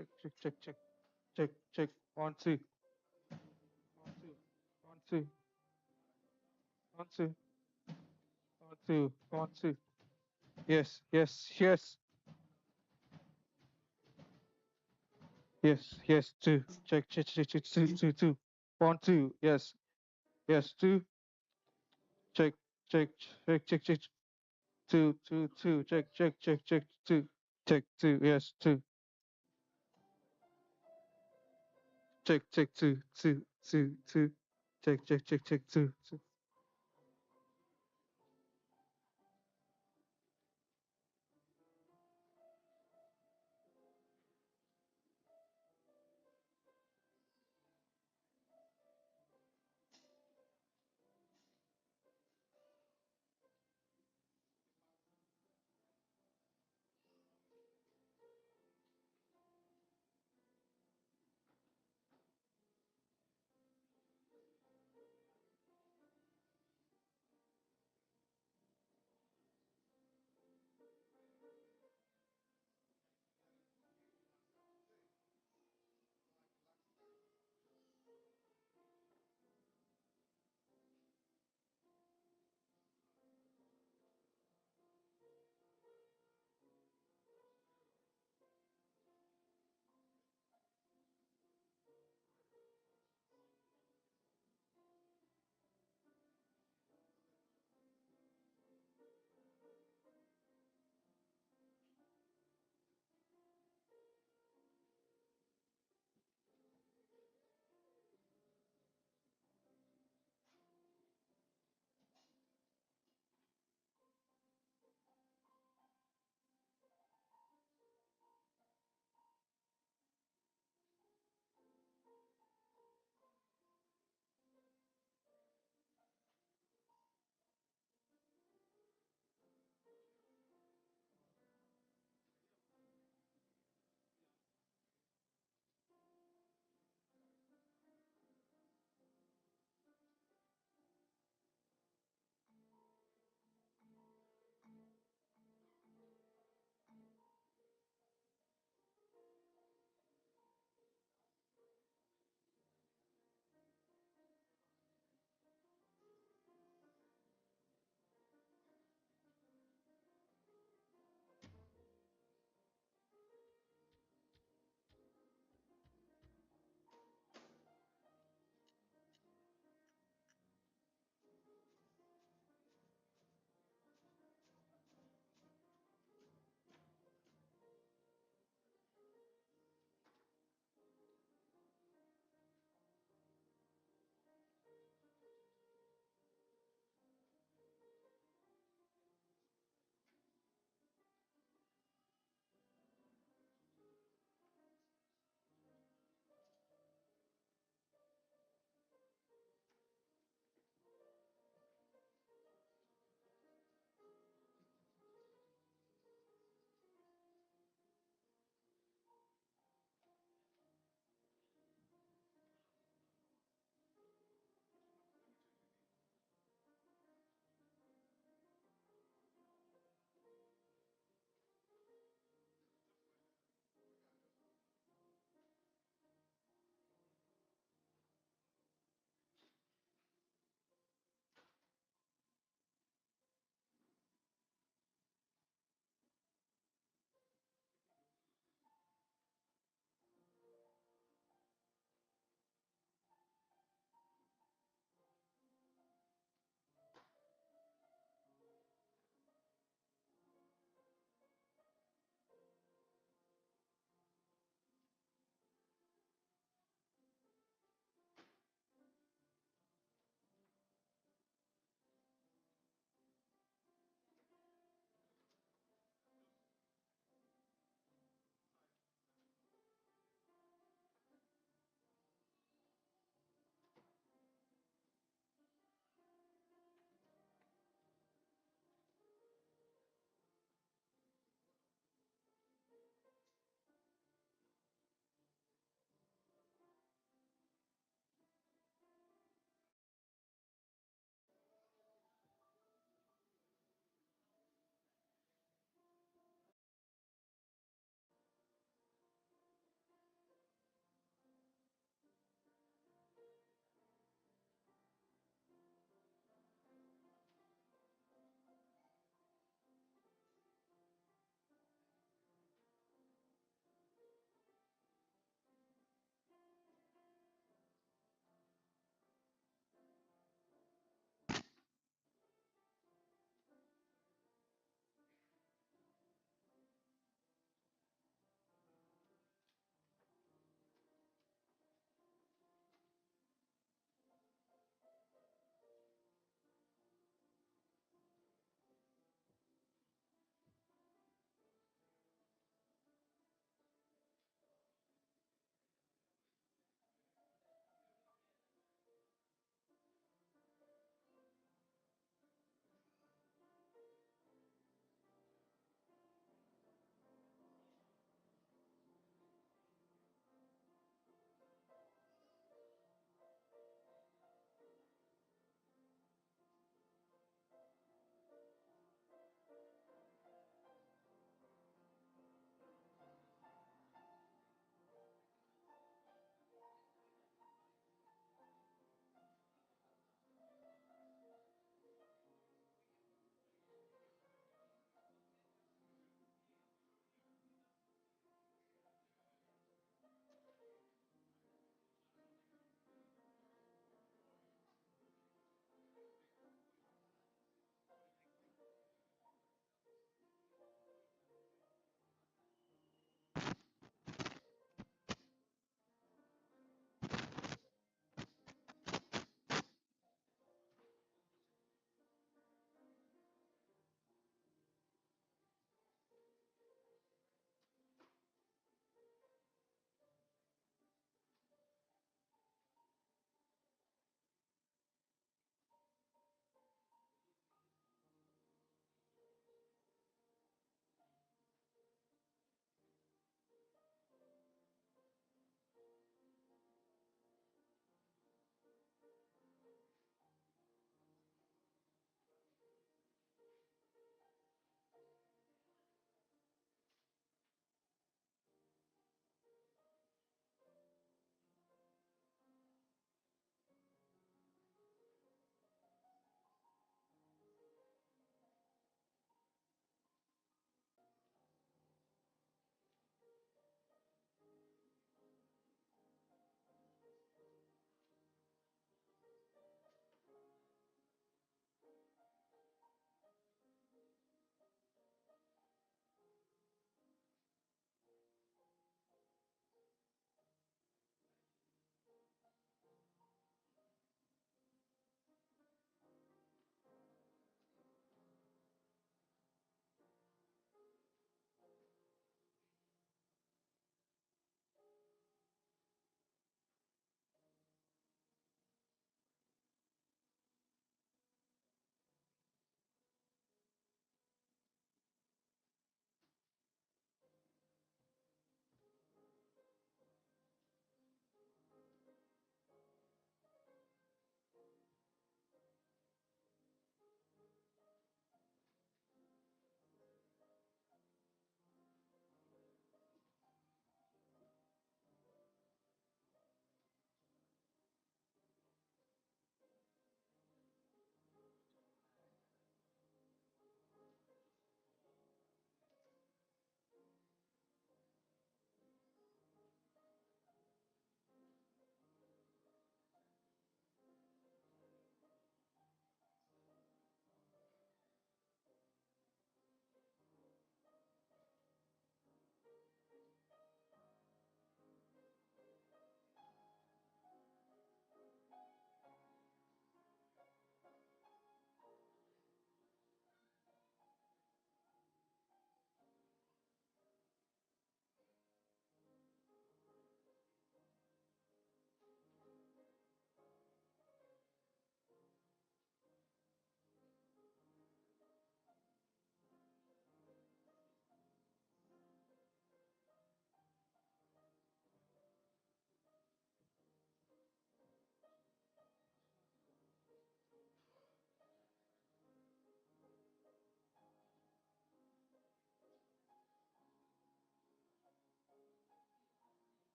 Check, check, check, check, check, check. One, two, one, two, one, two, one, two, one, two, one, two. Yes, yes, yes, yes, yes. Two. Check, check, check, check. Two, two, two. One, two. Yes, yes. Two. Check, check, check, check, check. Two, two, two. Check, check, check, check. Two. Check, two. Yes, two. Check, check, two, two, two, two. Check, check, check, check. Two, two.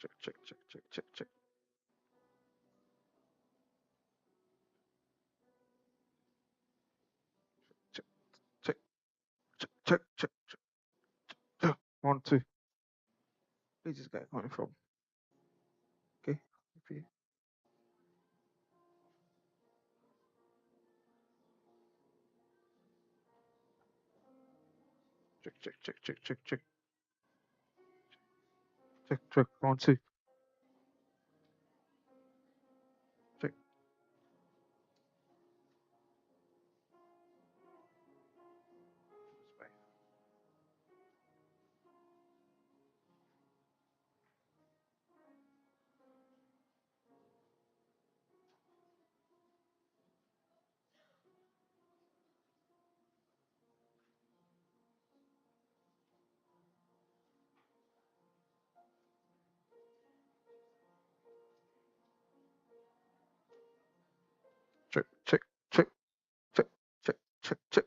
check, check, check, check, check, check, check, check, check, check, check. 1, 2. Where's this guy coming from? Okay. Okay. Check, check, check, check, check, check, check, check. 1, 2. Check, check, check, check, check, check, check, check.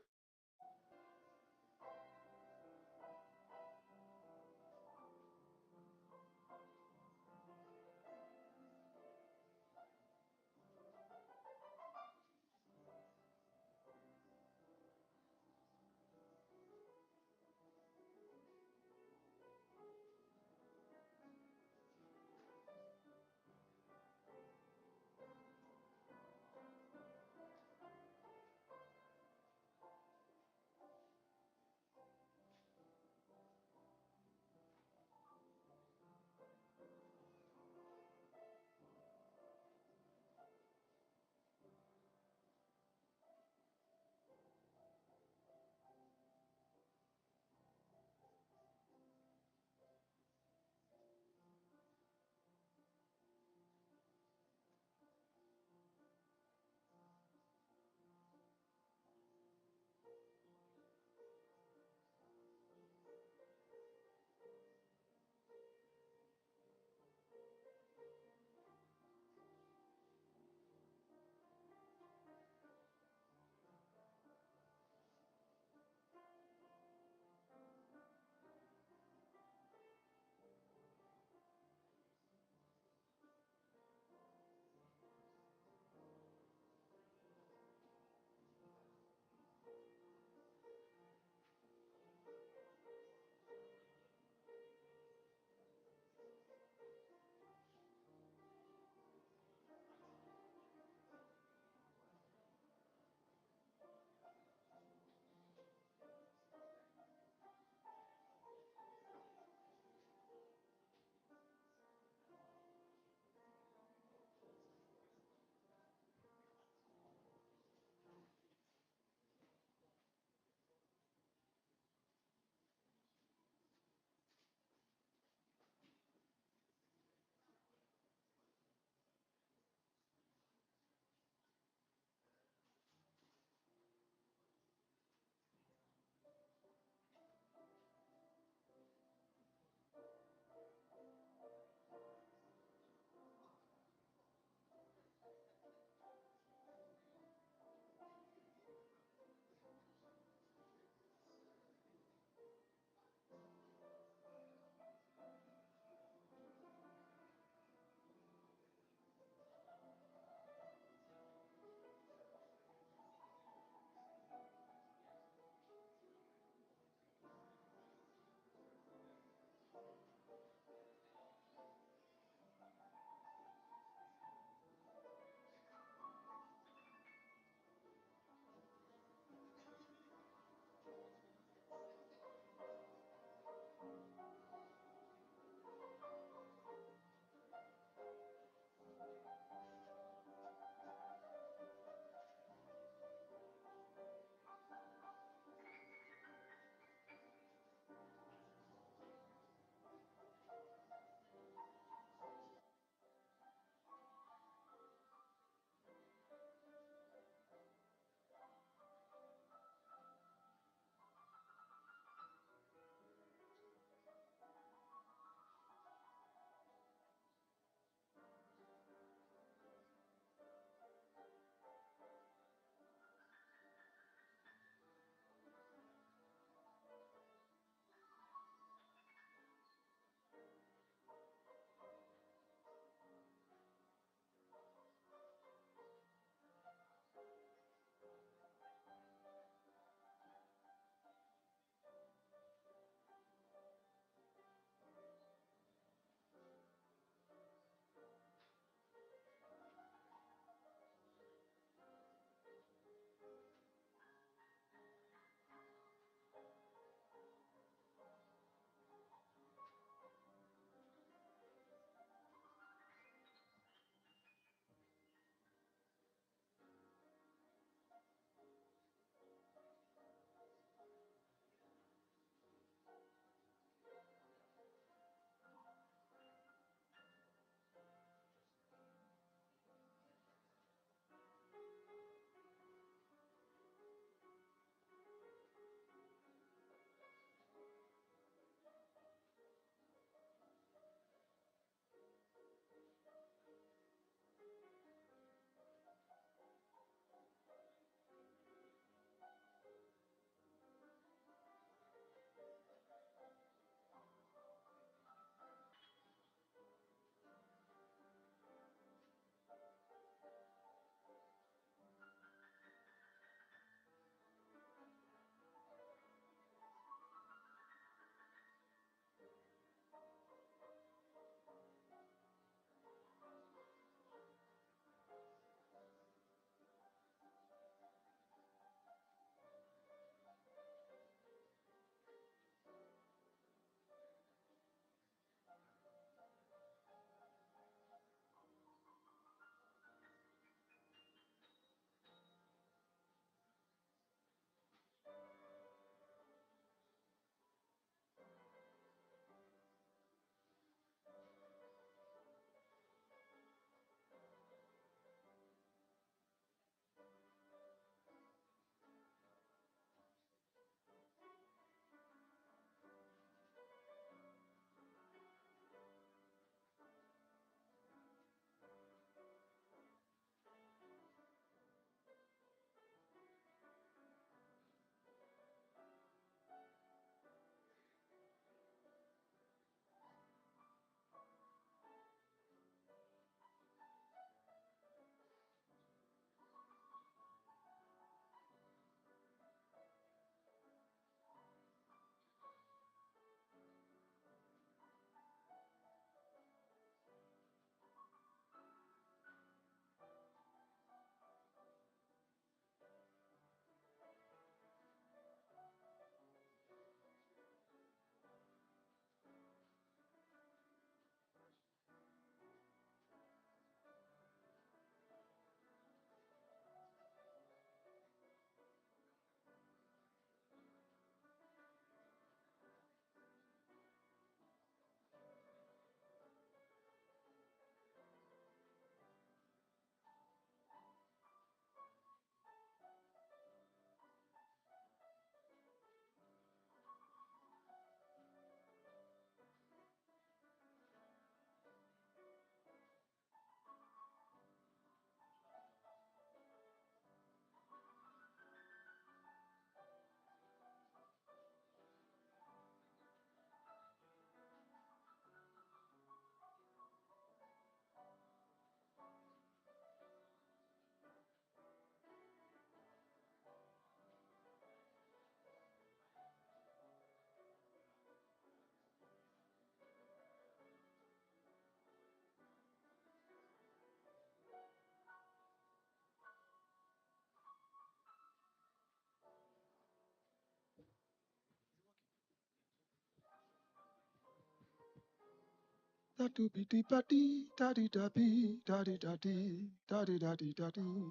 Da do be dee ba dee, da dee da be, da dee da dee, da dee da dee da dee.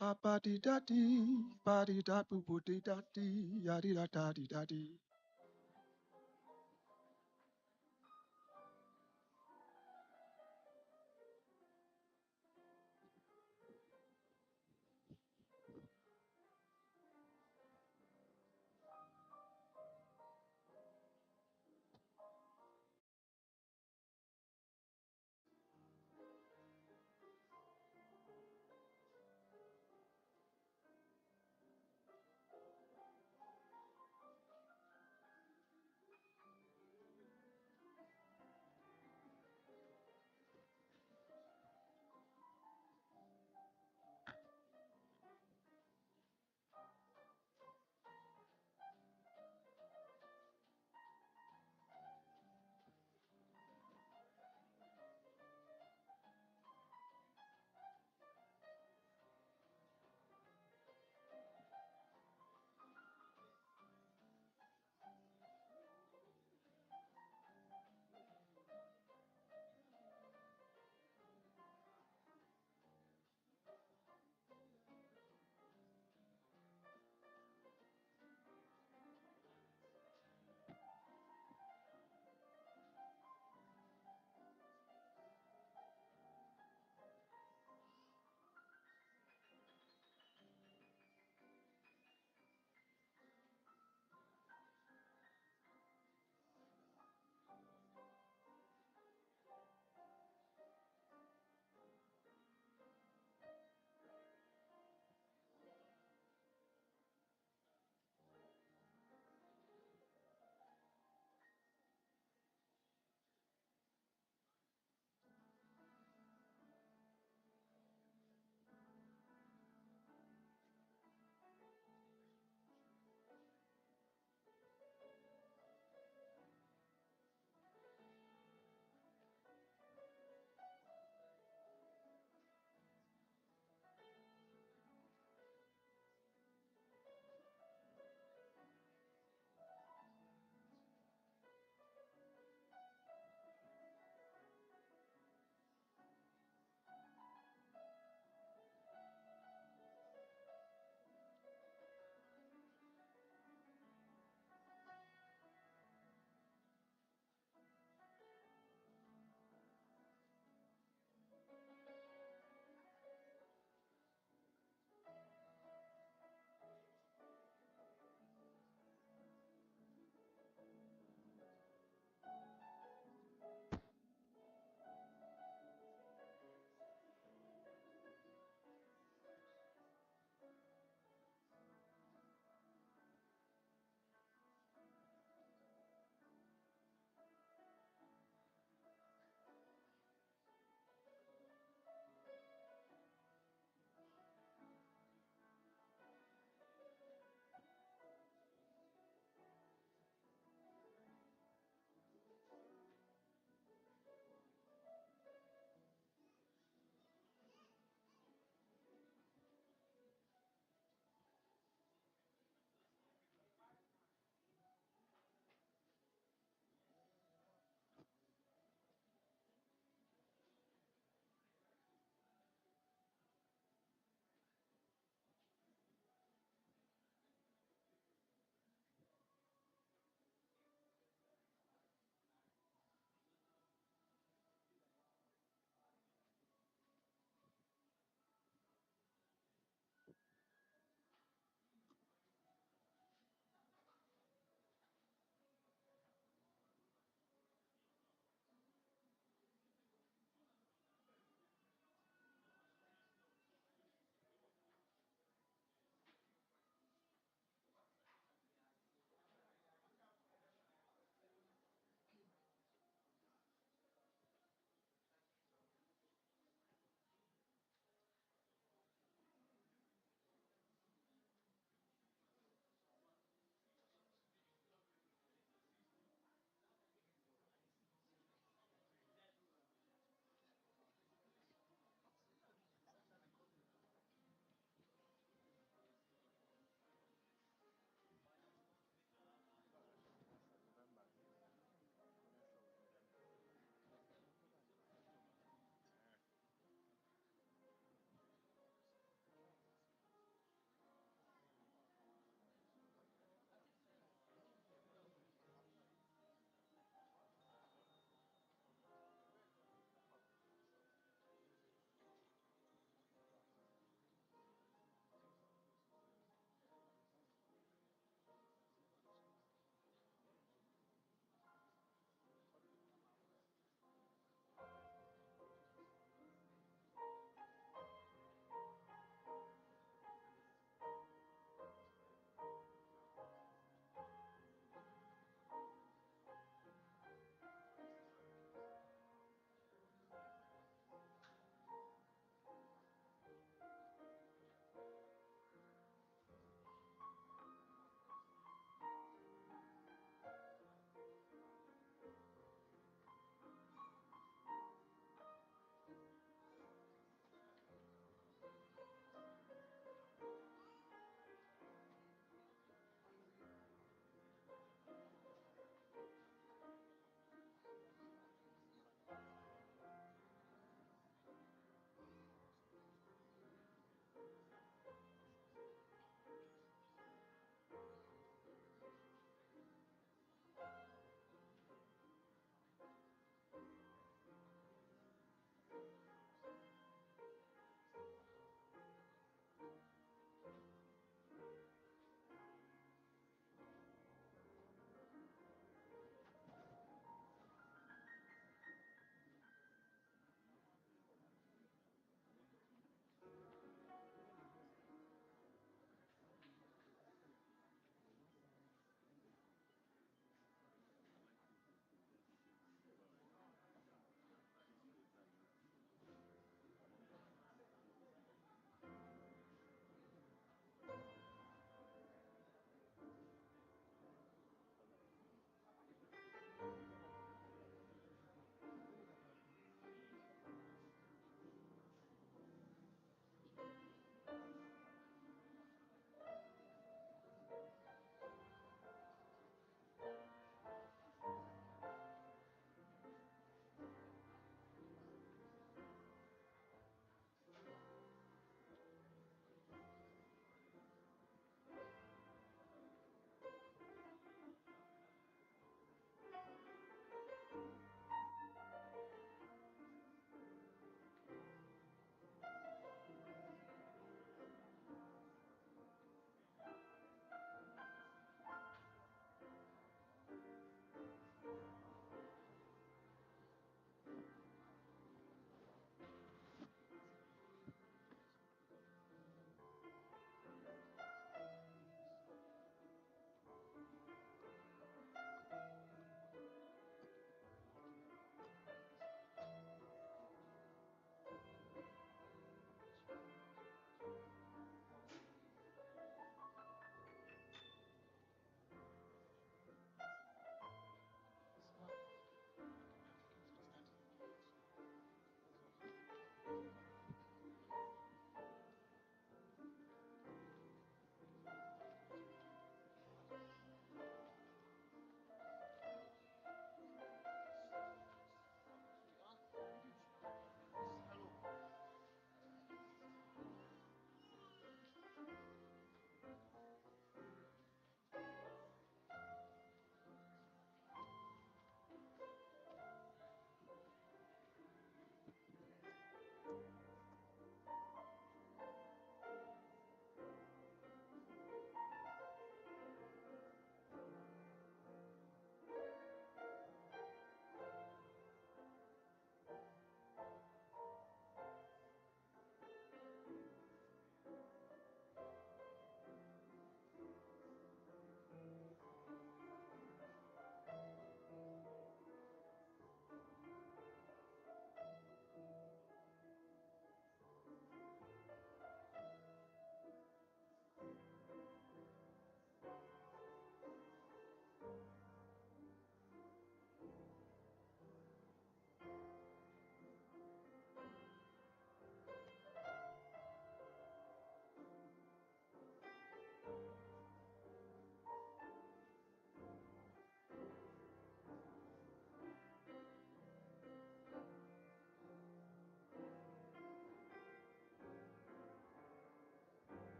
Ba ba dee da dee, ba dee da boo boo dee da dee, ya dee da dee da dee.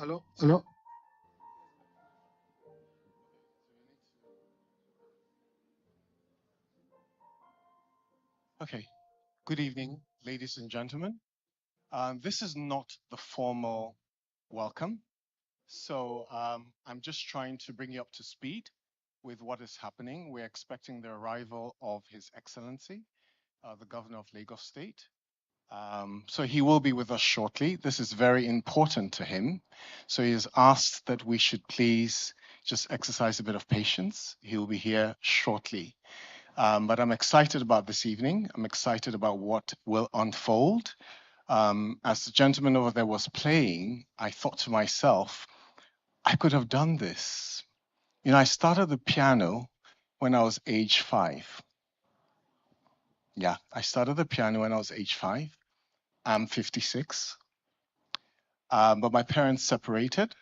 Hello? Hello? Okay. Good evening, ladies and gentlemen. This is not the formal welcome. So I'm just trying to bring you up to speed with what is happening. We're expecting the arrival of His Excellency, the Governor of Lagos State. So he will be with us shortly. This is very important to him. So he has asked that we should please just exercise a bit of patience. He will be here shortly. But I'm excited about this evening. I'm excited about what will unfold. As the gentleman over there was playing, I thought to myself, I could have done this. You know, I started the piano when I was age 5. Yeah, I started the piano when I was age 5. I'm 56. But my parents separated,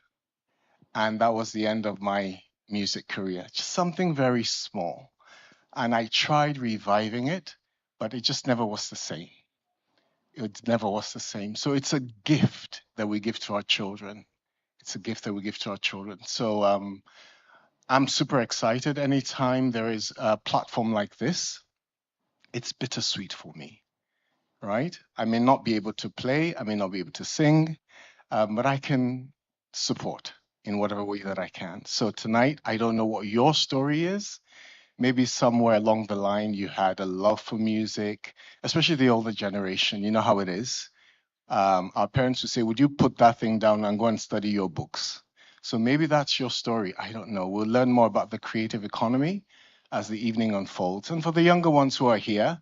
and that was the end of my music career. Just something very small. And I tried reviving it, but it just never was the same. It never was the same. So it's a gift that we give to our children. It's a gift that we give to our children. So I'm super excited. Anytime there is a platform like this, it's bittersweet for me, right? I may not be able to play, I may not be able to sing, but I can support in whatever way that I can. So tonight, I don't know what your story is. Maybe somewhere along the line you had a love for music, especially the older generation. You know how it is. Our parents would say, would you put that thing down and go and study your books? So maybe that's your story. I don't know. We'll learn more about the creative economy as the evening unfolds. And for the younger ones who are here,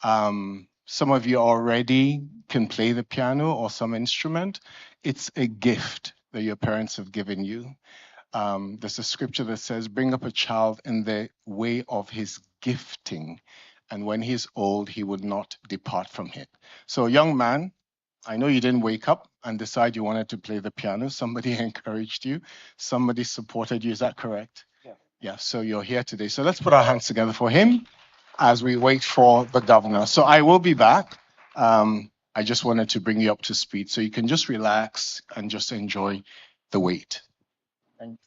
some of you already can play the piano or some instrument. It's a gift that your parents have given you. There's a scripture that says, bring up a child in the way of his gifting, and when he's old, he would not depart from it. So, young man, I know you didn't wake up and decide you wanted to play the piano. Somebody encouraged you, somebody supported you. Is that correct? Yeah. Yeah, so you're here today. So let's put our hands together for him as we wait for the governor. So I will be back. I just wanted to bring you up to speed so you can just relax and just enjoy the wait. Thank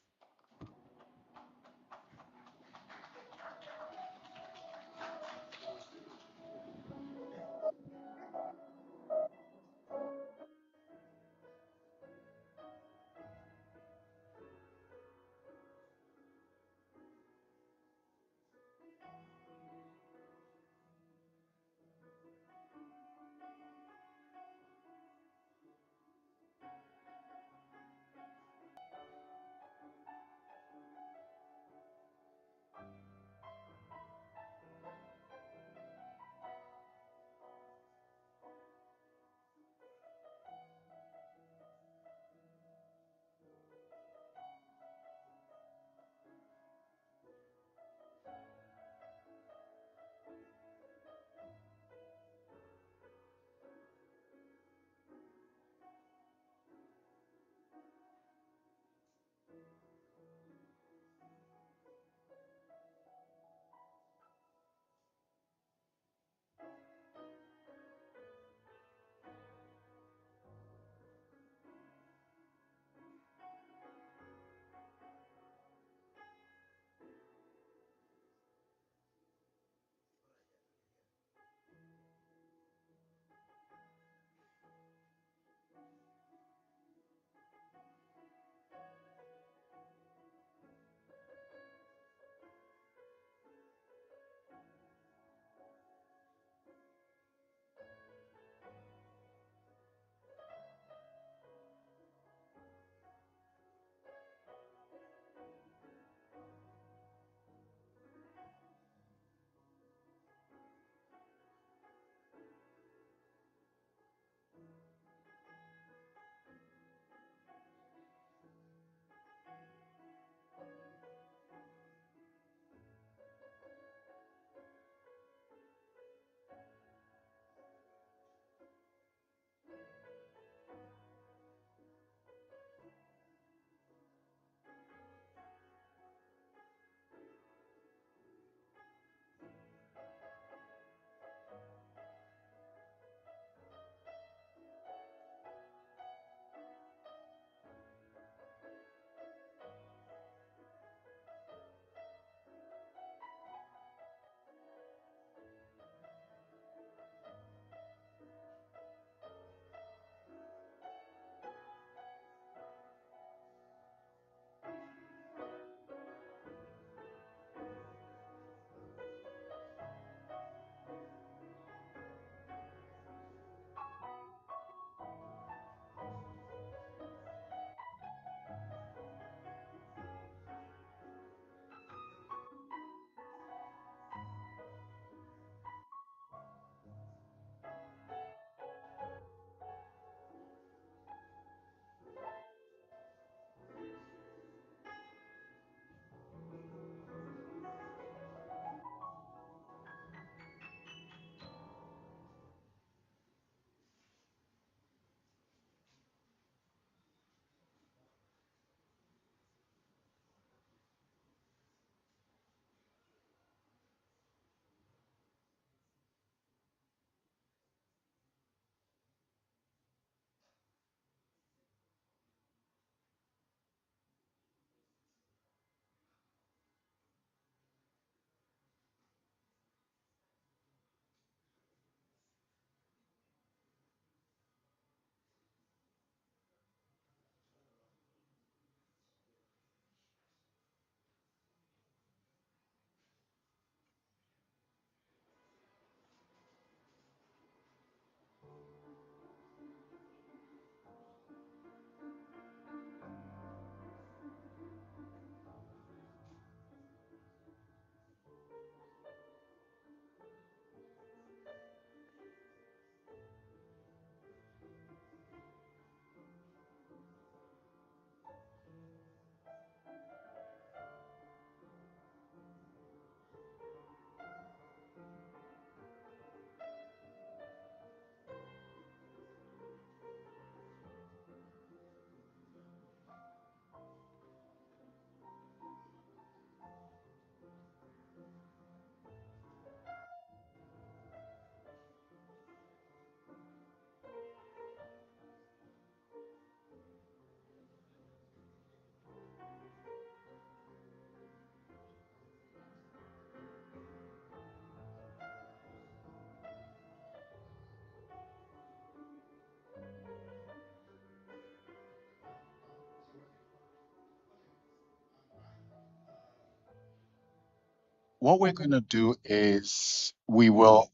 what we're going to do is we will.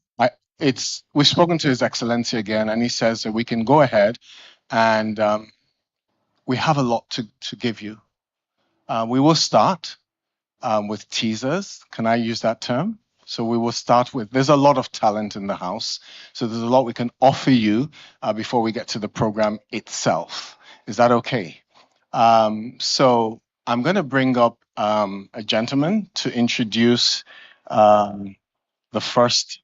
We've spoken to His Excellency again, and he says that we can go ahead, and we have a lot to give you. We will start with teasers. Can I use that term? So we will start with. There's a lot of talent in the house, so there's a lot we can offer you before we get to the program itself. Is that okay? So I'm going to bring up a gentleman to introduce the first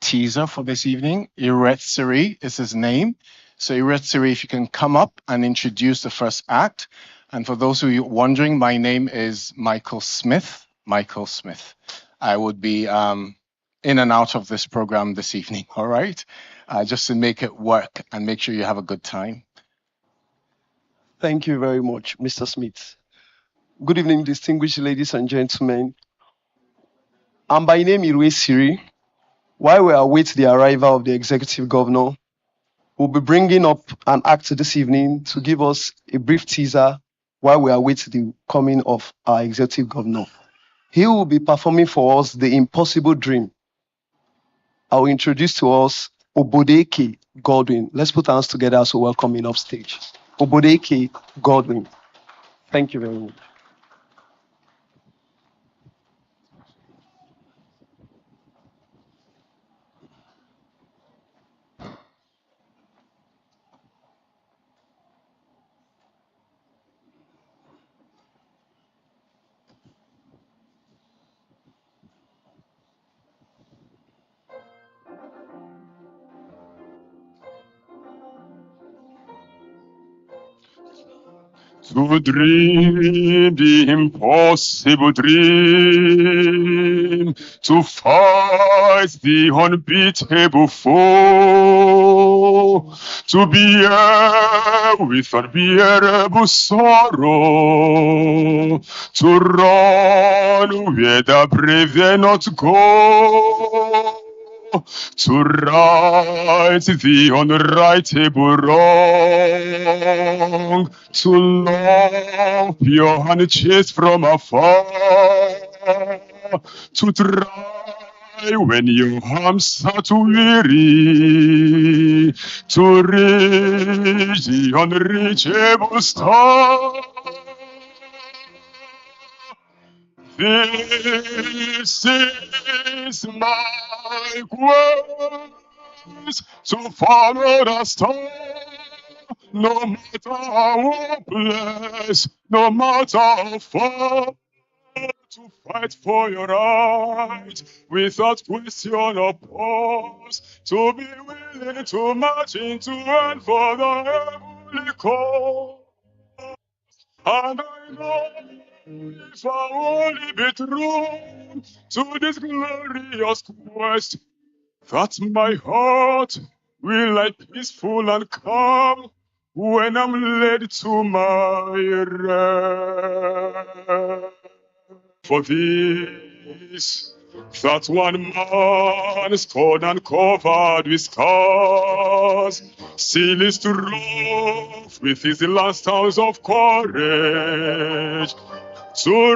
teaser for this evening. Iretsiri is his name. So Iretsiri, if you can come up and introduce the first act. And for those of you wondering, my name is Michael Smith. Michael Smith. I would be in and out of this program this evening, all right? Just to make it work and make sure you have a good time. Thank you very much, Mr. Smith. Good evening, distinguished ladies and gentlemen. I'm by name Iretsiri. While we await the arrival of the executive governor, we'll be bringing up an act this evening to give us a brief teaser while we await the coming of our executive governor. He will be performing for us The Impossible Dream. I'll introduce to us Obodeke Godwin. Let's put our hands together as we welcome him off stage. Obodeke Godwin. Thank you very much. To dream the impossible dream, to fight the unbeatable foe, to bear with unbearable sorrow, to run where the brave dare not go, to right the unrightable wrong, to love pure and chase from afar, to try when your arms are too weary, to reach the unreachable star. This is my quest to follow the star, no matter how hopeless, no matter how far, to fight for your right without question or pause, to be willing to march into and for the heavenly cause. And I know if I only be true to this glorious quest, that my heart will lie peaceful and calm when I'm led to my rest. For this, that one man scorned and covered with scars, still is to rough with his last hours of courage, to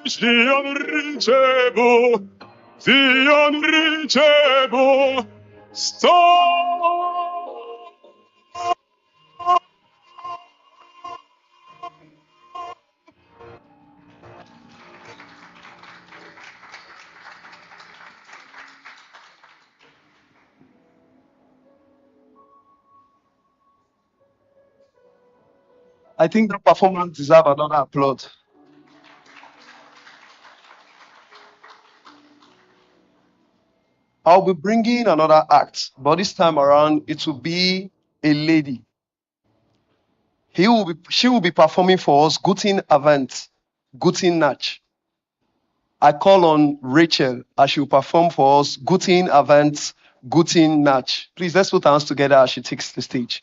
reach the unreachable star. I think the performance deserves another applause. I'll be bringing another act, but this time around it will be a lady. She will be performing for us Guten Abend, Guten Nach. I call on Rachel as she will perform for us Guten Abend, Guten Nach. Please let's put our hands together as she takes the stage.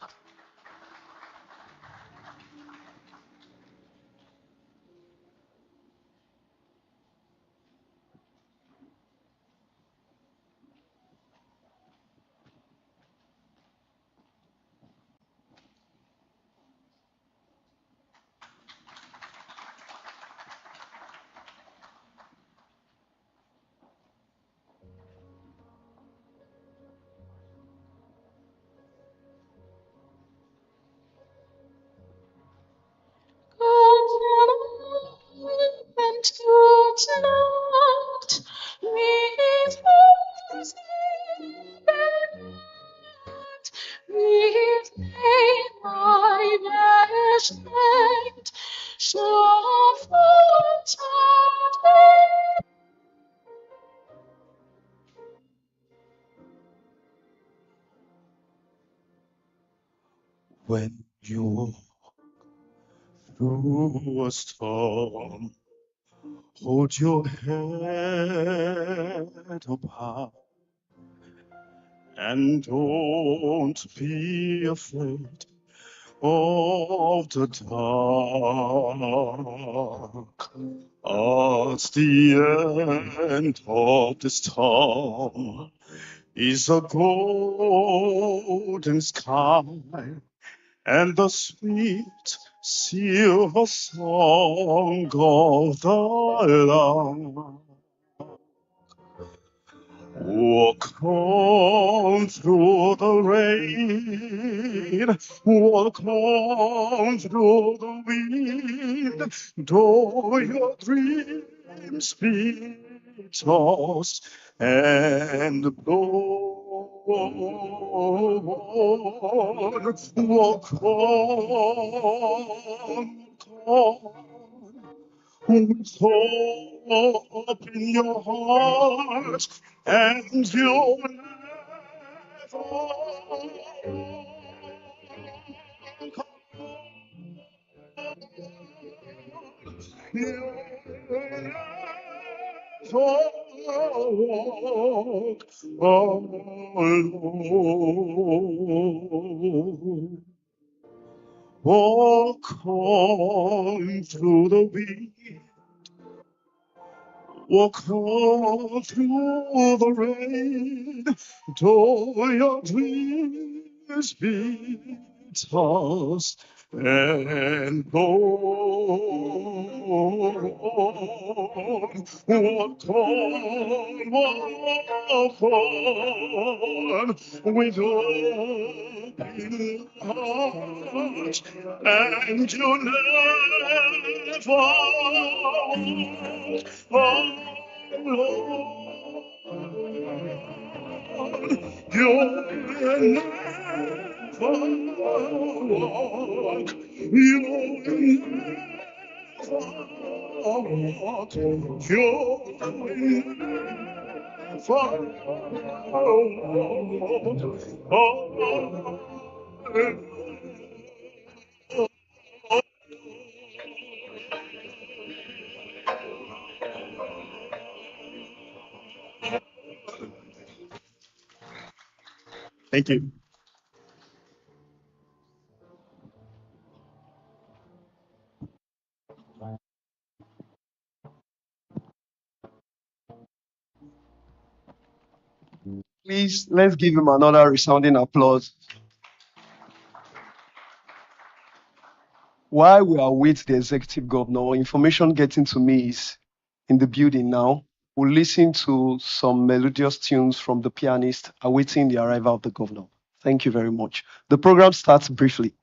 When you walk through a storm, hold your head up high and don't be afraid of the dark. At the end of the storm is a golden sky and the sweet silver song of the lark. Walk on through the rain, walk on through the wind, though your dreams be tossed and blown. Walk on, with hope in your heart, and you'll never walk alone. Walk on through the wind, walk on through the rain, though your dreams be tossed and blown. Walk on, with open heart, and you never alone. You'll never walk. You'll never walk. You'll Thank you. Please, let's give him another resounding applause. While we await the executive governor, information getting to me is in the building now. We'll listen to some melodious tunes from the pianist awaiting the arrival of the governor. Thank you very much. The program starts briefly.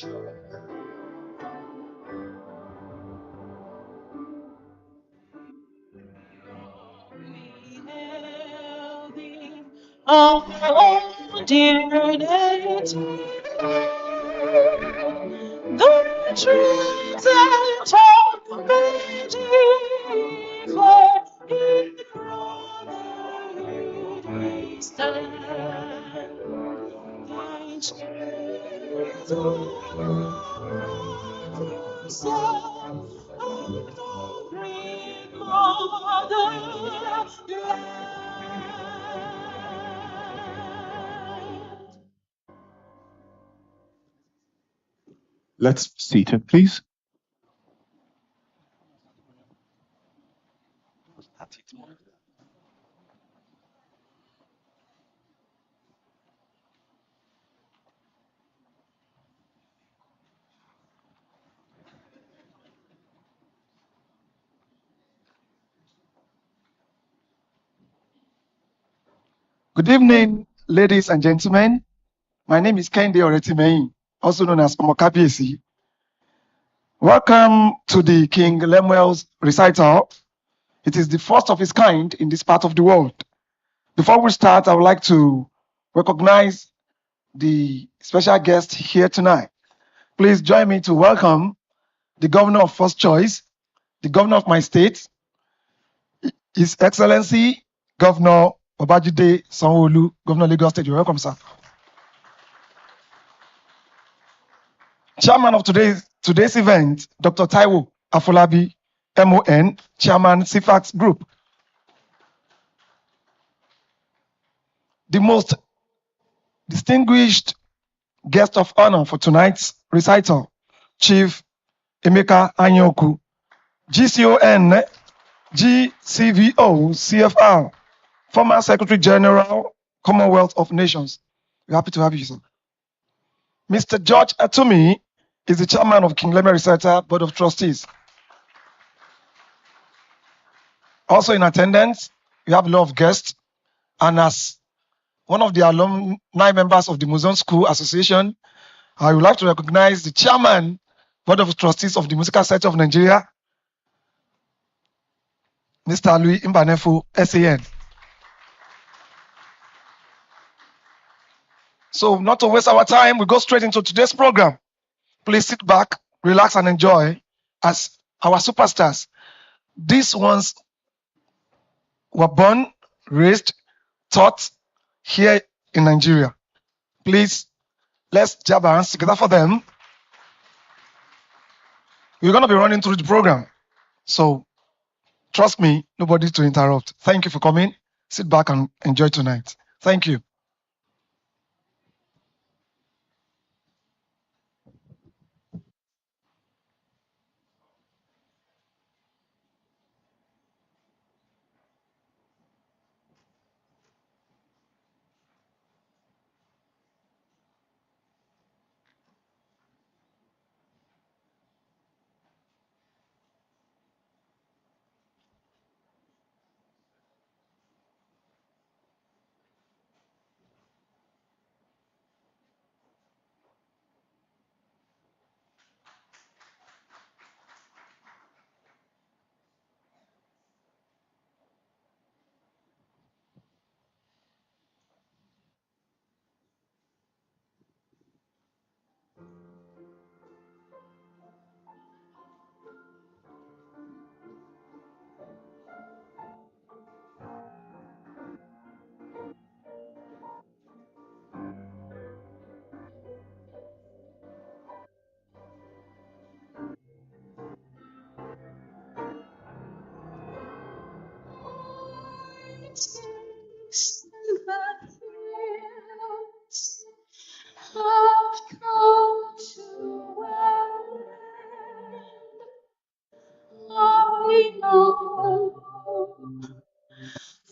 Oh, dear native, the dreams that are made for in brotherhood we stand. Thy streams of song of the green motherland. Let's be seated, please. Good evening, ladies and gentlemen. My name is Kende Oretimehin, also known as Omokabiesi. Welcome to the King Lemuel's Recital. It is the first of its kind in this part of the world. Before we start, I would like to recognize the special guest here tonight. Please join me to welcome the governor of first choice, the governor of my state, His Excellency Governor Babajide Sanwo-Olu, Governor of Lagos State. You're welcome, sir. Chairman of today's event, Dr. Taiwo Afolabi, MON, Chairman CFAX Group. The most distinguished guest of honor for tonight's recital, Chief Emeka Anyoku, GCON, GCVO, CFR, former Secretary General, Commonwealth of Nations. We're happy to have you, sir. Mr. George Atumi is the chairman of King Lemuel Recital Board of Trustees. Also in attendance, we have a lot of guests, and as one of the alumni members of the MUSON School Association, I would like to recognize the chairman, Board of Trustees of the Musical Society of Nigeria, Mr. Louis Mbanefu, SAN. So not to waste our time, we go straight into today's program. Please sit back, relax, and enjoy as our superstars. These ones were born, raised, taught here in Nigeria. Please, let's jab our hands together for them. We're going to be running through the program. So trust me, nobody to interrupt. Thank you for coming. Sit back and enjoy tonight. Thank you. Have come to end. I know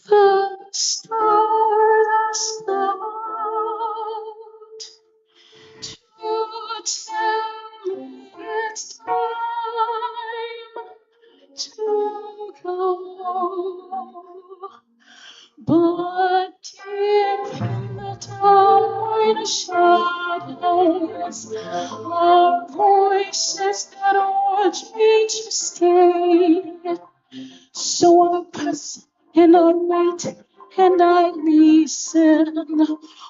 the stars out to tell me it's time to go. But deep in the dark shadow are voices that urge me to stay. So I press and I wait and I listen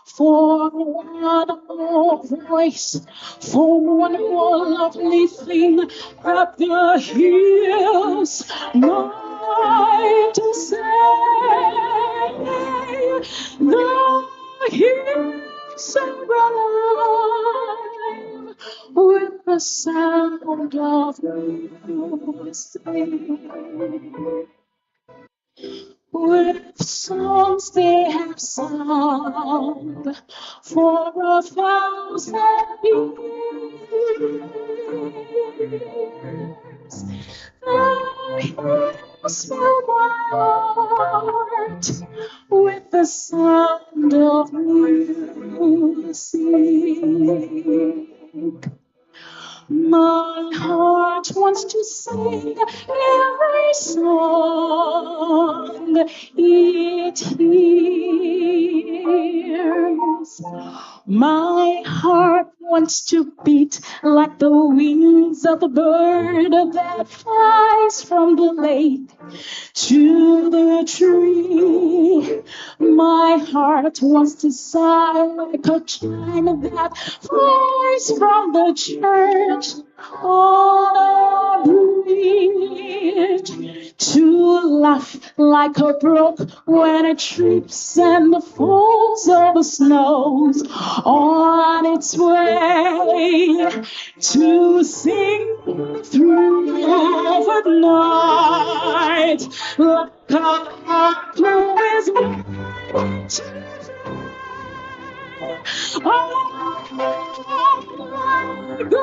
for one more voice, for one more lovely thing that the hills might say. The hills are alive with the sound of music. With songs they have sung for 1,000 years. The hills fill my heart with the sound of music. My heart wants to sing every song it hears. My heart wants to beat like the wings of a bird that flies from the lake to the tree. My heart wants to sigh like a chime that flies from the church on a bridge, to laugh like a brook when it trips and falls over snows on its way, to sing through the night like a heart is waiting to oh, go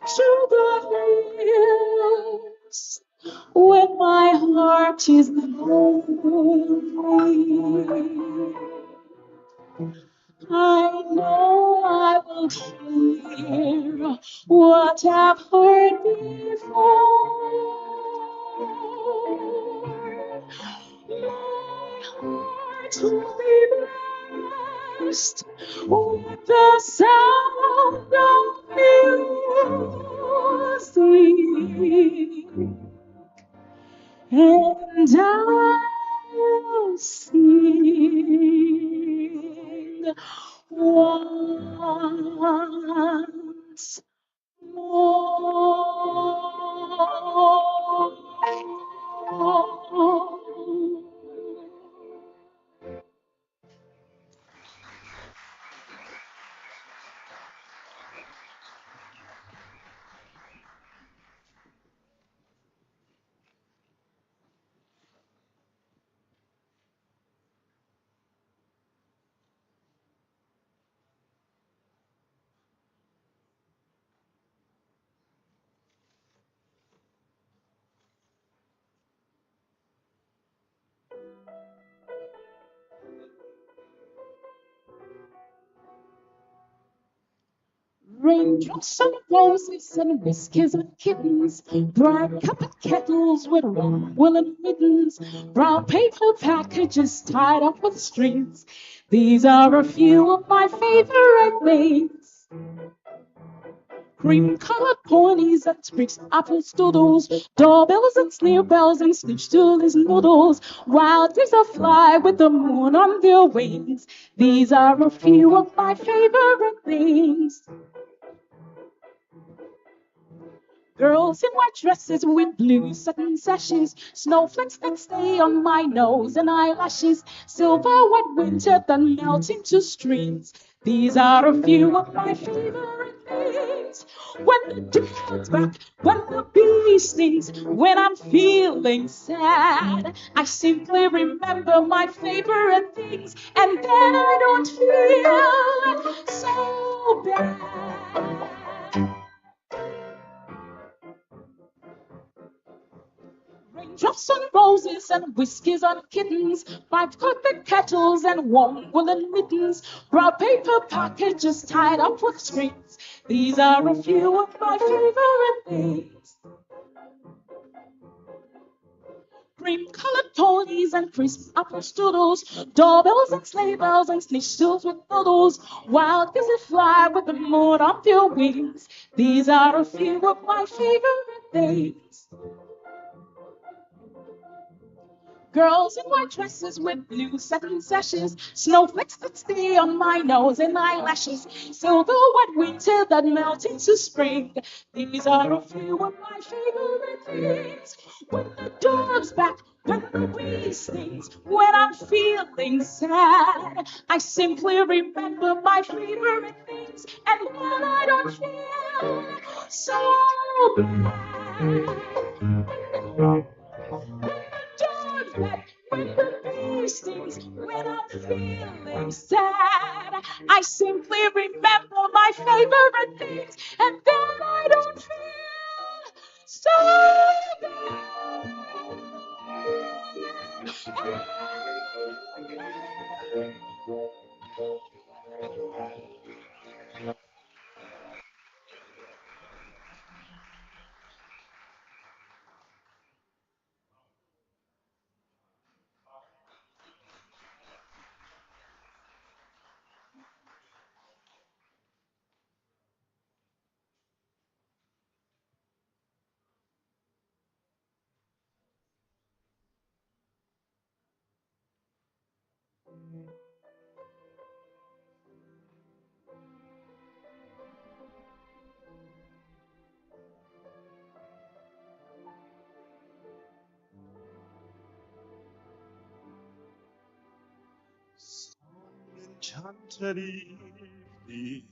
to the hills when my heart is lonely. I know I will hear what I've heard before. My heart will be blessed with the sound of music. And I'll sing once more. Raindrops and roses and whiskers and kittens, bright copper kettles with warm woolen mittens, brown paper packages tied up with strings. These are a few of my favorite things. Cream-colored ponies and sprigs, apples, doodles, doorbells and sleigh bells and snitch-toolies noodles, wild geese that fly with the moon on their wings. These are a few of my favorite things. Girls in white dresses with blue satin sashes, snowflakes that stay on my nose and eyelashes, silver white winter that melts into streams. These are a few of my favorite things. When the dog's back, when the bee stings, when I'm feeling sad, I simply remember my favorite things, and then I don't feel so bad. Raindrops on roses and whiskers on kittens, bright carpet kettles and warm woolen mittens, brown paper packages tied up with strings. These are a few of my favorite things. Cream-colored ponies and crisp apple strudels, doorbells and sleigh bells and schnitzels with noodles. Wild geese that fly with the moon on their wings. These are a few of my favorite things. Girls in white dresses with blue satin sashes, snowflakes that stay on my nose and eyelashes, silver white winter that melts into spring. These are a few of my favorite things. When the dog's back, when the breeze stings, when I'm feeling sad, I simply remember my favorite things, and when I don't feel so bad. Dog's back when the bee stings, when I'm feeling sad. I simply remember my favorite things, and then I don't feel so Some enchanted evening,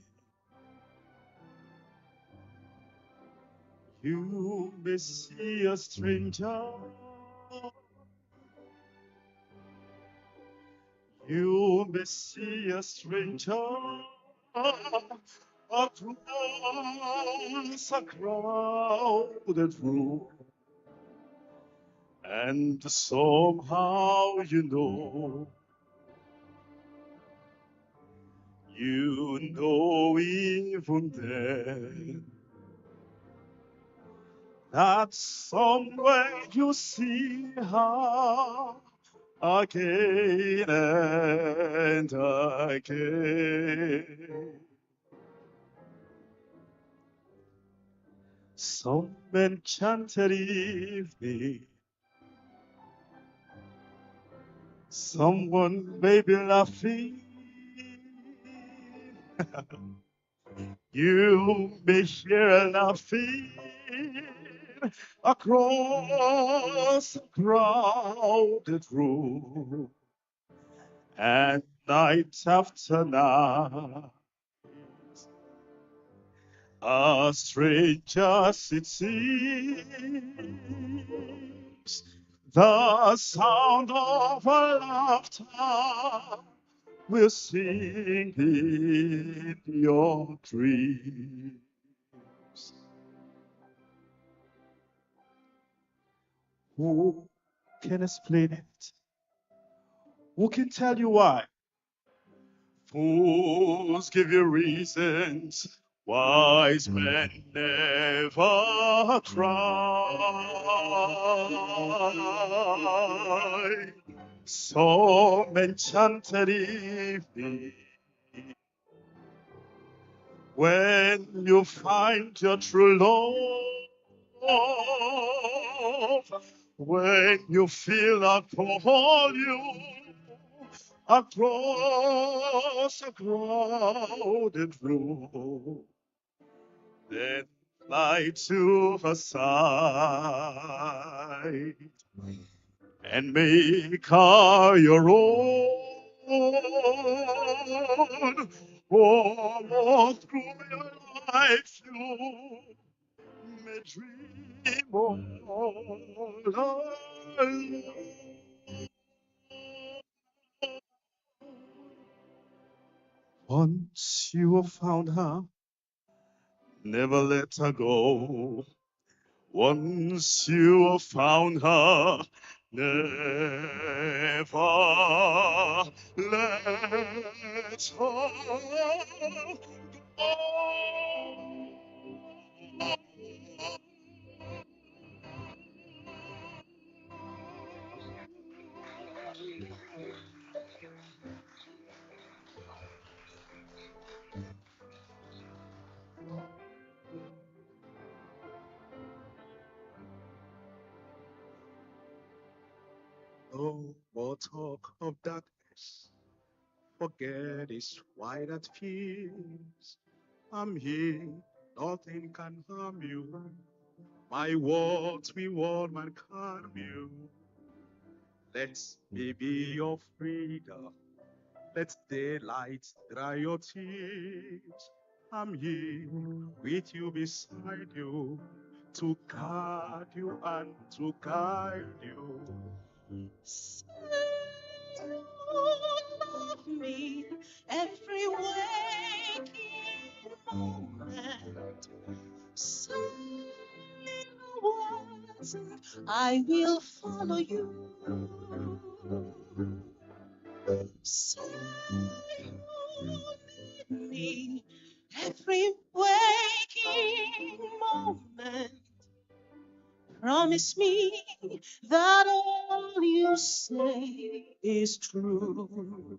you may see a stranger. You may see a stranger across a crowded room, and somehow you know even then that somewhere you see her again and again. Some enchanted evening, someone may be laughing. You may hear laughing across a crowded room, and night after night, a stranger it seems, the sound of her laughter will sing in your dreams. Who can explain it? Who can tell you why? Fools give you reasons, wise men never cry. Some enchanted evening, when you find your true love, when you feel I call you across a crowded room, then fly to her side and make her your own. All through your life you may dream all alone. Once you have found her, never let her go. Once you have found her, never let her go. No more talk of darkness. Forget it's white at peace. I'm here, nothing can harm you. My words will warm and calm you. Let me be your freedom. Let daylight dry your tears. I'm here with you beside you to guard you and to guide you. Say you love me every waking moment. Say the words and I will follow you. Say you need me every waking moment. Promise me that all you say is true.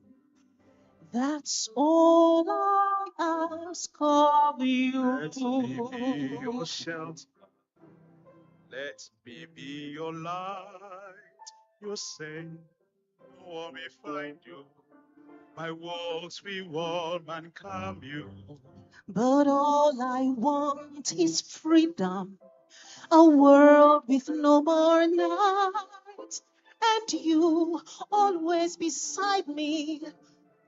That's all I ask of you. Let me be your shelter. Let me be your light. You say, no one may find you. My words will warm and calm you. But all I want is freedom, a world with no more night, and you always beside me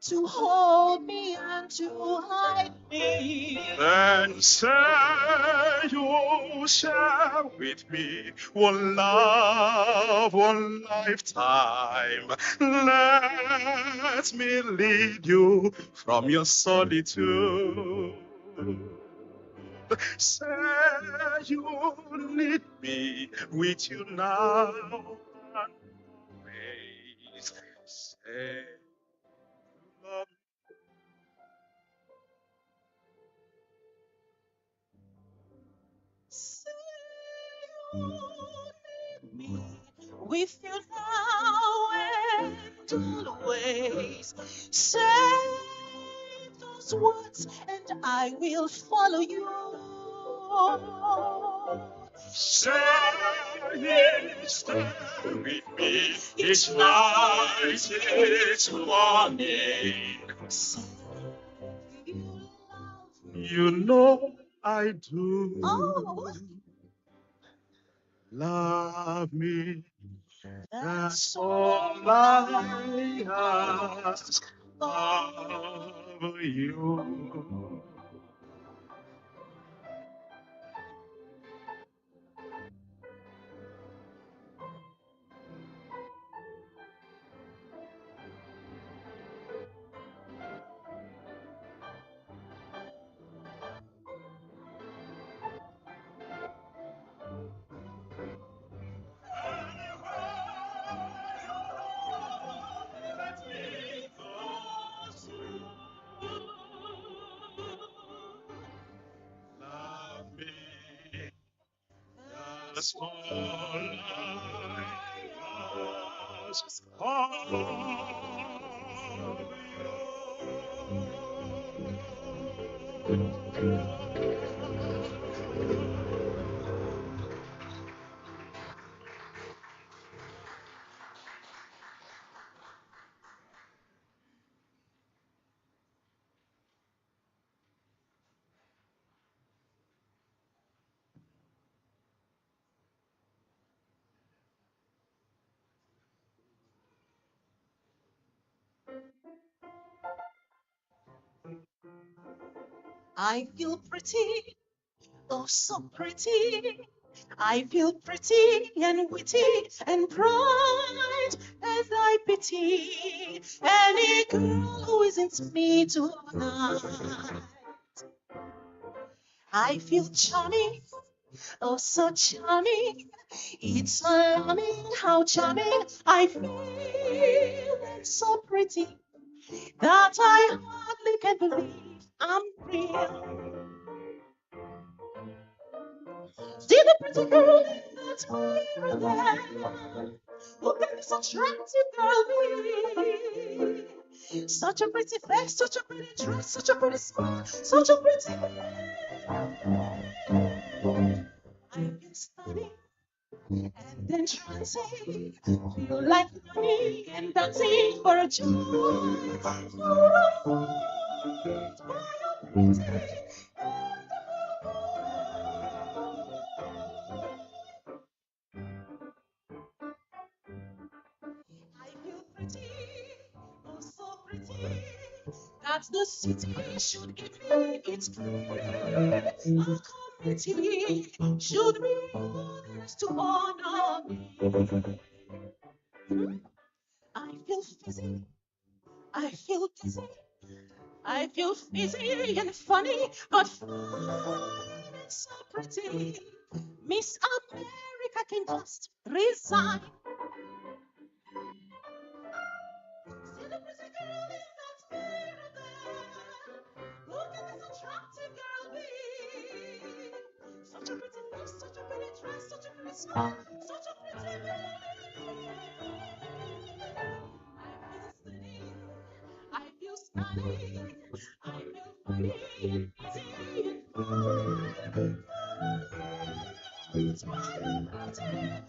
to hold me and to hide me. Then say you share with me one love, one lifetime. Let me lead you from your solitude. Say you need me with you now and always. Say you love Say you need me with you now and always. Say those words and I will follow you. Say each day with me, each night, each morning. Say you love me. You know I do. Oh, Love me, that's that's all all I I ask ask of of you. Love me, that's all I ask of I feel pretty, oh so pretty. I feel pretty and witty and bright as I pity any girl who isn't me tonight. I feel charming, oh so charming. It's alarming how charming I feel and so pretty that I hardly can believe I'm real. See the pretty girl in that mirror there. Who can this attractive girl be? Such a pretty face, such a pretty dress, such a pretty smile, such a pretty. I feel stunning, and then dancing, feel like money and dancing for a joy. I feel pretty, oh so pretty, that the city should give me its praise. A committee should be honest to honor me. I feel fizzy, I feel dizzy, I feel fizzy and funny, but fine and so pretty. Miss America can just resign. See the pretty girl in that mirror there. Look at this attractive girl be. Such a pretty face, such a pretty dress, such a pretty smile, such a pretty me. I feel stunning, I feel funny and busy and fine. It's why I'm pretty.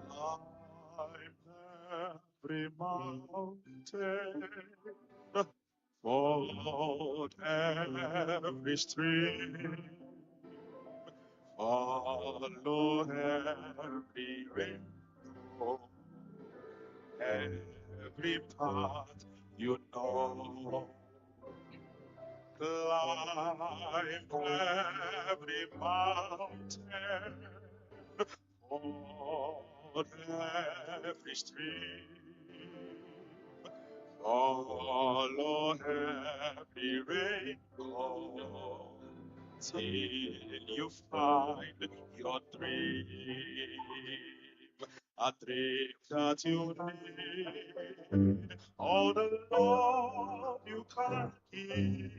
Climb every mountain, ford every stream, follow every rainbow, every path you know. Climb every mountain, ford every stream, follow every rainbow, till you find your dream. A dream that you need, all the love you can give.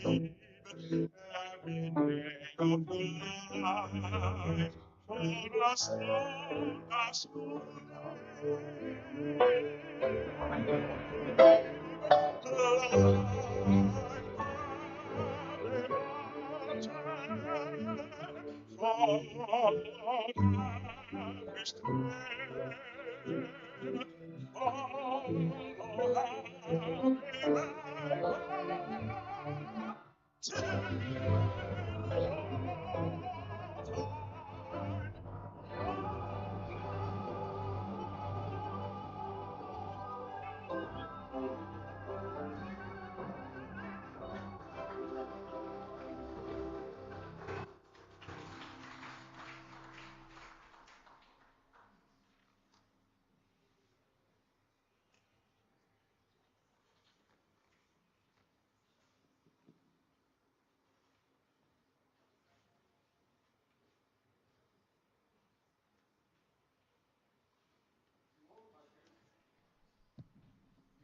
Every day of your life, for as long as you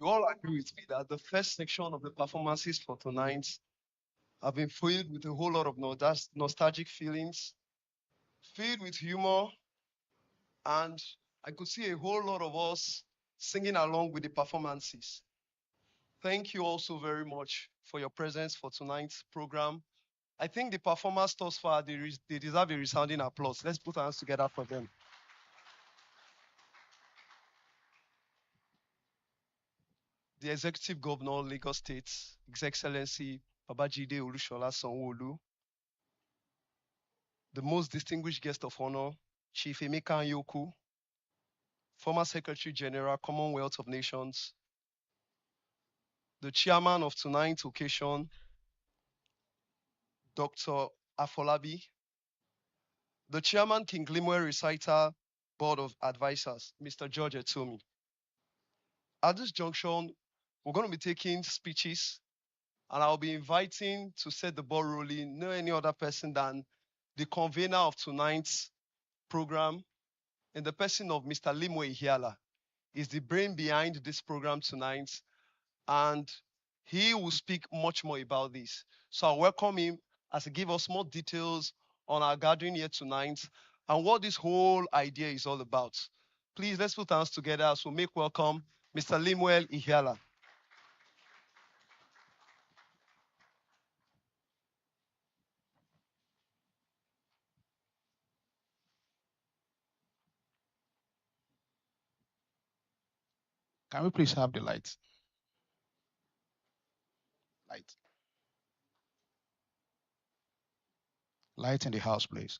You all agree with me that the first section of the performances for tonight have been filled with a whole lot of nostalgic feelings, filled with humor, and I could see a whole lot of us singing along with the performances. Thank you all so very much for your presence for tonight's program. I think the performers thus far, they deserve a resounding applause. Let's put our hands together for them. The Executive Governor, Lagos State, His Excellency Babajide Olushola Sanwo-Olu, the most distinguished guest of honor, Chief Emeka Anyaoku, former Secretary General, Commonwealth of Nations, the chairman of tonight's occasion, Dr. Afolabi, the chairman, King Lemuel Recital Board of Advisors, Mr. George Etomi. At this junction, we're going to be taking speeches, and I'll be inviting to set the ball rolling no any other person than the convener of tonight's program, in the person of Mr. Lemuel Recital. Is the brain behind this program tonight, and he will speak much more about this. So I welcome him as he give us more details on our gathering here tonight and what this whole idea is all about. Please, let's put hands together as we make welcome Mr. Lemuel Recital. Can we please have the light? Light. Light in the house, please.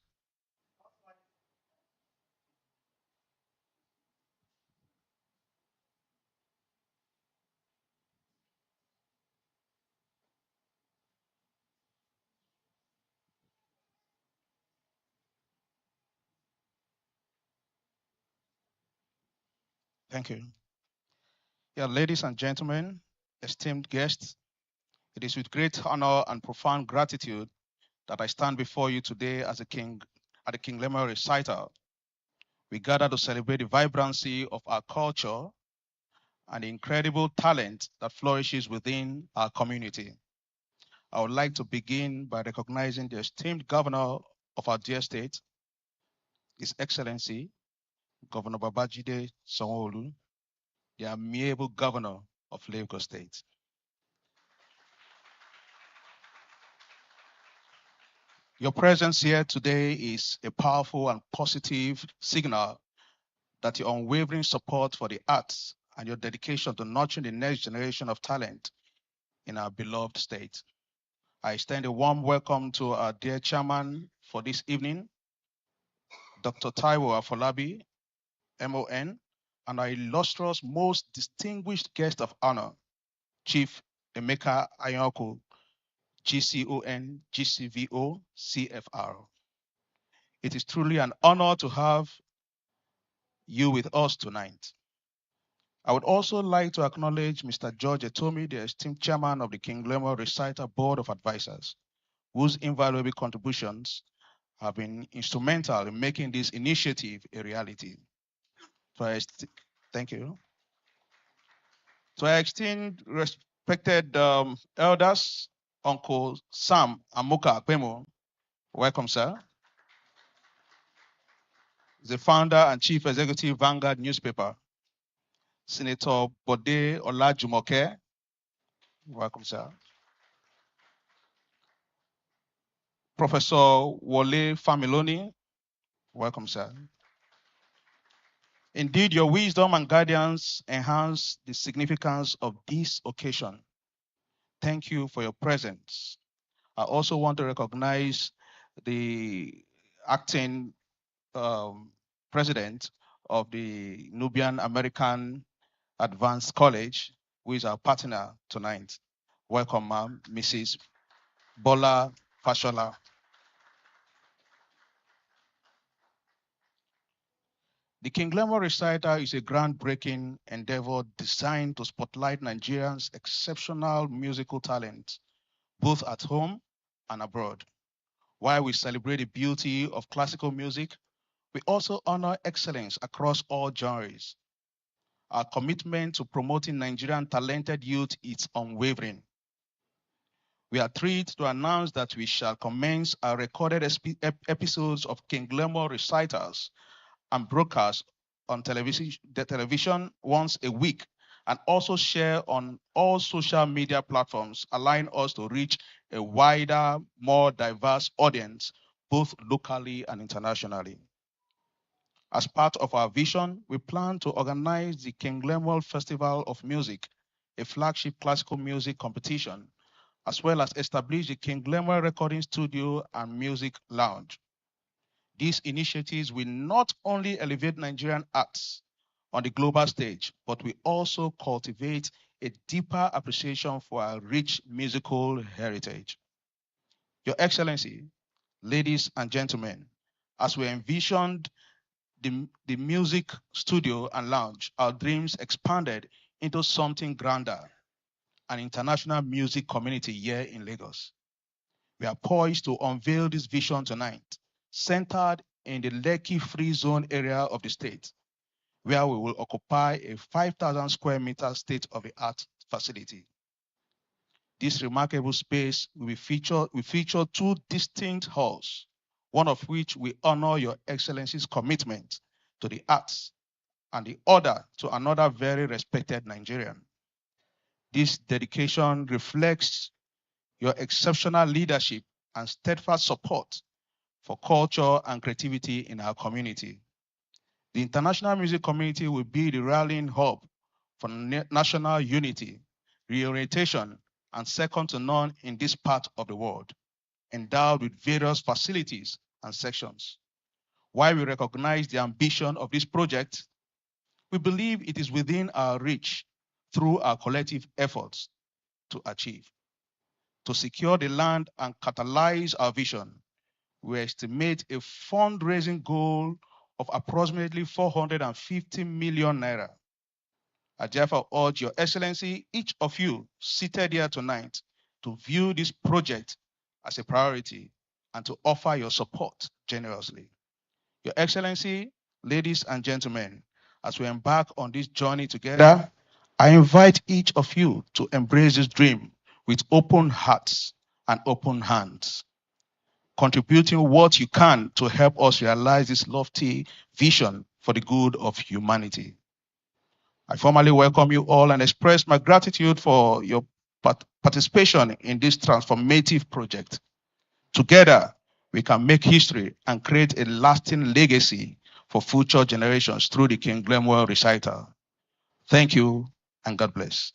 Thank you. Yeah, ladies and gentlemen, esteemed guests, it is with great honor and profound gratitude that I stand before you today as a king at the King Lemuel Recital. We gather to celebrate the vibrancy of our culture and the incredible talent that flourishes within our community. I would like to begin by recognizing the esteemed governor of our dear state, His Excellency, Governor Babajide Sanwo-Olu, the amiable governor of Lagos State. Your presence here today is a powerful and positive signal that your unwavering support for the arts and your dedication to nurturing the next generation of talent in our beloved state. I extend a warm welcome to our dear chairman for this evening, Dr. Taiwo Afolabi, MON, and our illustrious, most distinguished guest of honor, Chief Emeka Ayoko, GCON, GCVO, CFR. It is truly an honor to have you with us tonight. I would also like to acknowledge Mr. George Etomi, the esteemed chairman of the King Lemuel Recital Board of Advisors, whose invaluable contributions have been instrumental in making this initiative a reality. Thank you. So I extend respected elders, Uncle Sam Amuka Akpemo. Welcome, sir. The founder and chief executive Vanguard newspaper. Senator Bode Olajumoke. Welcome, sir. Professor Wole Familoni. Welcome, sir. Indeed, your wisdom and guidance enhance the significance of this occasion. Thank you for your presence. I also want to recognize the acting president of the Nubian American Advanced College, who is our partner tonight. Welcome, ma'am, Mrs. Bola Fashola. The King Lemuel Recital is a groundbreaking endeavor designed to spotlight Nigerians' exceptional musical talent, both at home and abroad. While we celebrate the beauty of classical music, we also honor excellence across all genres. Our commitment to promoting Nigerian talented youth is unwavering. We are thrilled to announce that we shall commence our recorded episodes of King Lemuel Recitals and broadcast on television once a week, and also share on all social media platforms, allowing us to reach a wider, more diverse audience, both locally and internationally. As part of our vision, we plan to organize the King Lemuel Festival of Music, a flagship classical music competition, as well as establish the King Lemuel Recording Studio and Music Lounge. These initiatives will not only elevate Nigerian arts on the global stage, but we also cultivate a deeper appreciation for our rich musical heritage. Your Excellency, ladies and gentlemen, as we envisioned the music studio and lounge, our dreams expanded into something grander, an international music community here in Lagos. We are poised to unveil this vision tonight, centered in the Lekki Free Zone area of the state, where we will occupy a 5,000 square meter state-of-the-art facility. This remarkable space will feature two distinct halls, one of which will honor Your Excellency's commitment to the arts and the other to another very respected Nigerian. This dedication reflects your exceptional leadership and steadfast support for culture and creativity in our community. The international music community will be the rallying hub for national unity, reorientation, and second to none in this part of the world, endowed with various facilities and sections. While we recognize the ambition of this project, we believe it is within our reach through our collective efforts to achieve. To secure the land and catalyze our vision, we estimate a fundraising goal of approximately 450 million naira. I therefore urge Your Excellency, each of you seated here tonight, to view this project as a priority and to offer your support generously. Your Excellency, ladies and gentlemen, as we embark on this journey together, I invite each of you to embrace this dream with open hearts and open hands, contributing what you can to help us realize this lofty vision for the good of humanity. I formally welcome you all and express my gratitude for your participation in this transformative project. Together, we can make history and create a lasting legacy for future generations through the King Lemuel Recital. Thank you, and God bless.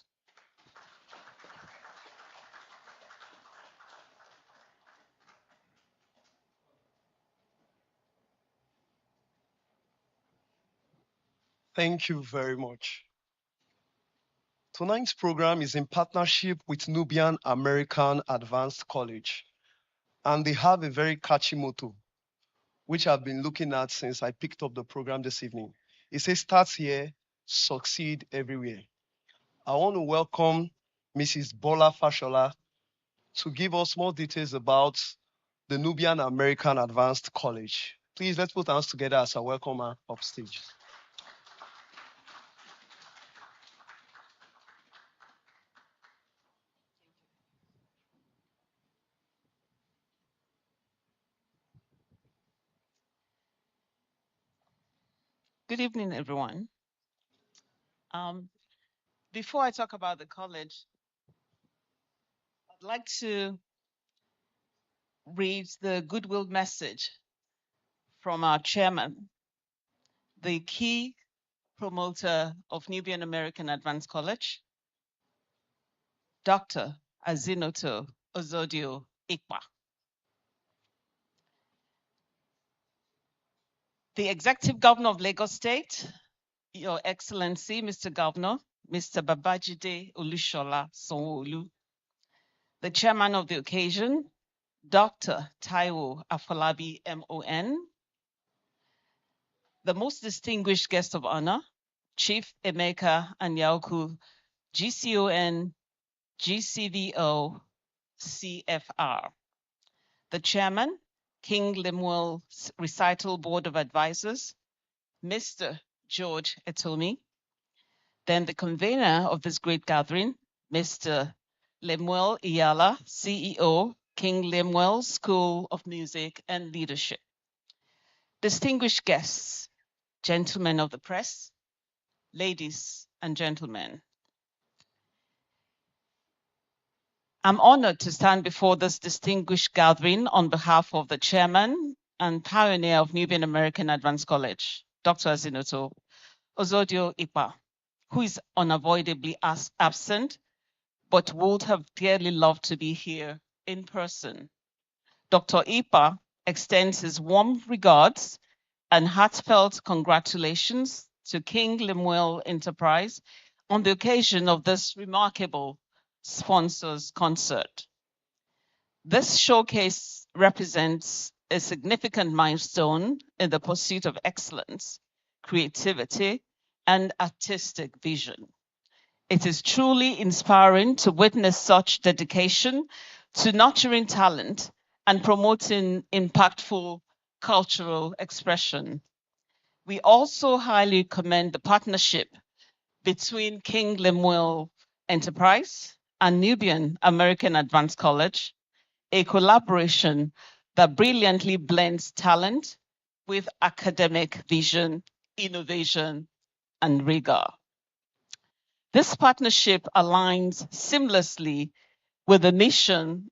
Thank you very much. Tonight's program is in partnership with Nubian American Advanced College, and they have a very catchy motto, which I've been looking at since I picked up the program this evening. It says, "Start here, succeed everywhere." I want to welcome Mrs. Bola Fashola to give us more details about the Nubian American Advanced College. Please, let's put hands together as I welcome her upstage. Good evening, everyone. Before I talk about the college, I'd like to read the goodwill message from our chairman, the key promoter of Nubian American Advanced College, Dr. Azinoto Ozodio Ikpa. The Executive Governor of Lagos State, Your Excellency, Mr. Governor, Mr. Babajide Olushola Sanwo-Olu. The chairman of the occasion, Dr. Taiwo Afolabi MON. The most distinguished guest of honor, Chief Emeka Anyaoku, GCON, GCVO, CFR. The chairman, King Lemuel Recital Board of Advisors, Mr. George Etomi. Then the convener of this great gathering, Mr. Lemuel Iyala, CEO, King Lemuel School of Music and Leadership. Distinguished guests, gentlemen of the press, ladies and gentlemen. I'm honored to stand before this distinguished gathering on behalf of the chairman and pioneer of Nubian American Advanced College, Dr. Azinoto Ozodio Ikpa, who is unavoidably absent, but would have dearly loved to be here in person. Dr. Ikpa extends his warm regards and heartfelt congratulations to King Lemuel Enterprise on the occasion of this remarkable sponsors concert. This showcase represents a significant milestone in the pursuit of excellence, creativity, and artistic vision. It is truly inspiring to witness such dedication to nurturing talent and promoting impactful cultural expression. We also highly commend the partnership between King Lemuel Enterprise and Nubian American Advanced College, a collaboration that brilliantly blends talent with academic vision, innovation, and rigor. This partnership aligns seamlessly with the mission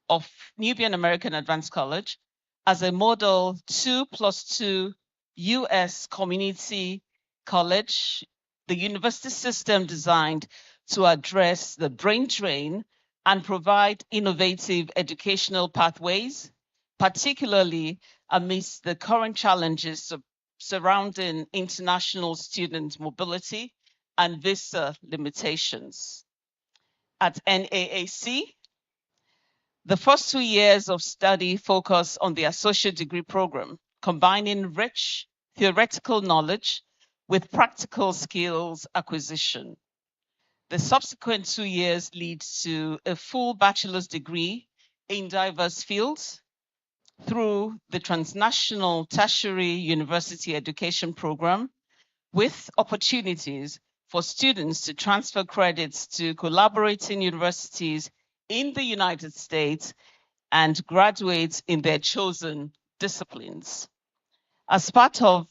of Nubian American Advanced College as a model 2+2 US community college, the university system designed to address the brain drain and provide innovative educational pathways, particularly amidst the current challenges surrounding international student mobility and visa limitations. At NAAC, the first 2 years of study focus on the associate degree program, combining rich theoretical knowledge with practical skills acquisition. The subsequent 2 years leads to a full bachelor's degree in diverse fields through the Transnational Tertiary University Education Program, with opportunities for students to transfer credits to collaborating universities in the United States and graduate in their chosen disciplines. As part of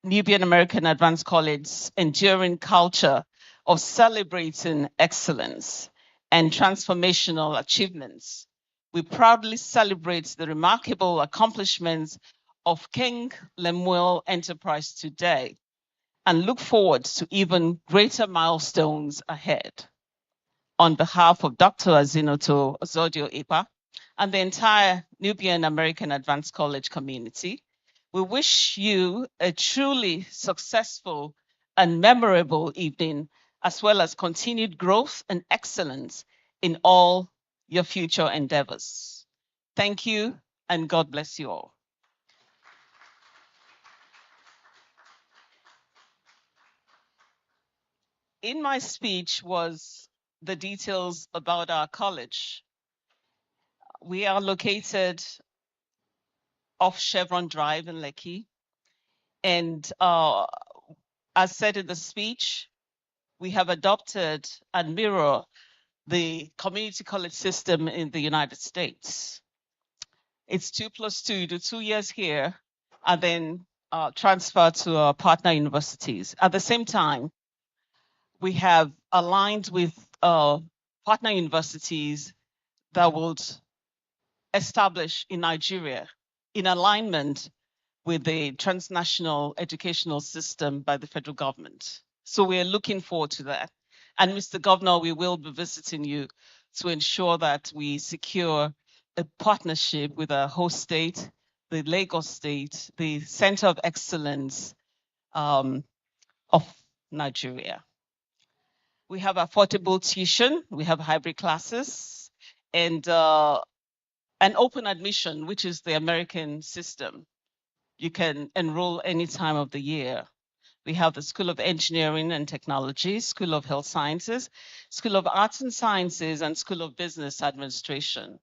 Nubian American Advanced College's enduring culture of celebrating excellence and transformational achievements, we proudly celebrate the remarkable accomplishments of King Lemuel Enterprise today and look forward to even greater milestones ahead. On behalf of Dr. Azinoto Zodio Ipa and the entire Nubian American Advanced College community, we wish you a truly successful and memorable evening, as well as continued growth and excellence in all your future endeavors. Thank you, and God bless you all. In my speech was the details about our college. We are located off Chevron Drive in Lekki. And as said in the speech, we have adopted and mirror the community college system in the United States. It's 2+2, you do 2 years here and then transfer to our partner universities. At the same time, we have aligned with partner universities that would establish in Nigeria in alignment with the transnational educational system by the federal government. So we're looking forward to that. And Mr. Governor, we will be visiting you to ensure that we secure a partnership with a host state, the Lagos state, the Center of Excellence of Nigeria. We have affordable tuition, we have hybrid classes, and an open admission, which is the American system. You can enroll any time of the year. We have the School of Engineering and Technology, School of Health Sciences, School of Arts and Sciences, and School of Business Administration.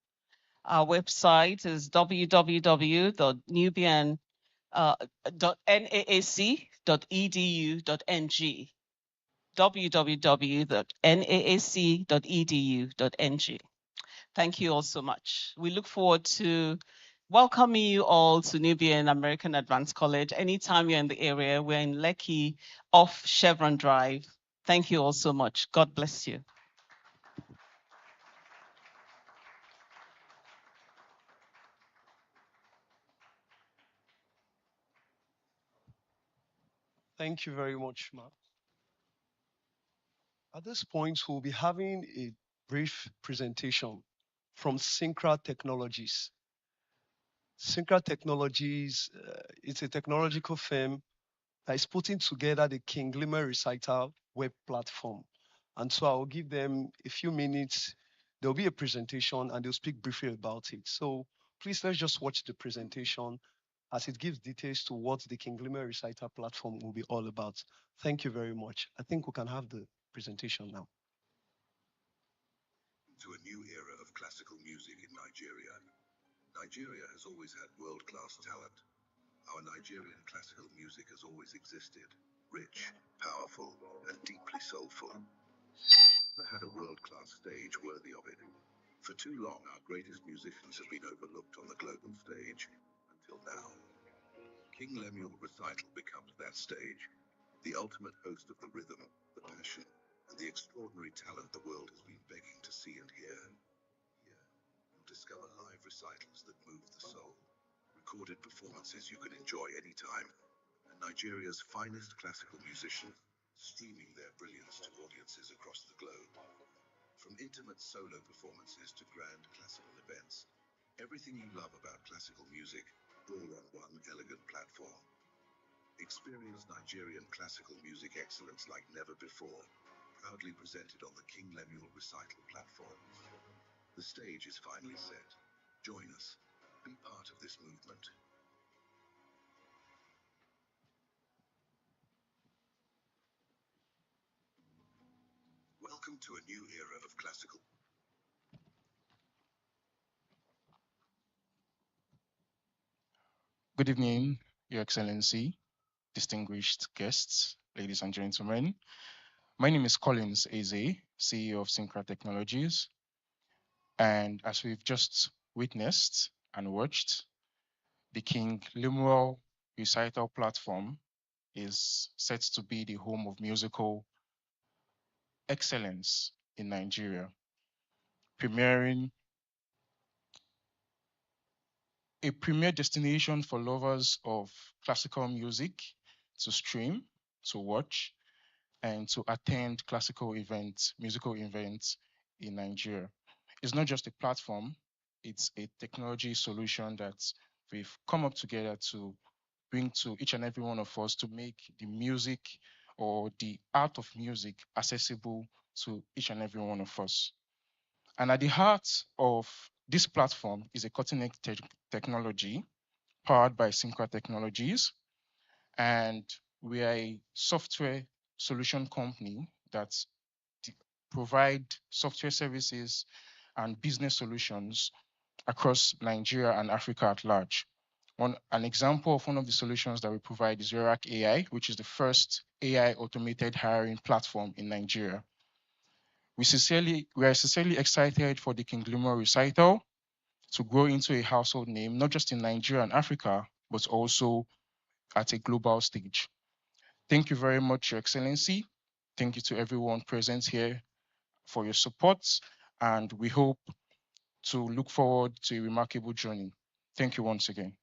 Our website is www.naac.edu.ng. www.naac.edu.ng. Thank you all so much. We look forward to welcoming you all to Nubian American Advanced College. Anytime you're in the area, we're in Lekki off Chevron Drive. Thank you all so much. God bless you. Thank you very much, Ma. At this point, we'll be having a brief presentation from Syncra Technologies. Syncra Technologies is a technological firm that is putting together the King Lemuel Recital web platform. And so I'll give them a few minutes there'll be a presentation and they'll speak briefly about it. So please let's just watch the presentation as it gives details to what the King Lemuel Recital platform will be all about. Thank you very much. I think we can have the presentation now. To a new era of classical music in Nigeria. Nigeria has always had world-class talent. Our Nigerian classical music has always existed, rich, powerful, and deeply soulful. Never had a world-class stage worthy of it. For too long, our greatest musicians have been overlooked on the global stage, until now. King Lemuel Recital becomes that stage, the ultimate host of the rhythm, the passion, and the extraordinary talent the world has been begging to see and hear. Here, you'll discover live recitals that move the soul, recorded performances you can enjoy anytime, and Nigeria's finest classical musicians streaming their brilliance to audiences across the globe. From intimate solo performances to grand classical events, everything you love about classical music, all on one elegant platform. Experience Nigerian classical music excellence like never before, proudly presented on the King Lemuel Recital platform. The stage is finally set. Join us. Be part of this movement. Welcome to a new era of classical. Good evening, Your Excellency, distinguished guests, ladies and gentlemen. My name is Collins Eze, CEO of Synchra Technologies. And as we've just witnessed and watched, the King Lemuel Recital platform is set to be the home of musical excellence in Nigeria, premiering a premier destination for lovers of classical music to stream, to watch, and to attend classical events, musical events in Nigeria. It's not just a platform, it's a technology solution that we've come up together to bring to each and every one of us to make the music or the art of music accessible to each and every one of us. And at the heart of this platform is a cutting-edge technology powered by Synchra Technologies. And we are a software solution company that provide software services and business solutions across Nigeria and Africa at large. An example of one of the solutions that we provide is Yorak AI, which is the first AI automated hiring platform in Nigeria. We are sincerely excited for the King Lemuel Recital to grow into a household name, not just in Nigeria and Africa, but also at a global stage. Thank you very much, Your Excellency. Thank you to everyone present here for your support, and we hope to look forward to a remarkable journey. Thank you once again.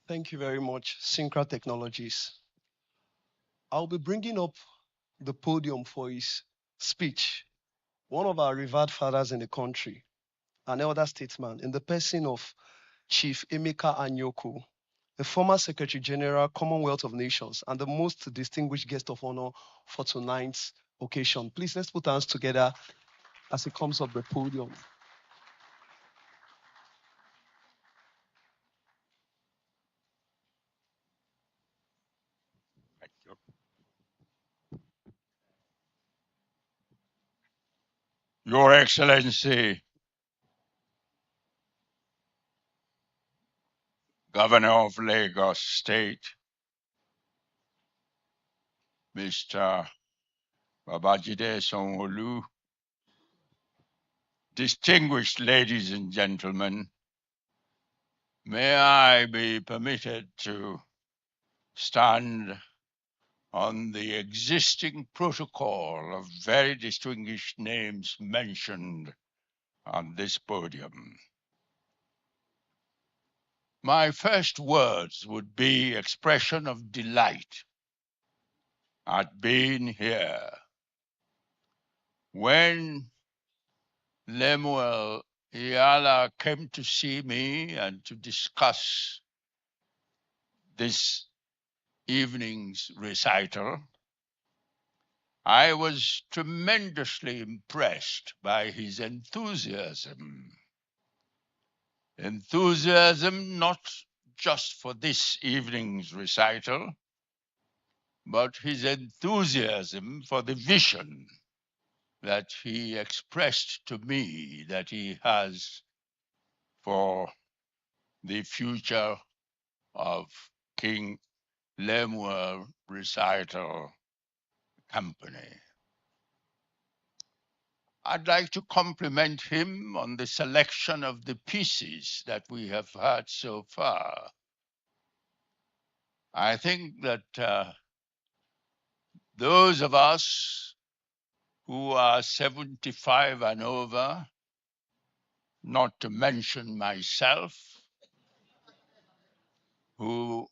Thank you very much, Synchra Technologies. I'll be bringing up the podium for his speech, one of our revered fathers in the country, an elder statesman in the person of Chief Emeka Anyoko, the former Secretary General, Commonwealth of Nations, and the most distinguished guest of honor for tonight's occasion. Please, let's put hands together as he comes up the podium. Thank you. Your Excellency, Governor of Lagos State, Mr. Babajide Sanwo-Olu, distinguished ladies and gentlemen, may I be permitted to stand on the existing protocol of very distinguished names mentioned on this podium. My first words would be expression of delight at being here when Lemuel Iyala came to see me and to discuss this evening's recital, I was tremendously impressed by his enthusiasm. Enthusiasm not just for this evening's recital, but his enthusiasm for the vision that he expressed to me that he has for the future of King Lemuel Recital Company. I'd like to compliment him on the selection of the pieces that we have heard so far. I think that those of us who are 75 and over, not to mention myself, who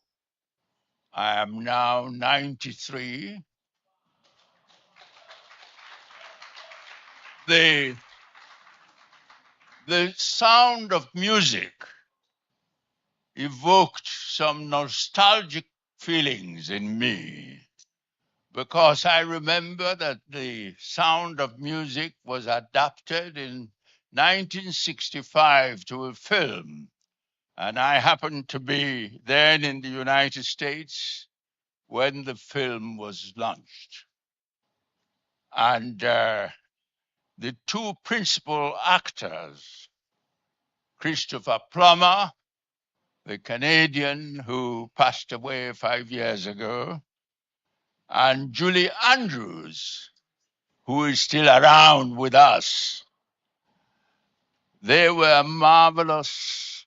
I am now 93, the sound of music evoked some nostalgic feelings in me, because I remember that the sound of music was adapted in 1965 to a film, and I happened to be then in the United States when the film was launched. And the two principal actors, Christopher Plummer, the Canadian who passed away 5 years ago, and Julie Andrews, who is still around with us. They were marvelous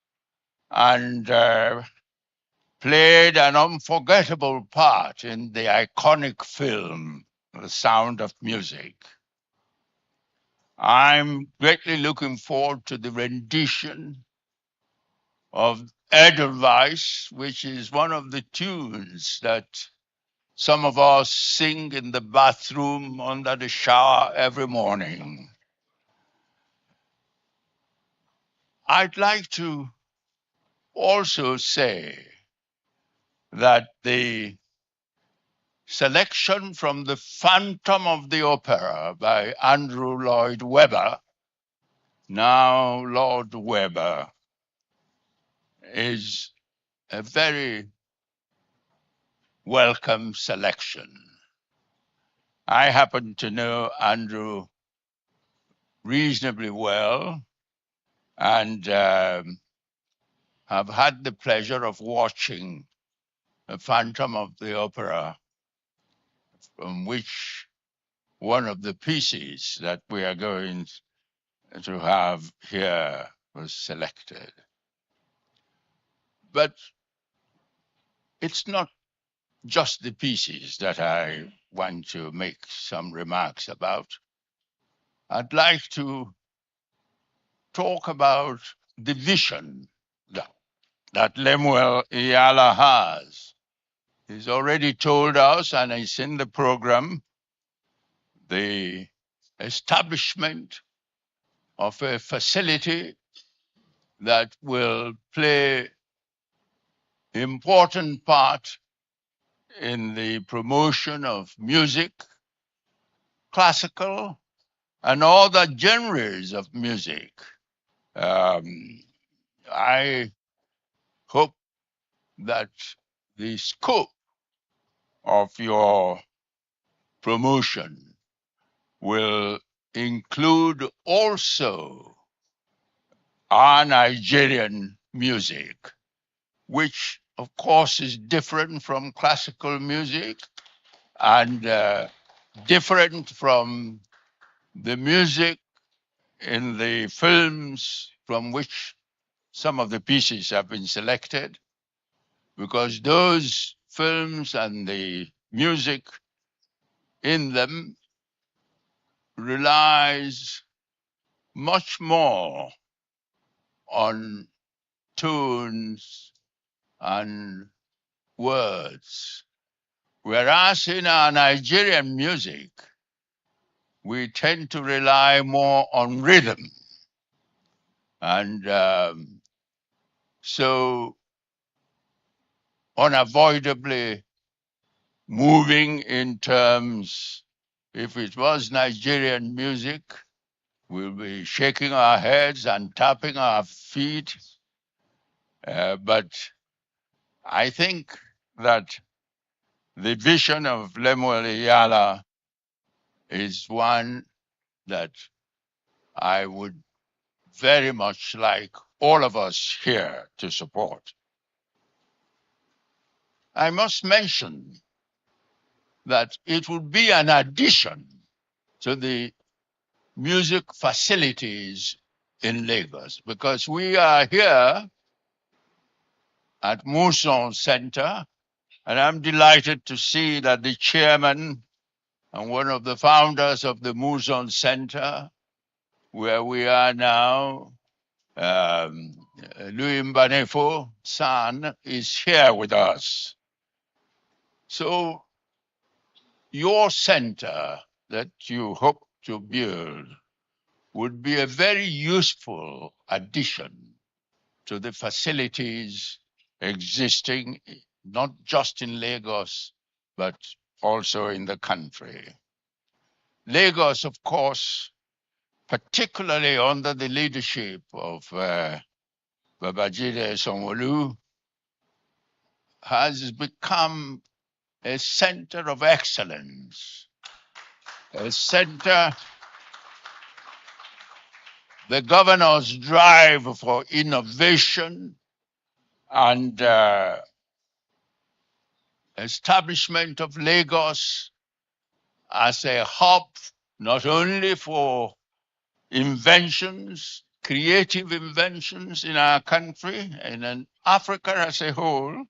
and played an unforgettable part in the iconic film, The Sound of Music. I'm greatly looking forward to the rendition of Edelweiss, which is one of the tunes that some of us sing in the bathroom under the shower every morning. I'd like to also say that the selection from The Phantom of the Opera by Andrew Lloyd Webber, now Lord Webber, is a very welcome selection. I happen to know Andrew reasonably well and have had the pleasure of watching The Phantom of the Opera, from which one of the pieces that we are going to have here was selected. But it's not just the pieces that I want to make some remarks about. I'd like to talk about the vision that Lemuel Iyala has. He's already told us, and it's in the program, the establishment of a facility that will play important part in the promotion of music, classical, and all the genres of music. I hope that the scope of your promotion will include also our Nigerian music, which of course is different from classical music and different from the music in the films from which some of the pieces have been selected, because those films and the music in them relies much more on tunes and words. Whereas in our Nigerian music, we tend to rely more on rhythm. And so unavoidably moving in terms, if it was Nigerian music, we'll be shaking our heads and tapping our feet. But I think that the vision of Lemuel Recital is one that I would very much like all of us here to support. I must mention that it would be an addition to the music facilities in Lagos, because we are here at MUSON Center, and I'm delighted to see that the chairman and one of the founders of the MUSON Center, where we are now, Louis Mbanefo San, is here with us. So your center that you hope to build would be a very useful addition to the facilities existing not just in Lagos, but also in the country. Lagos, of course, particularly under the leadership of Babajide Sanwo-Olu, has become a center of excellence, a center. The governor's drive for innovation and establishment of Lagos as a hub, not only for inventions, creative inventions in our country and in Africa as a whole,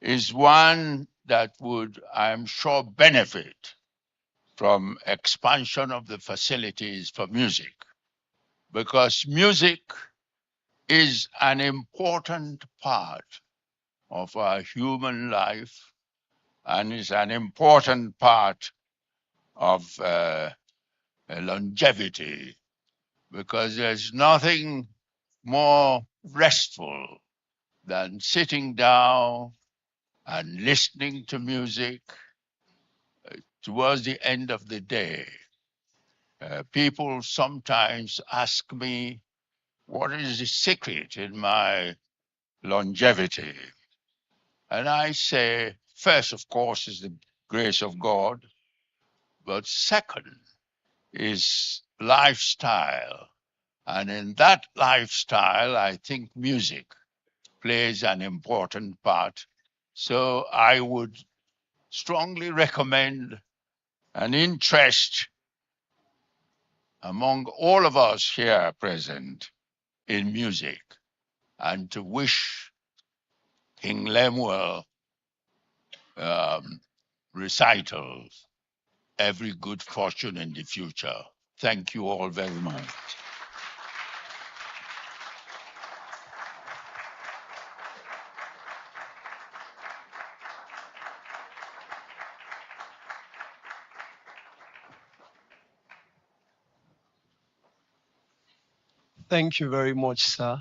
is one that would, I'm sure, benefit from expansion of the facilities for music, because music is an important part of our human life and is an important part of longevity, because there's nothing more restful than sitting down and listening to music towards the end of the day. People sometimes ask me, what is the secret in my longevity? And I say, first, of course, is the grace of God, but second is lifestyle. And in that lifestyle, I think music plays an important part. So I would strongly recommend an interest among all of us here present in music, and to wish King Lemuel Recital every good fortune in the future. Thank you all very much. Thank you very much, sir.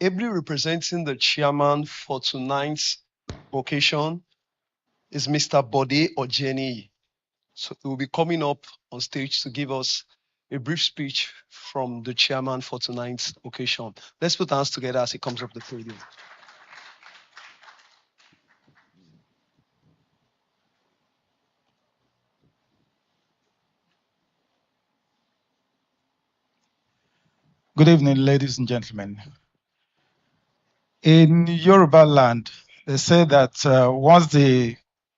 Ably representing the chairman for tonight's occasion is Mr. Bode Ojeni. So he will be coming up on stage to give us a brief speech from the chairman for tonight's occasion. Let's put hands together as he comes up the podium. Good evening, ladies and gentlemen. In Yoruba land, they say that once the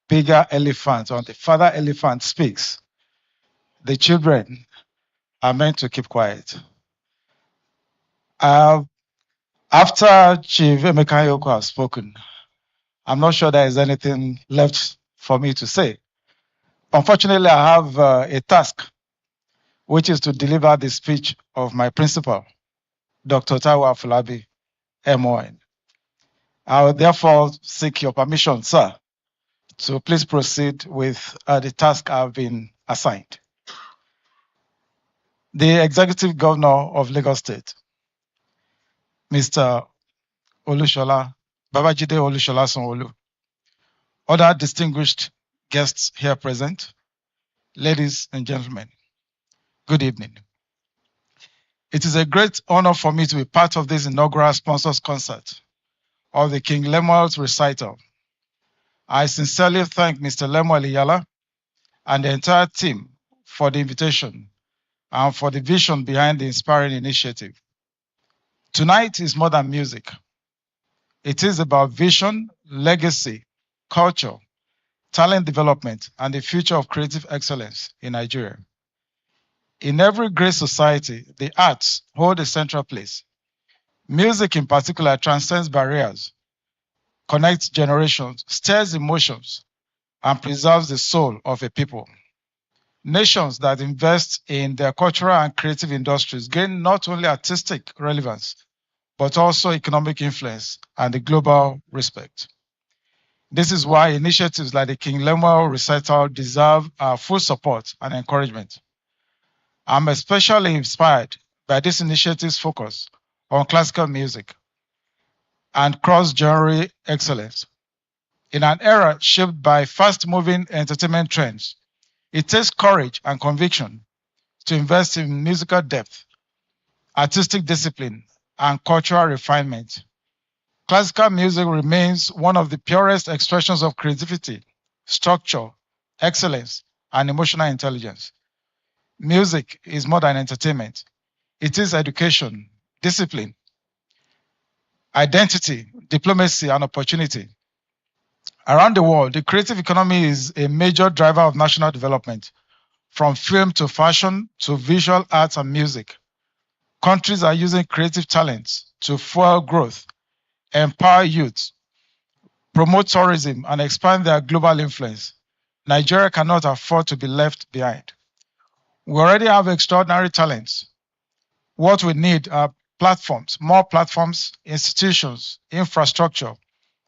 bigger elephant or the father elephant speaks, the children are meant to keep quiet. After Chief Emeka Yoko has spoken, I'm not sure there is anything left for me to say. Unfortunately, I have a task, which is to deliver the speech of my principal, Dr. Taiwo Afolabi, MON. I will therefore seek your permission, sir, to please proceed with the task I've been assigned. the Executive Governor of Lagos State, Mr. Babajide Olushola Sanwo-Olu, other distinguished guests here present, ladies and gentlemen, good evening. It is a great honor for me to be part of this inaugural sponsors concert of the King Lemuel's Recital. I sincerely thank Mr. Lemuel Iyala and the entire team for the invitation and for the vision behind the inspiring initiative. Tonight is more than music. It is about vision, legacy, culture, talent development, and the future of creative excellence in Nigeria. In every great society, the arts hold a central place. Music in particular transcends barriers, connects generations, stirs emotions, and preserves the soul of a people. Nations that invest in their cultural and creative industries gain not only artistic relevance, but also economic influence and the global respect. This is why initiatives like the King Lemuel Recital deserve our full support and encouragement. I'm especially inspired by this initiative's focus on classical music and cross-genre excellence. In an era shaped by fast-moving entertainment trends, it takes courage and conviction to invest in musical depth, artistic discipline, and cultural refinement. Classical music remains one of the purest expressions of creativity, structure, excellence, and emotional intelligence. Music is more than entertainment. It is education, discipline, identity, diplomacy, and opportunity. Around the world, the creative economy is a major driver of national development, from film to fashion to visual arts and music. Countries are using creative talents to fuel growth, empower youth, promote tourism, and expand their global influence. Nigeria cannot afford to be left behind. We already have extraordinary talents. What we need are platforms, more platforms, institutions, infrastructure,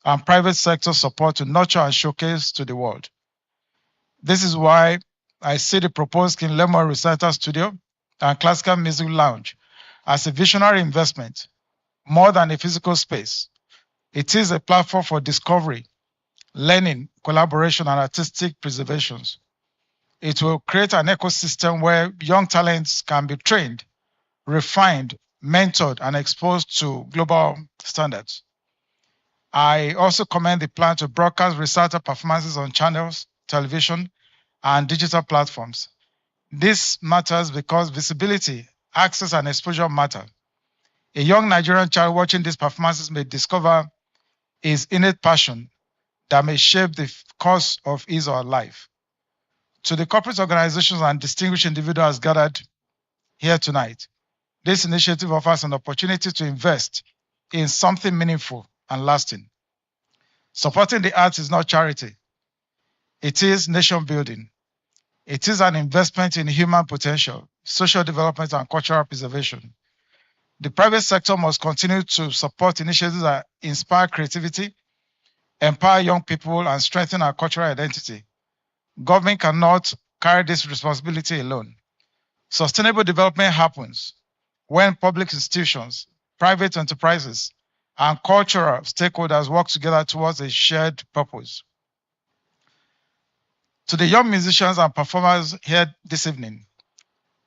and private sector support to nurture and showcase to the world. This is why I see the proposed King Lemuel Recital Studio and Classical Music Lounge as a visionary investment, more than a physical space. It is a platform for discovery, learning, collaboration, and artistic preservations. It will create an ecosystem where young talents can be trained, refined, mentored, and exposed to global standards. I also commend the plan to broadcast recital performances on channels, television, and digital platforms. This matters because visibility, access, and exposure matter. A young Nigerian child watching these performances may discover his innate passion that may shape the course of his or her life. To the corporate organizations and distinguished individuals gathered here tonight, this initiative offers an opportunity to invest in something meaningful and lasting. Supporting the arts is not charity. It is nation building. It is an investment in human potential, social development, and cultural preservation. The private sector must continue to support initiatives that inspire creativity, empower young people, and strengthen our cultural identity. Government cannot carry this responsibility alone. Sustainable development happens when public institutions, private enterprises, and cultural stakeholders work together towards a shared purpose. To the young musicians and performers here this evening,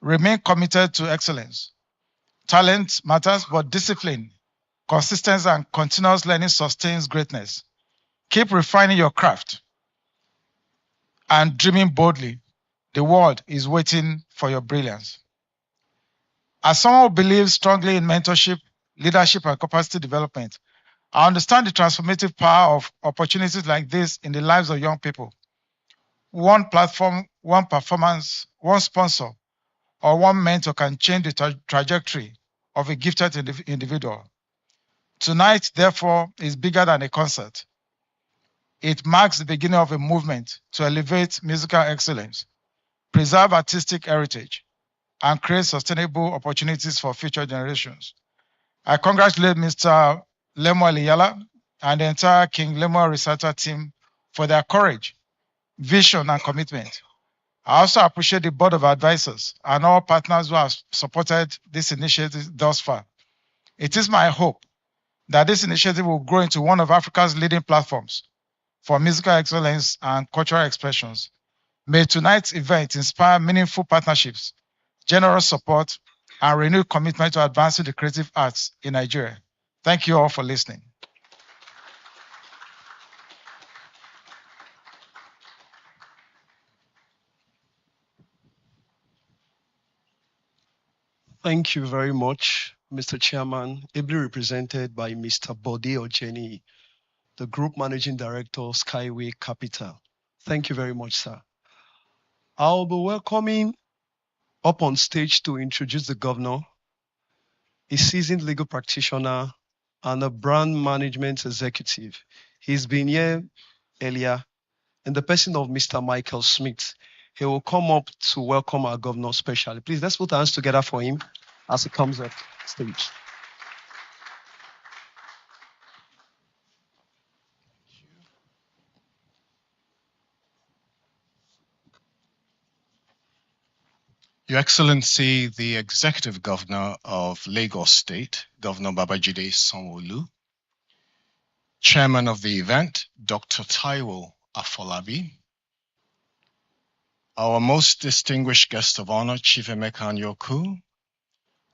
remain committed to excellence. Talent matters, but discipline, consistency, and continuous learning sustains greatness. Keep refining your craft and dreaming boldly. The world is waiting for your brilliance. As someone who believes strongly in mentorship, leadership, and capacity development, I understand the transformative power of opportunities like this in the lives of young people. One platform, one performance, one sponsor, or one mentor can change the trajectory of a gifted individual. Tonight, therefore, is bigger than a concert. It marks the beginning of a movement to elevate musical excellence, preserve artistic heritage, and create sustainable opportunities for future generations. I congratulate Mr. Lemuel Iyala and the entire King Lemuel Recital team for their courage, vision, and commitment. I also appreciate the Board of Advisors and all partners who have supported this initiative thus far. It is my hope that this initiative will grow into one of Africa's leading platforms for musical excellence and cultural expressions. May tonight's event inspire meaningful partnerships, generous support, and renewed commitment to advancing the creative arts in Nigeria. Thank you all for listening. Thank you very much, Mr. Chairman, ably represented by Mr. Bode Ojeni, the Group Managing Director of Skyway Capital. Thank you very much, sir. I'll be welcoming up on stage to introduce the governor, a seasoned legal practitioner and a brand management executive. He's been here earlier in the person of Mr. Michael Smith. He will come up to welcome our governor specially. Please, let's put our hands together for him as he comes up stage. Your Excellency, the Executive Governor of Lagos State, Governor Babajide Sanwo-Olu, Chairman of the event, Dr. Taiwo Afolabi, our most distinguished guest of honor, Chief Emeka Anyaoku,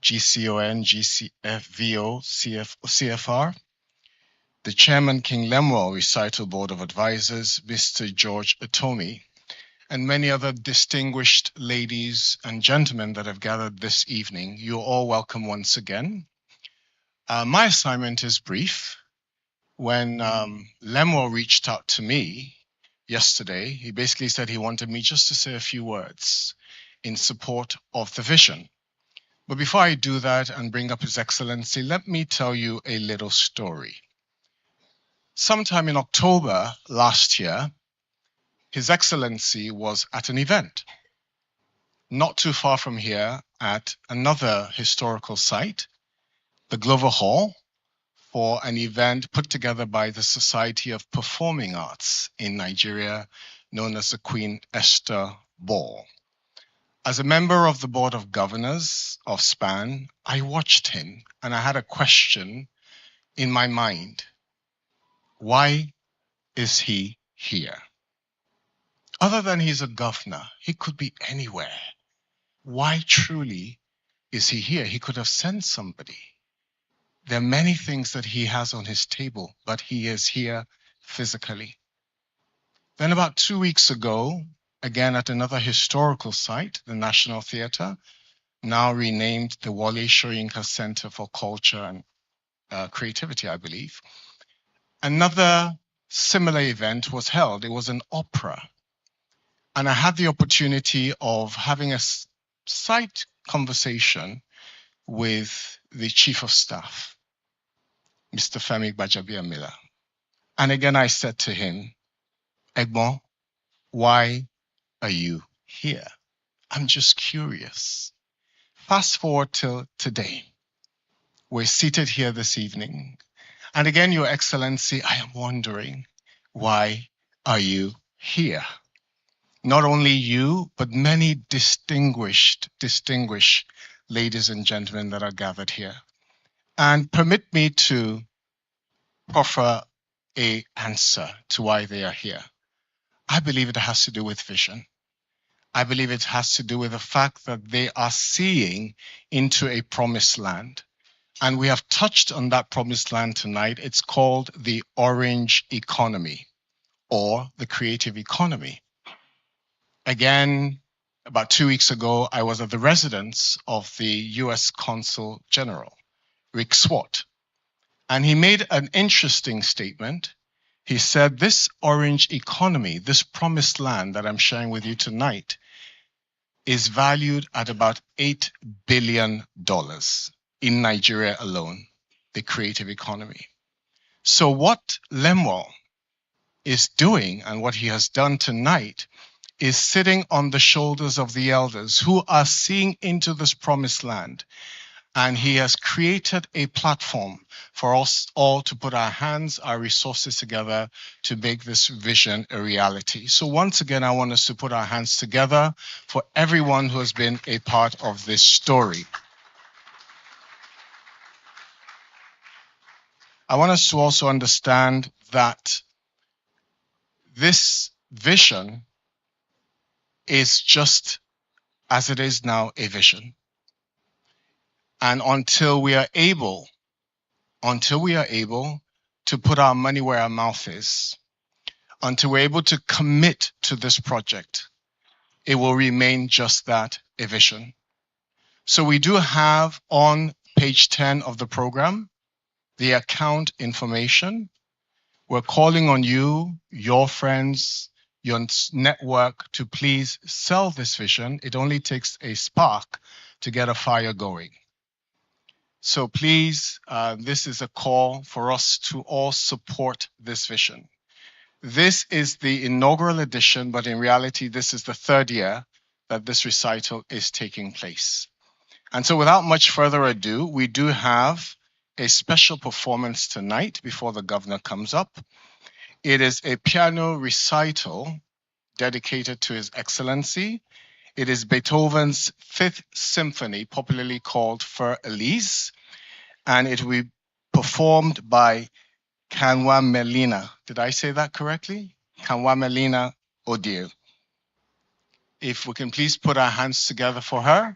GCON, GCFVO, CFR, the Chairman King Lemuel Recital Board of Advisors, Mr. George Atomi, and many other distinguished ladies and gentlemen that have gathered this evening. You're all welcome once again. My assignment is brief. When Lemuel reached out to me yesterday, he basically said he wanted me just to say a few words in support of the vision. But before I do that and bring up His Excellency, let me tell you a little story. Sometime in October last year, His Excellency was at an event not too far from here at another historical site, the Glover Hall, for an event put together by the Society of Performing Arts in Nigeria, known as the Queen Esther Ball. As a member of the Board of Governors of SPAN, I watched him and I had a question in my mind. Why is he here? Other than he's a governor, he could be anywhere. Why truly is he here? He could have sent somebody. There are many things that he has on his table, but he is here physically. Then about 2 weeks ago, again at another historical site, the National Theatre, now renamed the Wole Soyinka Center for Culture and Creativity, I believe, another similar event was held. It was an opera. And I had the opportunity of having a slight conversation with the Chief of Staff, Mr. Femi Gbajabiamila. And again, I said to him, Egbon, why are you here? I'm just curious. Fast forward till today. We're seated here this evening. And again, Your Excellency, I am wondering, why are you here? Not only you, but many distinguished ladies and gentlemen that are gathered here. And permit me to proffer an answer to why they are here. I believe it has to do with vision. I believe it has to do with the fact that they are seeing into a promised land. And we have touched on that promised land tonight. It's called the orange economy or the creative economy. Again, about 2 weeks ago, I was at the residence of the US Consul General, Rick Swart, and he made an interesting statement. He said, this orange economy, this promised land that I'm sharing with you tonight, is valued at about $8 billion in Nigeria alone, the creative economy. So what Lemuel is doing and what he has done tonight is sitting on the shoulders of the elders who are seeing into this promised land. And he has created a platform for us all to put our hands, our resources together to make this vision a reality. So once again, I want us to put our hands together for everyone who has been a part of this story. I want us to also understand that this vision is just as it is now a vision. And until we are able to put our money where our mouth is, until we're able to commit to this project, it will remain just that, a vision. So we do have on page 10 of the program, the account information. We're calling on you, your friends, your network to please sell this vision. It only takes a spark to get a fire going. So please, this is a call for us to all support this vision. This is the inaugural edition, but in reality, this is the third year that this recital is taking place. And so without much further ado, we do have a special performance tonight before the governor comes up. It is a piano recital dedicated to His Excellency. It is Beethoven's Fifth Symphony, popularly called Für Elise, and it will be performed by Kanwa Melina. Did I say that correctly? Kanwa Melina Odio. If we can please put our hands together for her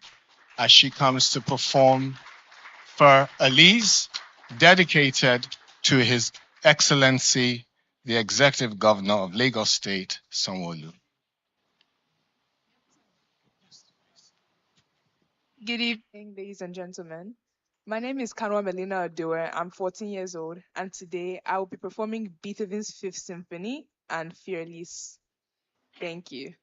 as she comes to perform Für Elise, dedicated to His Excellency, the Executive Governor of Lagos State, Sanwo-Olu. Good evening, ladies and gentlemen. My name is Kanwa Melina Odoe. I'm 14 years old, and today I will be performing Beethoven's Fifth Symphony and Fearless. Thank you.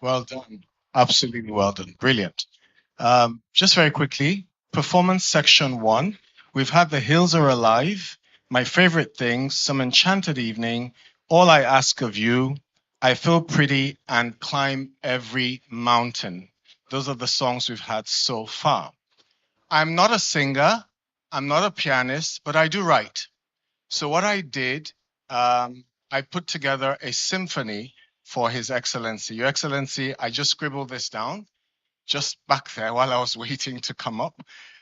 Well done. Absolutely well done. Brilliant. Just very quickly, performance section 1. We've had The Hills Are Alive, My Favorite Things, Some Enchanted Evening, All I Ask of You, I Feel Pretty, and Climb Every Mountain. Those are the songs we've had so far. I'm not a singer, I'm not a pianist, but I do write. So what I did, I put together a symphony for His Excellency. Your Excellency, I just scribbled this down just back there while I was waiting to come up.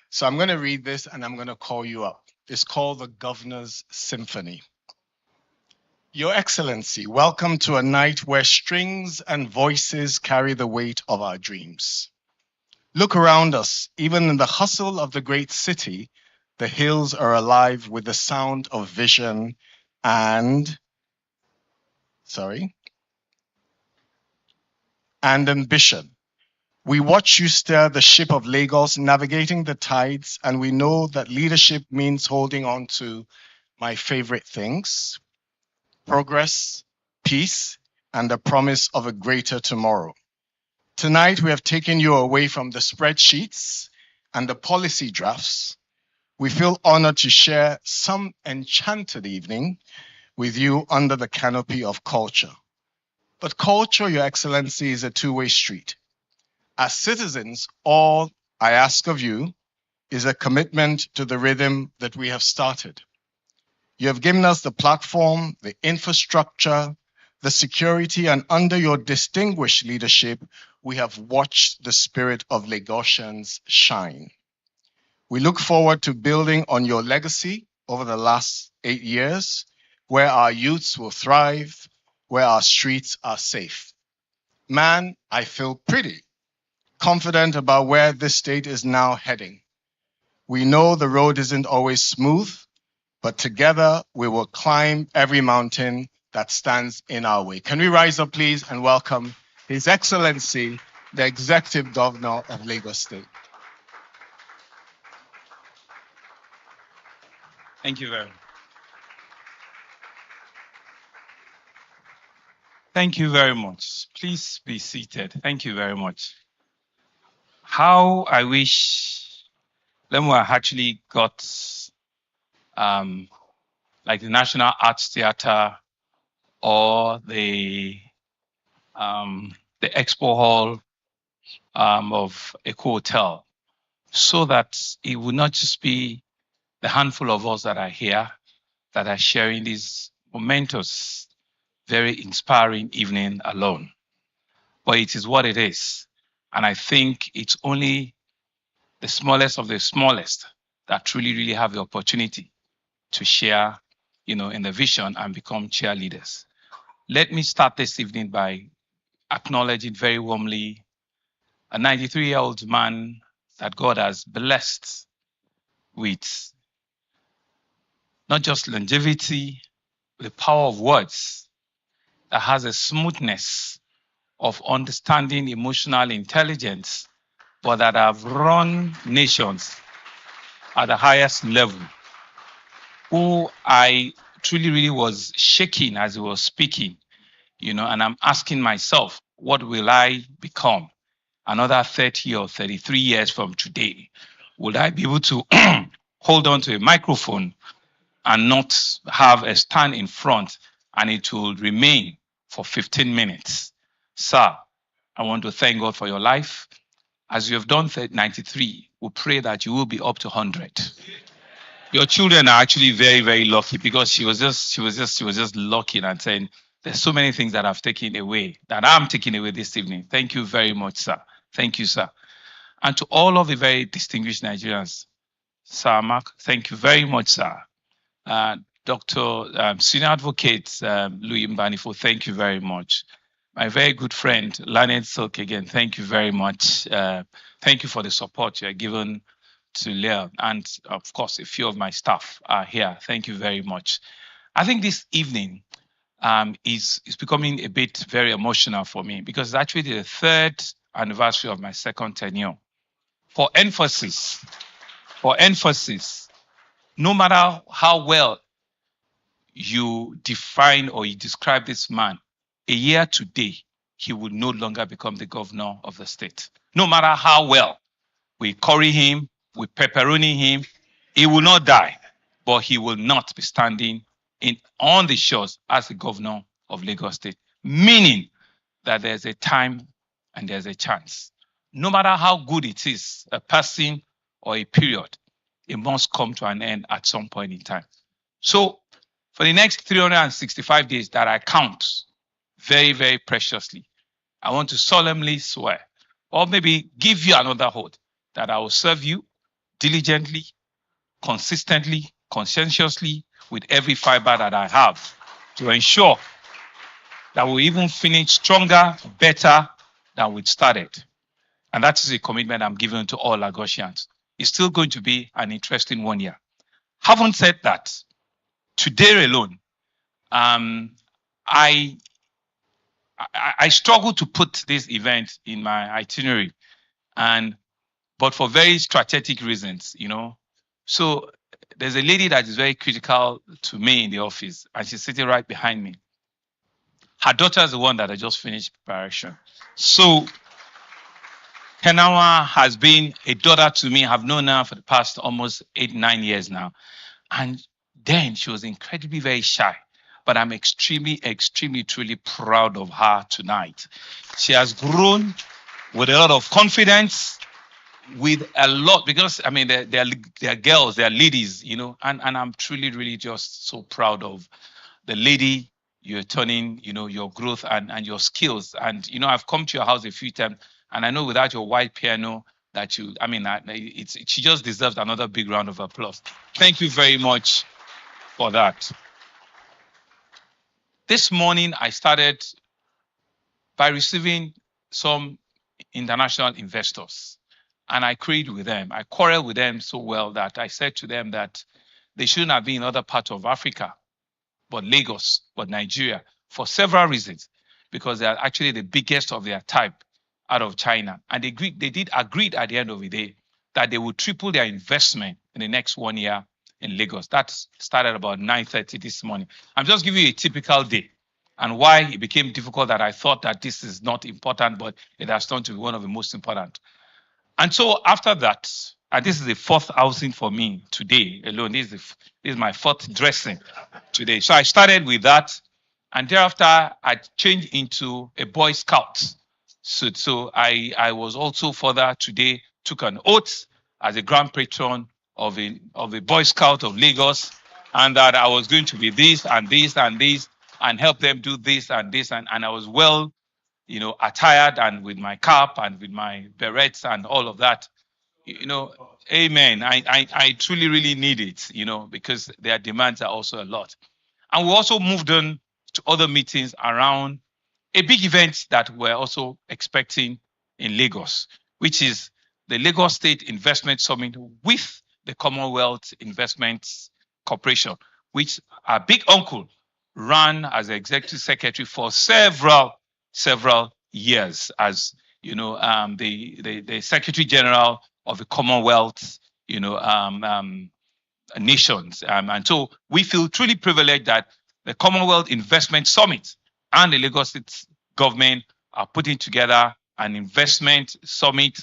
So I'm going to read this and I'm going to call you up. It's called the Governor's Symphony. Your Excellency, welcome to a night where strings and voices carry the weight of our dreams. Look around us, even in the hustle of the great city, the hills are alive with the sound of vision and, and ambition. We watch you steer the ship of Lagos, navigating the tides, and we know that leadership means holding on to my favorite things: progress, peace, and the promise of a greater tomorrow. Tonight, we have taken you away from the spreadsheets and the policy drafts. We feel honored to share some enchanted evening with you under the canopy of culture. But culture, Your Excellency, is a two-way street. As citizens, all I ask of you is a commitment to the rhythm that we have started. You have given us the platform, the infrastructure, the security, and under your distinguished leadership, we have watched the spirit of Lagosians shine. We look forward to building on your legacy over the last 8 years, where our youths will thrive, where our streets are safe. Man, I feel pretty confident about where this state is now heading. We know the road isn't always smooth, but together we will climb every mountain that stands in our way. Can we rise up, please, and welcome His Excellency, the Executive Governor of Lagos State. Thank you very much. Thank you very much. Please be seated. Thank you very much. How I wish Lemuel actually got like the National Arts Theatre or the Expo Hall of a hotel, so that it would not just be the handful of us that are here that are sharing this momentous, very inspiring evening alone. But it is what it is. And I think it's only the smallest of the smallest that truly, really have the opportunity to share, in the vision and become cheerleaders. Let me start this evening by acknowledging very warmly a 93-year-old man that God has blessed with not just longevity, the power of words, that has a smoothness of understanding emotional intelligence, but that have run nations at the highest level, who I truly, really was shaking as he was speaking, and I'm asking myself, what will I become another 30 or 33 years from today? Will I be able to hold on to a microphone and not have a stand in front and it will remain for 15 minutes? Sir, I want to thank God for your life. As you have done 93, we pray that you will be up to 100. Your children are actually very, very lucky, because she was just lucky and saying, there's so many things that I've taken away, that I'm taking away this evening. Thank you very much, sir. Thank you, sir. And to all of the very distinguished Nigerians, Sir Mark, thank you very much, sir. Dr. Senior Advocate Louis Mbanifo, thank you very much. My very good friend, Lanet Silk, again, thank you very much. Thank you for the support you are given to Leah. And of course, a few of my staff are here. Thank you very much. I think this evening is becoming a bit very emotional for me, because it's actually the 3rd anniversary of my 2nd tenure. For emphasis, no matter how well you define or you describe this man, a year today, he would no longer become the governor of the state. No matter how well we curry him, we pepperoni him, he will not die, but he will not be standing on the shores as the governor of Lagos State, meaning that there's a time and there's a chance. No matter how good it is, a person or a period, it must come to an end at some point in time. So for the next 365 days that I count very, very preciously, I want to solemnly swear, or maybe give you another oath, that I will serve you diligently, consistently, conscientiously, with every fiber that I have, to ensure that we even finish stronger, better than we started. And that is a commitment I'm giving to all Lagosians. It's still going to be an interesting 1 year. Having said that, today alone, I struggle to put this event in my itinerary, but for very strategic reasons, So there's a lady that is very critical to me in the office, and she's sitting right behind me. Her daughter is the one that I just finished preparation. So Kenawa has been a daughter to me. I've known her for the past almost 8-9 years now. And then she was incredibly very shy. But I'm extremely, extremely, truly proud of her tonight. She has grown with a lot of confidence, with a lot, because I mean, they're girls, they're ladies, and I'm truly, really just so proud of the lady you're turning, your growth and your skills. And, I've come to your house a few times, and I know without your white piano that she just deserves another big round of applause. Thank you very much for that. This morning, I started by receiving some international investors, and I queried with them. I quarreled with them so well that I said to them that they shouldn't have been in other parts of Africa, but Lagos, but Nigeria, for several reasons, because they are actually the biggest of their type out of China. And they did agree at the end of the day that they would triple their investment in the next 1 year in Lagos. That started about 9:30 this morning. I'm just giving you a typical day and why it became difficult, that I thought that this is not important, but it has turned to be one of the most important. And so after that, and this is the fourth housing for me today alone. This is my fourth dressing today. So I started with that, and thereafter I changed into a Boy Scout suit. So I was also further today took an oath as a grand patron of a Boy Scout of Lagos, and that I was going to be this and this and this, and help them do this and this, and I was well, attired, and with my cap and with my berets and all of that. Amen. I truly, really need it, because their demands are also a lot. And we also moved on to other meetings around a big event that we're also expecting in Lagos, which is the Lagos State Investment Summit with the Commonwealth Investment Corporation, which our big uncle ran as executive secretary for several years as the Secretary General of the Commonwealth, nations. And so we feel truly privileged that the Commonwealth Investment Summit and the Lagos State government are putting together an investment summit,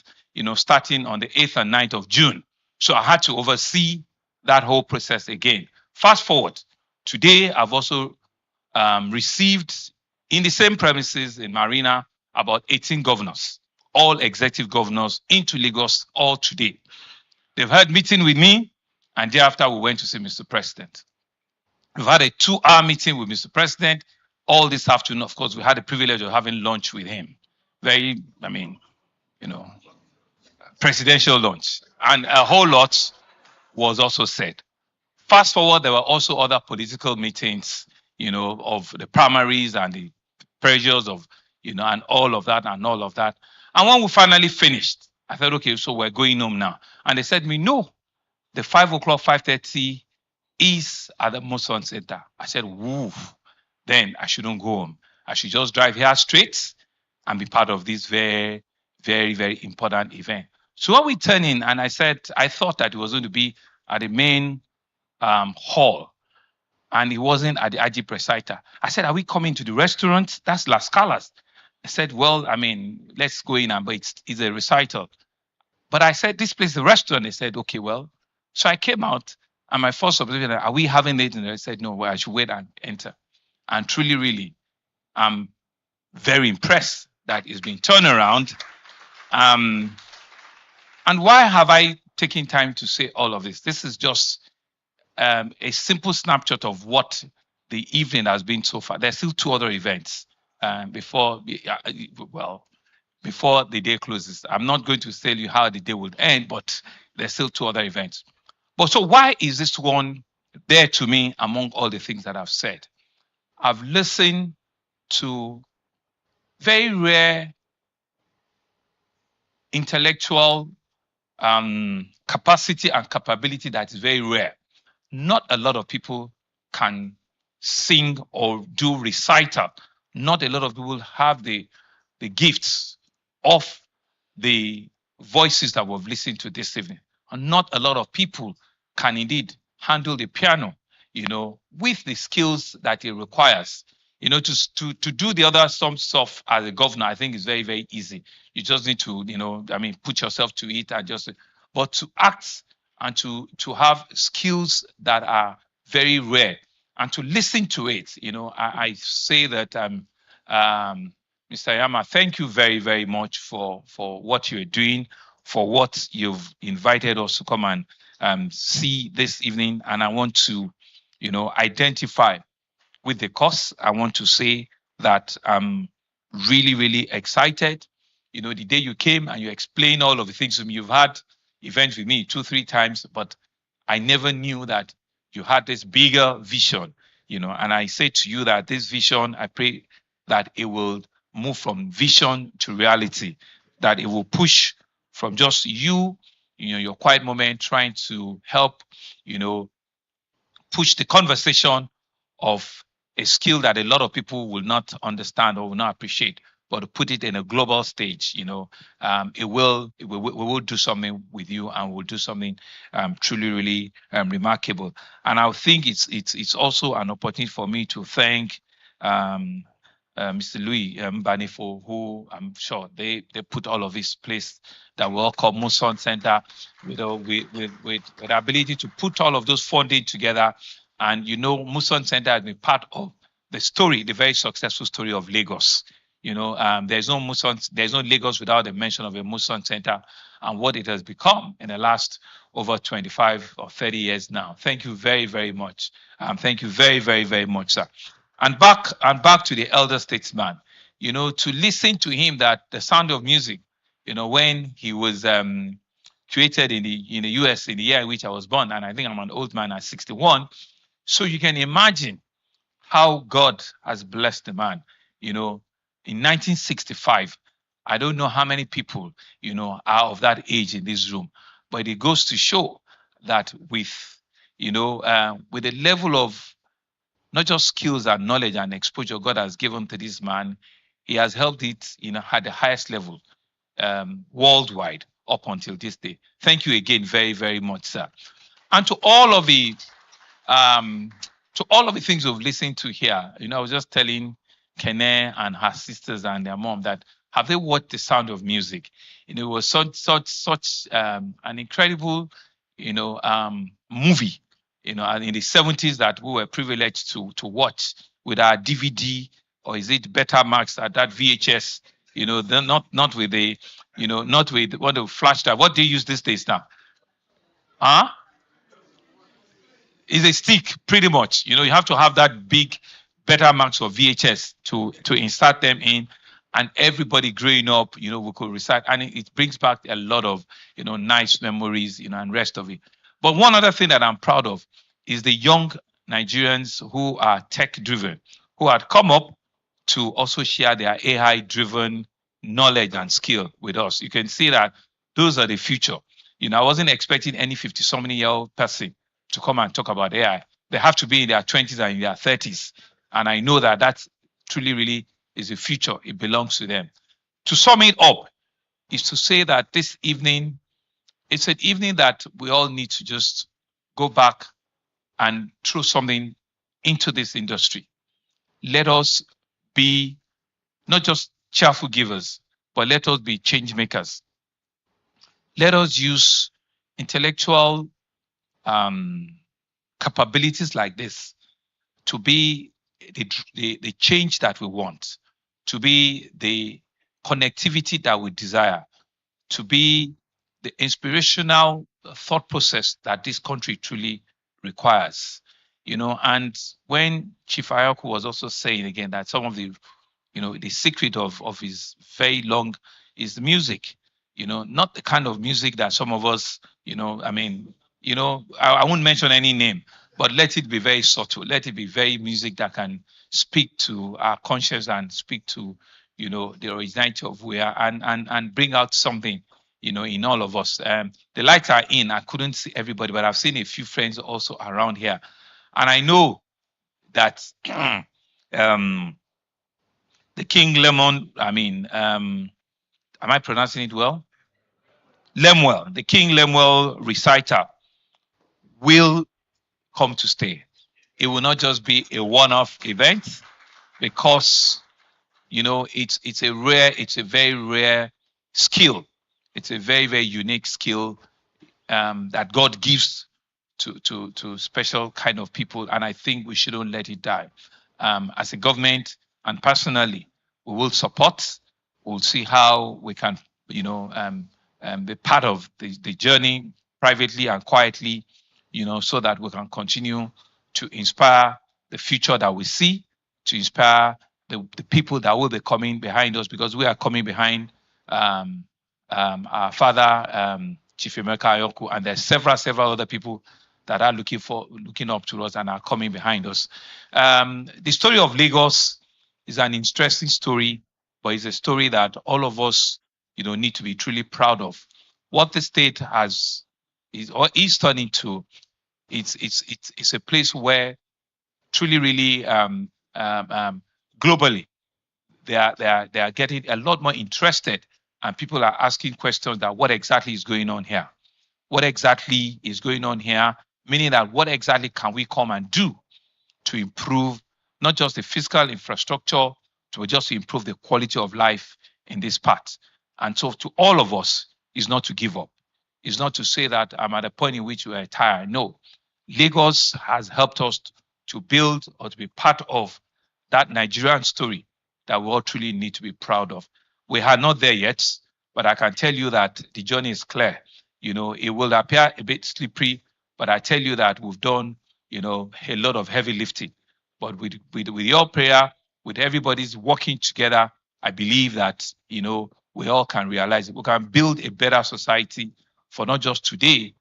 starting on the 8th and 9th of June. So I had to oversee that whole process again. Fast forward, today I've also received in the same premises in Marina about 18 governors, all executive governors into Lagos all today. They've had meeting with me, and thereafter we went to see Mr. President. We've had a 2-hour meeting with Mr. President. All this afternoon, of course, we had the privilege of having lunch with him. Very, presidential lunch. And a whole lot was also said. Fast forward, there were also other political meetings, of the primaries and the pressures of, and all of that and all of that. And when we finally finished, I thought, okay, so we're going home now. And they said to me, no, the 5 o'clock, 5:30 is at the MUSON Center. I said, woo, then I shouldn't go home. I should just drive here straight and be part of this very, very, very important event. So when we turned in, and I thought that it was going to be at the main hall, and it wasn't at the Lemuel Recital. I said, are we coming to the restaurant? That's SCALA's. I said, well, I mean, let's go in, but it's a recital. But I said, this place is a restaurant. They said, okay, well. So I came out, and my first observation, are we having it? And I said, no, well, I should wait and enter. And truly, really, I'm very impressed that it's been turned around. Um, and why have I taken time to say all of this? This is just a simple snapshot of what the evening has been so far. There's still two other events before, well, before the day closes. I'm not going to tell you how the day will end, but there's still two other events. But so why is this one there to me among all the things that I've said? I've listened to very rare intellectual capacity and capability that is very rare. Not a lot of people can sing or do recital. Not a lot of people have the gifts of the voices that we've listened to this evening. And not a lot of people can indeed handle the piano, with the skills that it requires. To do the other some stuff as a governor, I think is very, very easy. You just need to, put yourself to it and just, but to act and to have skills that are very rare and to listen to it. I say that Mr. Yama, thank you very, very much for what you're doing, for what you've invited us to come and see this evening. And I want to, identify with the cause. I want to say that I'm really, really excited. The day you came and you explained all of the things to me, you've had events with me 2-3 times, but I never knew that you had this bigger vision, and I say to you that this vision, I pray that it will move from vision to reality, that it will push from just you, your quiet moment, trying to help, push the conversation of a skill that a lot of people will not understand or will not appreciate, but to put it in a global stage, we will do something with you, and we'll do something truly, really remarkable. And I think it's also an opportunity for me to thank Mr. Louis Banifo, who I'm sure they put all of this place that we all call MUSON Center, with the ability to put all of those funding together. And MUSON Center has been part of the very successful story of Lagos. There's no Lagos without the mention of a MUSON Center and what it has become in the last over 25 or 30 years now. Thank you very, very much. Thank you very, very, very much, sir. And back to the elder statesman, to listen to him, that the Sound of Music, when he was created in the US in the year in which I was born, and I think I'm an old man at 61. So you can imagine how God has blessed the man. In 1965, I don't know how many people, are of that age in this room, but it goes to show that with the level of not just skills and knowledge and exposure God has given to this man, he has helped it, at the highest level worldwide up until this day. Thank you again very, very much, sir. And to all of the things we've listened to here, I was just telling Kene and her sisters and their mom that have they watched The Sound of Music? It was such an incredible, movie, in the 70s that we were privileged to watch with our DVD, or is it Betamax at that VHS? Not with the, not with what the flash drive. What do you use these days now? Huh? Is a stick, pretty much. You have to have that big Betamax or VHS to insert them in, and everybody growing up, we could recite, and it brings back a lot of nice memories, and rest of it. But one other thing that I'm proud of is the young Nigerians who are tech driven, who had come up to also share their AI driven knowledge and skill with us. You can see that those are the future. I wasn't expecting any 50-something-year-old person to come and talk about AI. They have to be in their 20s and in their 30s. And I know that that's truly, really is a future. It belongs to them. To sum it up, is to say that this evening, it's an evening that we all need to just go back and throw something into this industry. Let us be not just cheerful givers, but let us be change makers. Let us use intellectual capabilities like this to be the change that we want, to be the connectivity that we desire, to be the inspirational thought process that this country truly requires. And when Chief Ayoku was also saying again that some of the the secret of his very long is the music. Not the kind of music that some of us, I mean, I won't mention any name, but let it be very subtle. Let it be very music that can speak to our conscience and speak to, the originality of who we are and bring out something, in all of us. The lights are in. I couldn't see everybody, but I've seen a few friends also around here. And I know that the King Lemon, am I pronouncing it well? Lemuel, the King Lemuel Recital will come to stay. It will not just be a one-off event because it's a very rare skill. It's a very, very unique skill that God gives to special kind of people, and I think we shouldn't let it die. As a government and personally, we will support. We'll see how we can, be part of the journey privately and quietly, so that we can continue to inspire the future that we see, to inspire the people that will be coming behind us, because we are coming behind our father, Chief Emeka Ayoku, and there's several other people that are looking up to us and are coming behind us. The story of Lagos is an interesting story, but it's a story that all of us, need to be truly proud of. What the state is turning to, it's a place where truly, really, globally, they are getting a lot more interested, and people are asking questions that what exactly is going on here? What exactly is going on here? Meaning that what exactly can we come and do to improve not just the physical infrastructure, to just improve the quality of life in this part. And so to all of us is not to give up. It's not to say that I'm at a point in which we are tired. No. Lagos has helped us to build or to be part of that Nigerian story that we all truly need to be proud of. We are not there yet, but I can tell you that the journey is clear. It will appear a bit slippery, but I tell you that we've done, a lot of heavy lifting. But with your prayer, with everybody's working together, I believe that, we all can realize it. We can build a better society for not just today,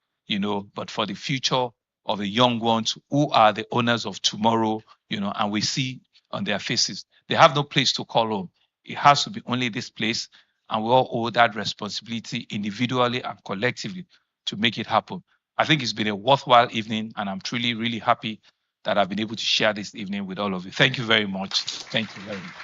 but for the future of the young ones who are the owners of tomorrow, and we see on their faces, they have no place to call home. It has to be only this place, and we all owe that responsibility individually and collectively to make it happen. I think it's been a worthwhile evening, and I'm truly, really happy that I've been able to share this evening with all of you. Thank you very much. Thank you very much.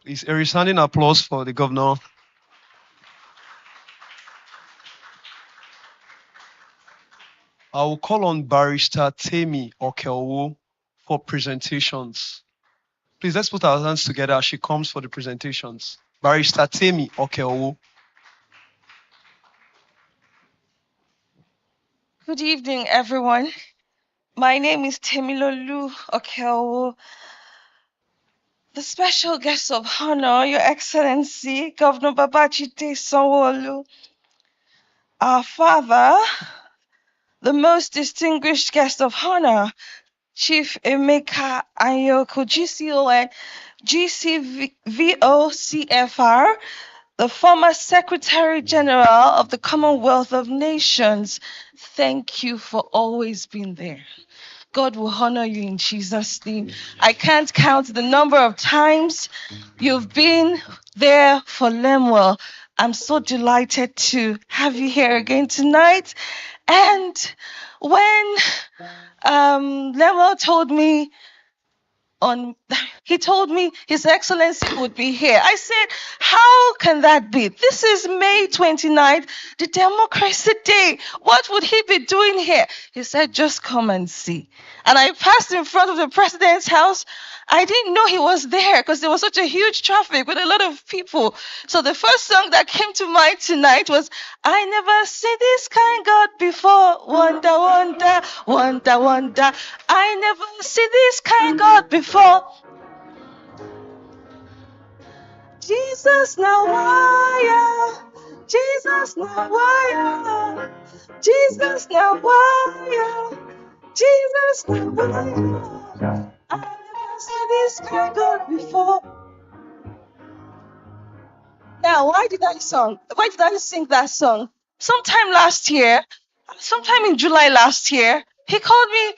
Please, a resounding applause for the governor. I will call on Barrister Temi Okeowo for presentations. Please, let's put our hands together as she comes for the presentations. Barrister Temi Okeowo. Good evening, everyone. My name is Temilolu Okeowo. The special guest of honor, Your Excellency, Governor Babajide Sanwo-Olu. Our father, the most distinguished guest of honor, Chief Emeka Ayoku, GCON, GCVOCFR, the former Secretary General of the Commonwealth of Nations. Thank you for always being there. God will honor you in Jesus' name. I can't count the number of times you've been there for Lemuel. I'm so delighted to have you here again tonight. And when Lemuel told me he told me His Excellency would be here. I said, how can that be? This is May 29th, the Democracy Day. What would he be doing here? He said, just come and see. And I passed in front of the president's house. I didn't know he was there because there was such a huge traffic with a lot of people. So the first song that came to mind tonight was, I never see this kind God before. Wonder, wonder, wonder, wonder. I never see this kind God before. Jesus now wire. Jesus now wire. Jesus now wire. Jesus now wire. I never see this kind God before. Now, why did I sing that song? Sometime in July last year, he called me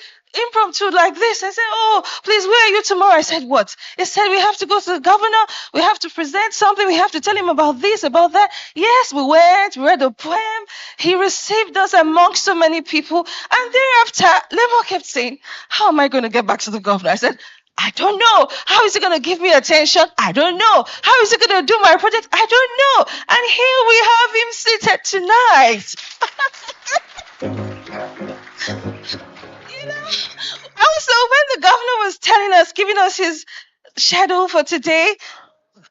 impromptu like this. I said, oh, please, where are you tomorrow? I said, what? He said, we have to go to the governor. We have to present something. We have to tell him about this, about that. Yes, we went, we read a poem. He received us amongst so many people. And thereafter, Lemuel kept saying, how am I going to get back to the governor? I said, I don't know. How is he going to give me attention? I don't know. How is he going to do my project? I don't know. And here we have him seated tonight. Also, when the governor was telling us, giving us his schedule for today,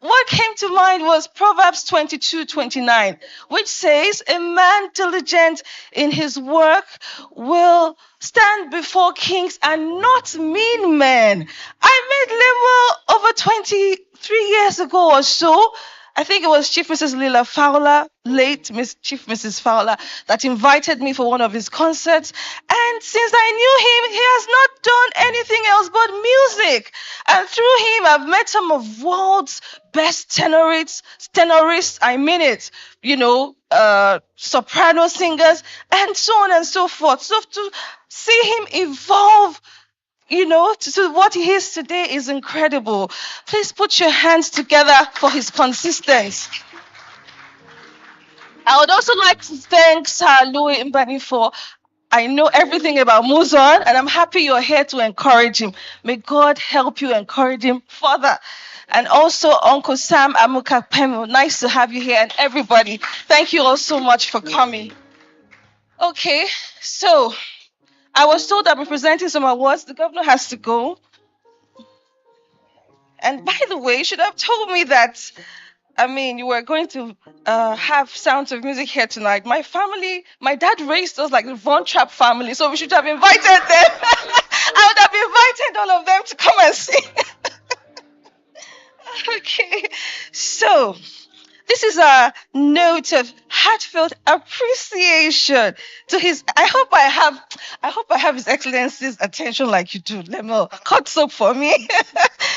what came to mind was Proverbs 22:29, which says, a man diligent in his work will stand before kings and not mean men. I met Lemuel over 23 years ago or so. I think it was Chief Mrs. Lila Fowler, late Chief Mrs. Fowler, that invited me for one of his concerts. And since I knew him, he has not done anything else but music. And through him, I've met some of world's best tenorists, I mean it, soprano singers, and so on and so forth. So to see him evolve, to what he is today is incredible. Please put your hands together for his consistency. I would also like to thank Sir Louis Mbani for, I know everything about MUSON, and I'm happy you're here to encourage him. May God help you encourage him further. And also Uncle Sam Amukapemo, nice to have you here, and everybody, thank you all so much for coming. Okay, so I was told I'll be presenting some awards. The governor has to go. And by the way, you should have told me that, you were going to have Sounds of Music here tonight. My family, my dad raised us like the Von Trapp family, so we should have invited them. I would have invited all of them to come and sing. Okay, so this is a note of heartfelt appreciation to his. I hope I have His Excellency's attention like you do. Lemuel, cut soap for me.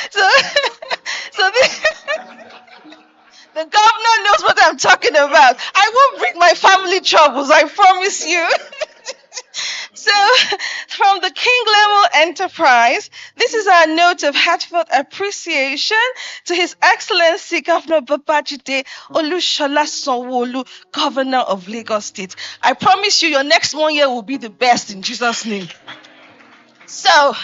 so the governor knows what I'm talking about. I won't bring my family troubles, I promise you. So, from the King Lemuel Enterprise, this is our note of heartfelt appreciation to His Excellency Governor Babajide Olushola Sanwo-Olu, Governor of Lagos State. I promise you, your next 1 year will be the best in Jesus' name. So,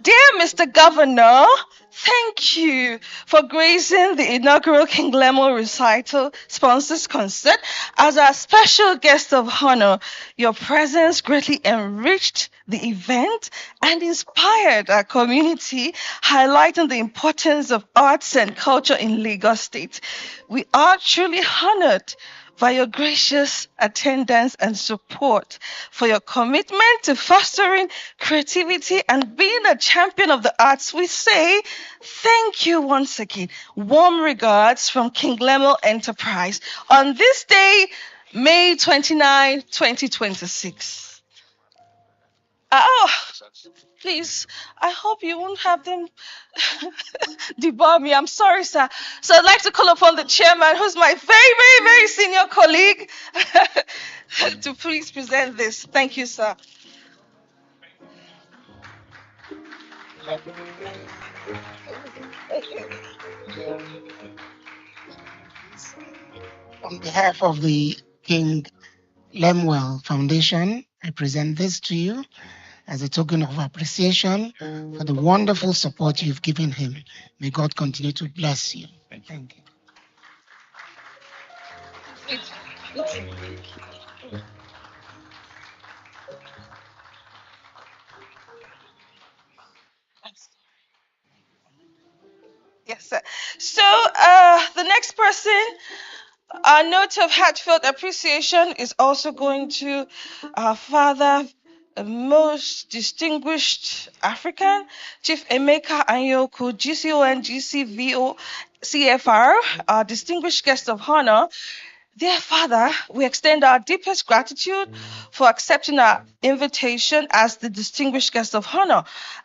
dear Mr. Governor, thank you for gracing the inaugural King Lemuel Recital Sponsors Concert as our special guest of honor. Your presence greatly enriched the event and inspired our community, highlighting the importance of arts and culture in Lagos State. We are truly honored by your gracious attendance and support, for your commitment to fostering creativity and being a champion of the arts. We say thank you once again. Warm regards from King Lemuel Enterprise on this day, May 29, 2026. Please, I hope you won't have them debar me. I'm sorry, sir. So I'd like to call upon the chairman, who's my very, very, very senior colleague, to please present this. Thank you, sir. On behalf of the King Lemuel Foundation, I present this to you. as a token of appreciation for the wonderful support you've given him. May God continue to bless you. Thank you. Yes, sir. So the next person, our note of heartfelt appreciation is also going to our father, the most distinguished African, Chief Emeka Anyoku, GCON, GCVO, CFR, our distinguished guest of honor. Dear Father, we extend our deepest gratitude for accepting our invitation as the distinguished guest of honor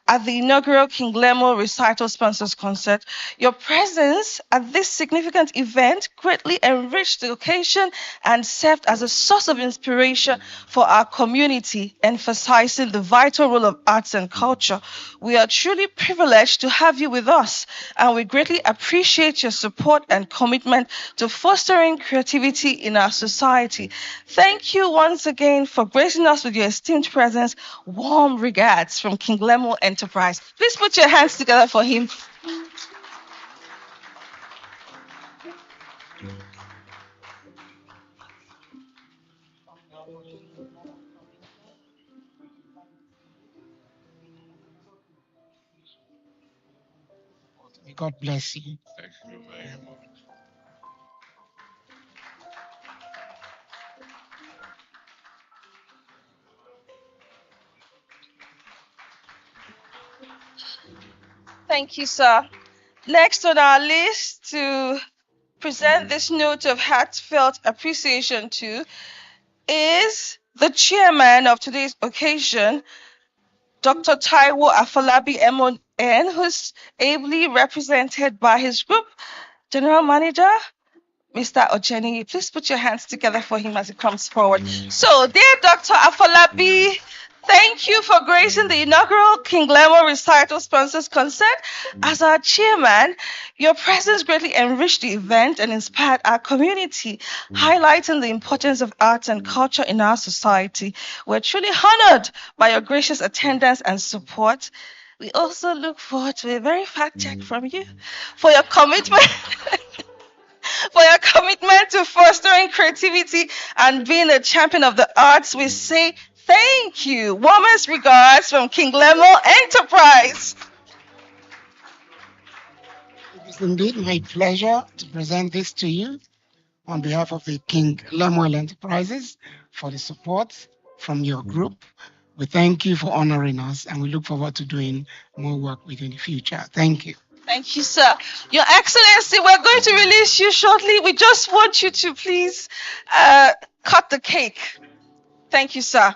at the inaugural King Lemuel Recital Sponsors Concert. Your presence at this significant event greatly enriched the occasion and served as a source of inspiration for our community, emphasizing the vital role of arts and culture. We are truly privileged to have you with us, and we greatly appreciate your support and commitment to fostering creativity in our society. Thank you once again for gracing us with your esteemed presence. Warm regards from King Lemuel Enterprise. Please put your hands together for him. May God bless you. Thank you very much. Thank you, sir. Next on our list to present this note of heartfelt appreciation to is the chairman of today's occasion, Dr. Taiwo Afolabi MON, who's ably represented by his group general manager, Mr. Ocheni. Please put your hands together for him as he comes forward. So, dear Dr. Afolabi, thank you for gracing the inaugural King Lemuel Recital Sponsors Concert. As our chairman, your presence greatly enriched the event and inspired our community, highlighting the importance of arts and culture in our society. We're truly honored by your gracious attendance and support. We also look forward to a very fat check from you for your commitment. For your commitment to fostering creativity and being a champion of the arts. We say thank you. Warmest regards from King Lemuel Enterprise. It is indeed my pleasure to present this to you on behalf of the King Lemuel Enterprises for the support from your group. We thank you for honoring us, and we look forward to doing more work with you in the future. Thank you. Thank you, sir. Your Excellency, we're going to release you shortly. We just want you to please cut the cake. Thank you, sir.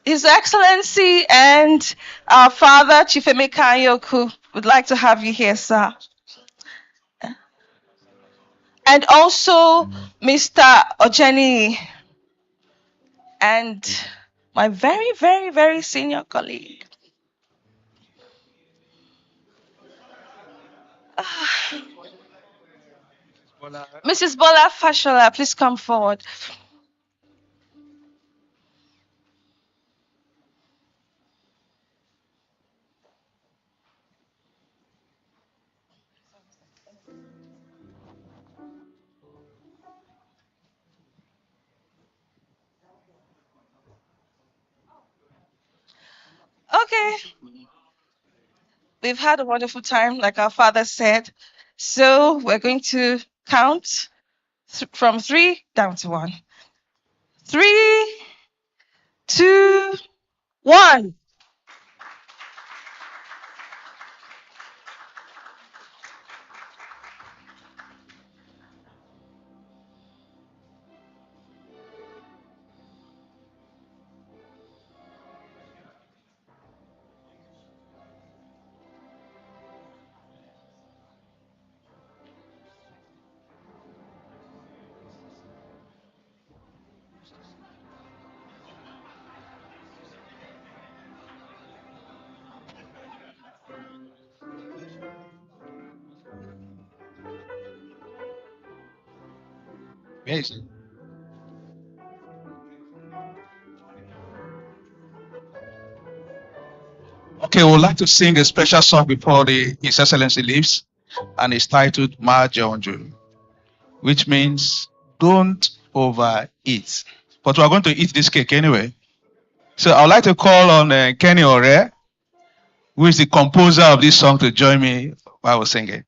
His Excellency and our father, Chief Emeka Anyoku, would like to have you here, sir. And also Mr. Ojeni and my very, very, very senior colleague. Mrs. Bola Fashola, please come forward. Okay, we've had a wonderful time, like our father said. So we're going to count from 3 down to 1. 3, 2, 1. Yes. Okay, we would like to sing a special song before His Excellency leaves, and it's titled Ma Jeonju, which means don't overeat. But we're going to eat this cake anyway. So I would like to call on Kenny Ore, who is the composer of this song, to join me while we sing it.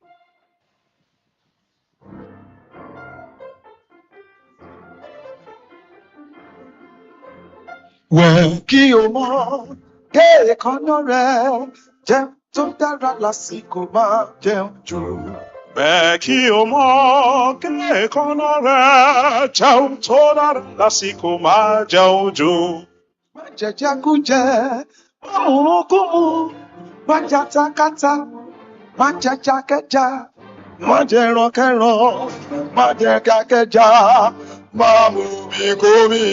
Kí o mọ̀ gé èékánná rẹ, jẹun tó dára lásìkò máa jẹun jù. Bẹ́ẹ̀ kí o mọ̀ gé èékánná rẹ, jẹun tó dára lásìkò máa jẹun jù. Má jẹjẹkújẹ, má mùmúkúmu, má jatakata, má jẹjakẹja, má jẹrankẹran, má jẹgàkẹja, má mumikúmi.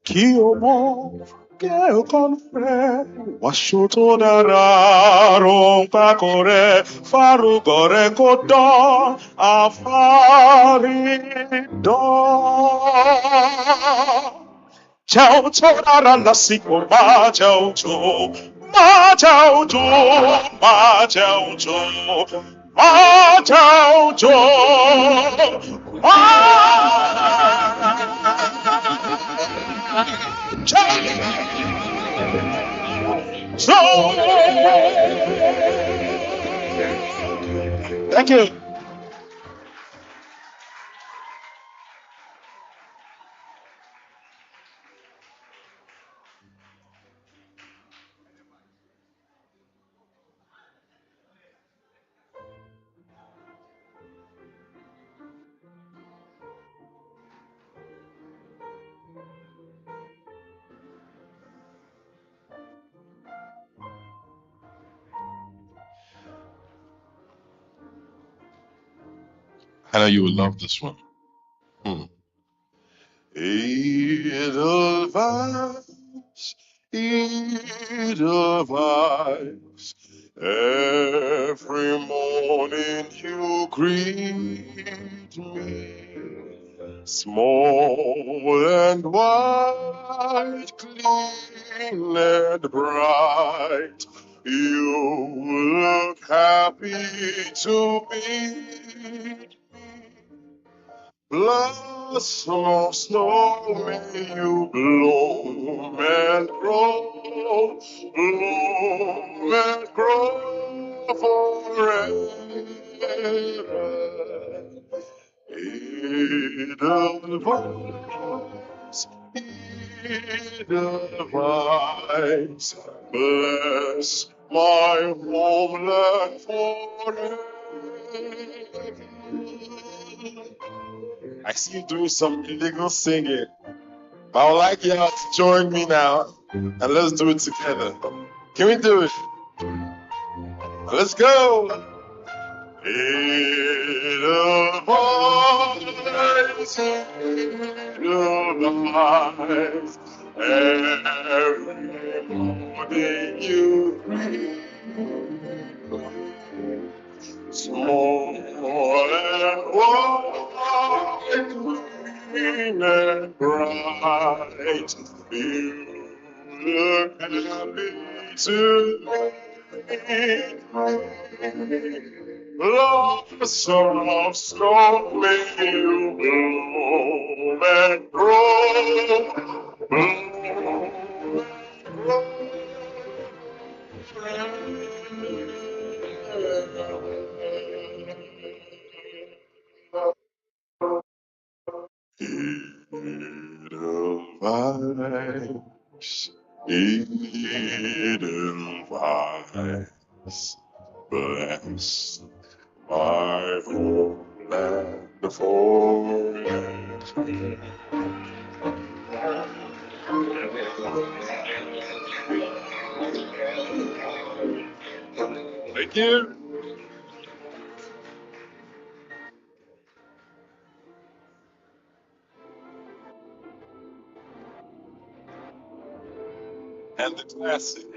Kí o mọ̀ kí ọkàn rẹ̀ wàṣọ tó dára rọ̀ǹpákọ̀ rẹ̀ fárúgọ̀ rẹ̀ kó dán àfárí dán. Jẹun tó dára lásìkò máa jẹun jù, máa jẹun jù, máa jẹun jù, máa jẹun jù, Thank you. I know you will love this one. Edelweiss, Edelweiss, every morning you greet me, small and white, clean and bright. You look happy to meet me. Blossom of snow, may you bloom and grow, bloom and grow forever. Edelweiss, Edelweiss, bless my homeland forever. I see you doing some illegal singing. I would like y'all to join me now, and let's do it together. Can we do it? Let's go. Edelweiss, Edelweiss, every morning you greet small and white, green and bright, you look happy to meet me. Blossom of snow, may you bloom and grow, bloom and grow. Edelweiss, Edelweiss, bless my homeland forever. Thank you. And the classic.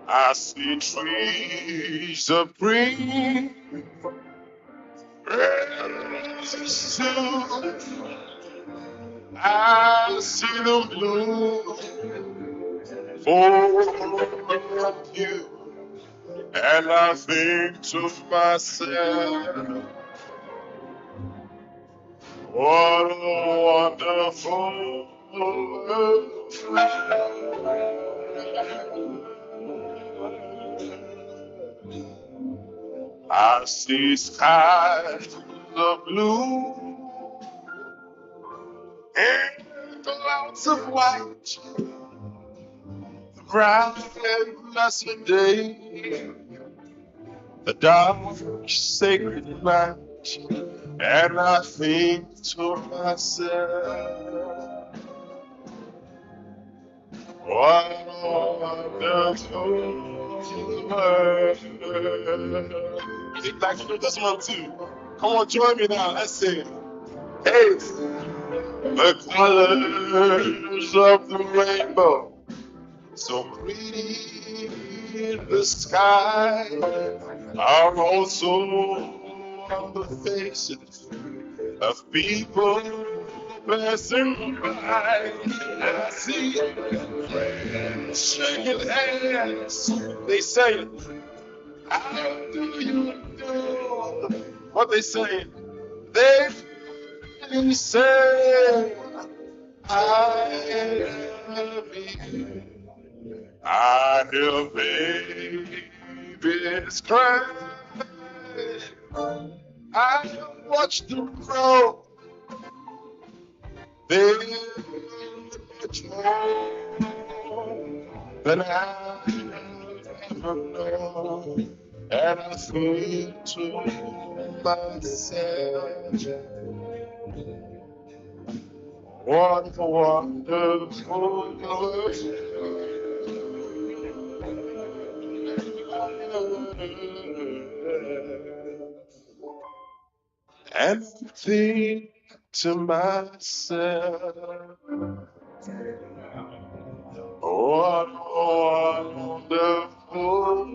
I see trees of green, red, I see the blue for you, and I think to myself, what a wonderful world. I see skies of blue and clouds of white, the bright and blessed day, the dark sacred night, and I think to myself, what a wonderful world. Think like you do this one too. Come on, join me now. Let's sing. Hey, the colors of the rainbow, so pretty in the sky, are also on the faces of people passing by. And I see friends shaking hands. They say, how do you do? What they say? They say, I love you. I hear babies cry. I watch them grow. They're much more than I ever know. And I think to myself, what a wonderful world. And think to myself, what a wonderful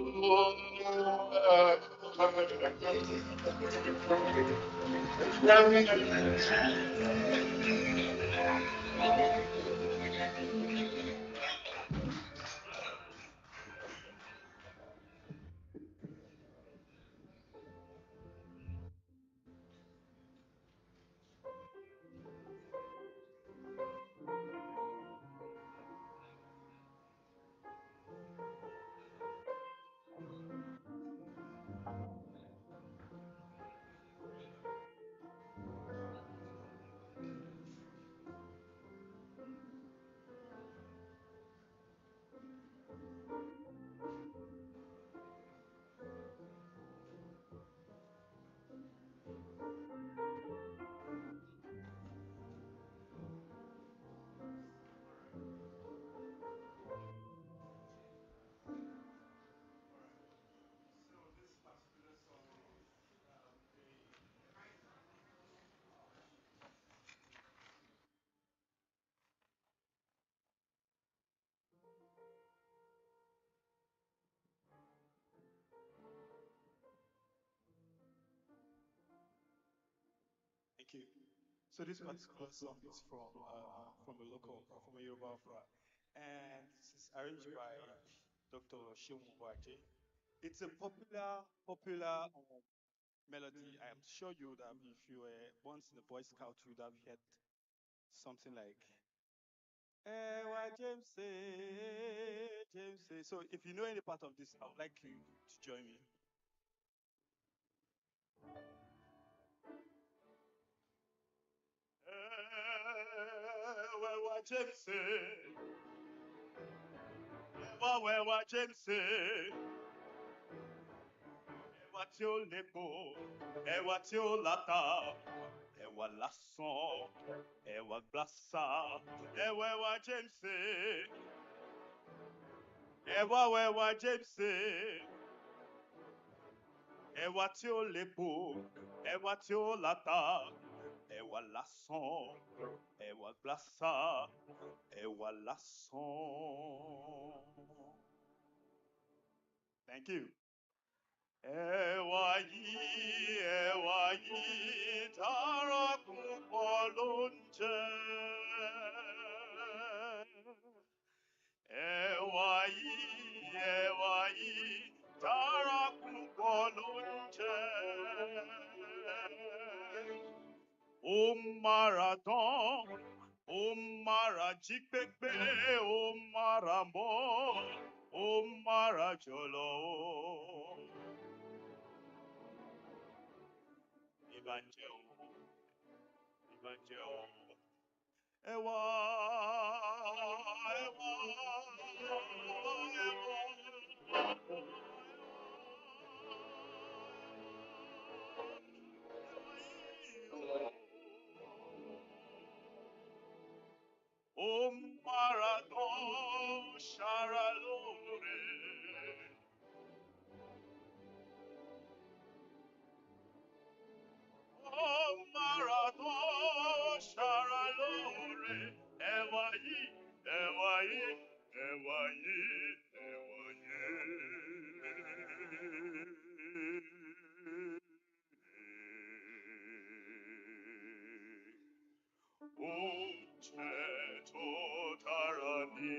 Thank you. So this particular song is from a local, from a Yoruba opera, and this is arranged by Dr. Sheung Mwaje. It's a popular melody. I am sure you would have, if you were once in the Boy Scout, you would have heard something like Ewa James, James. So if you know any part of this, I would like you to join me. Ewa James, Ewa James, Ewa tí ó lépo, Ewa tí ó láta, Ewa lásán, Ewa gbàsà, Ewa James, Ewa James, Ewa tí ó lépo, Ewa tí ó láta, Ewa lásán, Ewa gbàsà, Ewa lásán. Thank you. Ẹ̀wà yìí dára púpọ̀ ló ń jẹ. ẹwà yìí dára púpọ̀ ló ń jẹ́. Ó mára dán, ó mára jí pépé, ó mára mọ́, ó mára jọ̀lọ̀. Ìbàjẹ́ o, ìbàjẹ́ o. Ẹwà, ẹwà, ó mára dán, ṣara lóore. Ó mára dán, ṣara lóore. Ẹwà yìí, ẹwà yìí, ẹwà yìí, ẹwà yìí. Oúnjẹ tó dára ni.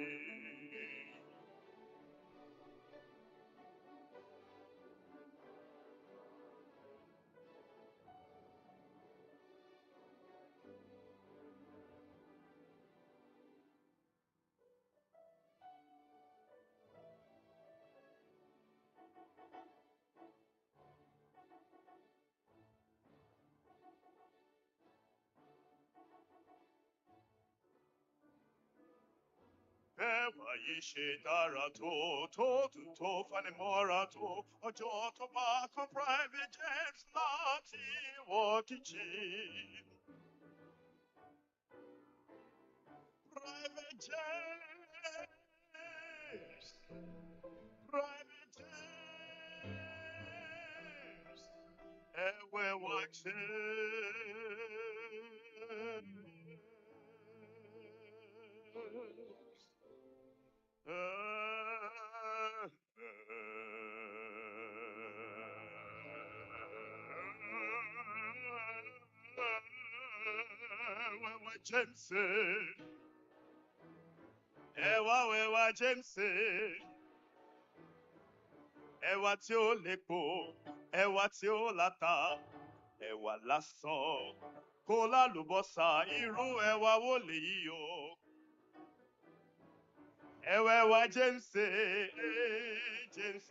Ẹwà yìí ṣe dára tó, tó dùn tó fanimọ́ra tó, ọjọ́ tó bá kan private jet láti wọ kitchen. Private jet, private jet, ẹwẹ́ wá James, ẹwà James, ẹwà tí ó lépo, ẹwà tí ó láta, ẹwà lásán, kó lálùbọ́sà, irú ẹwà wo lèyí o? Ẹwà James, James,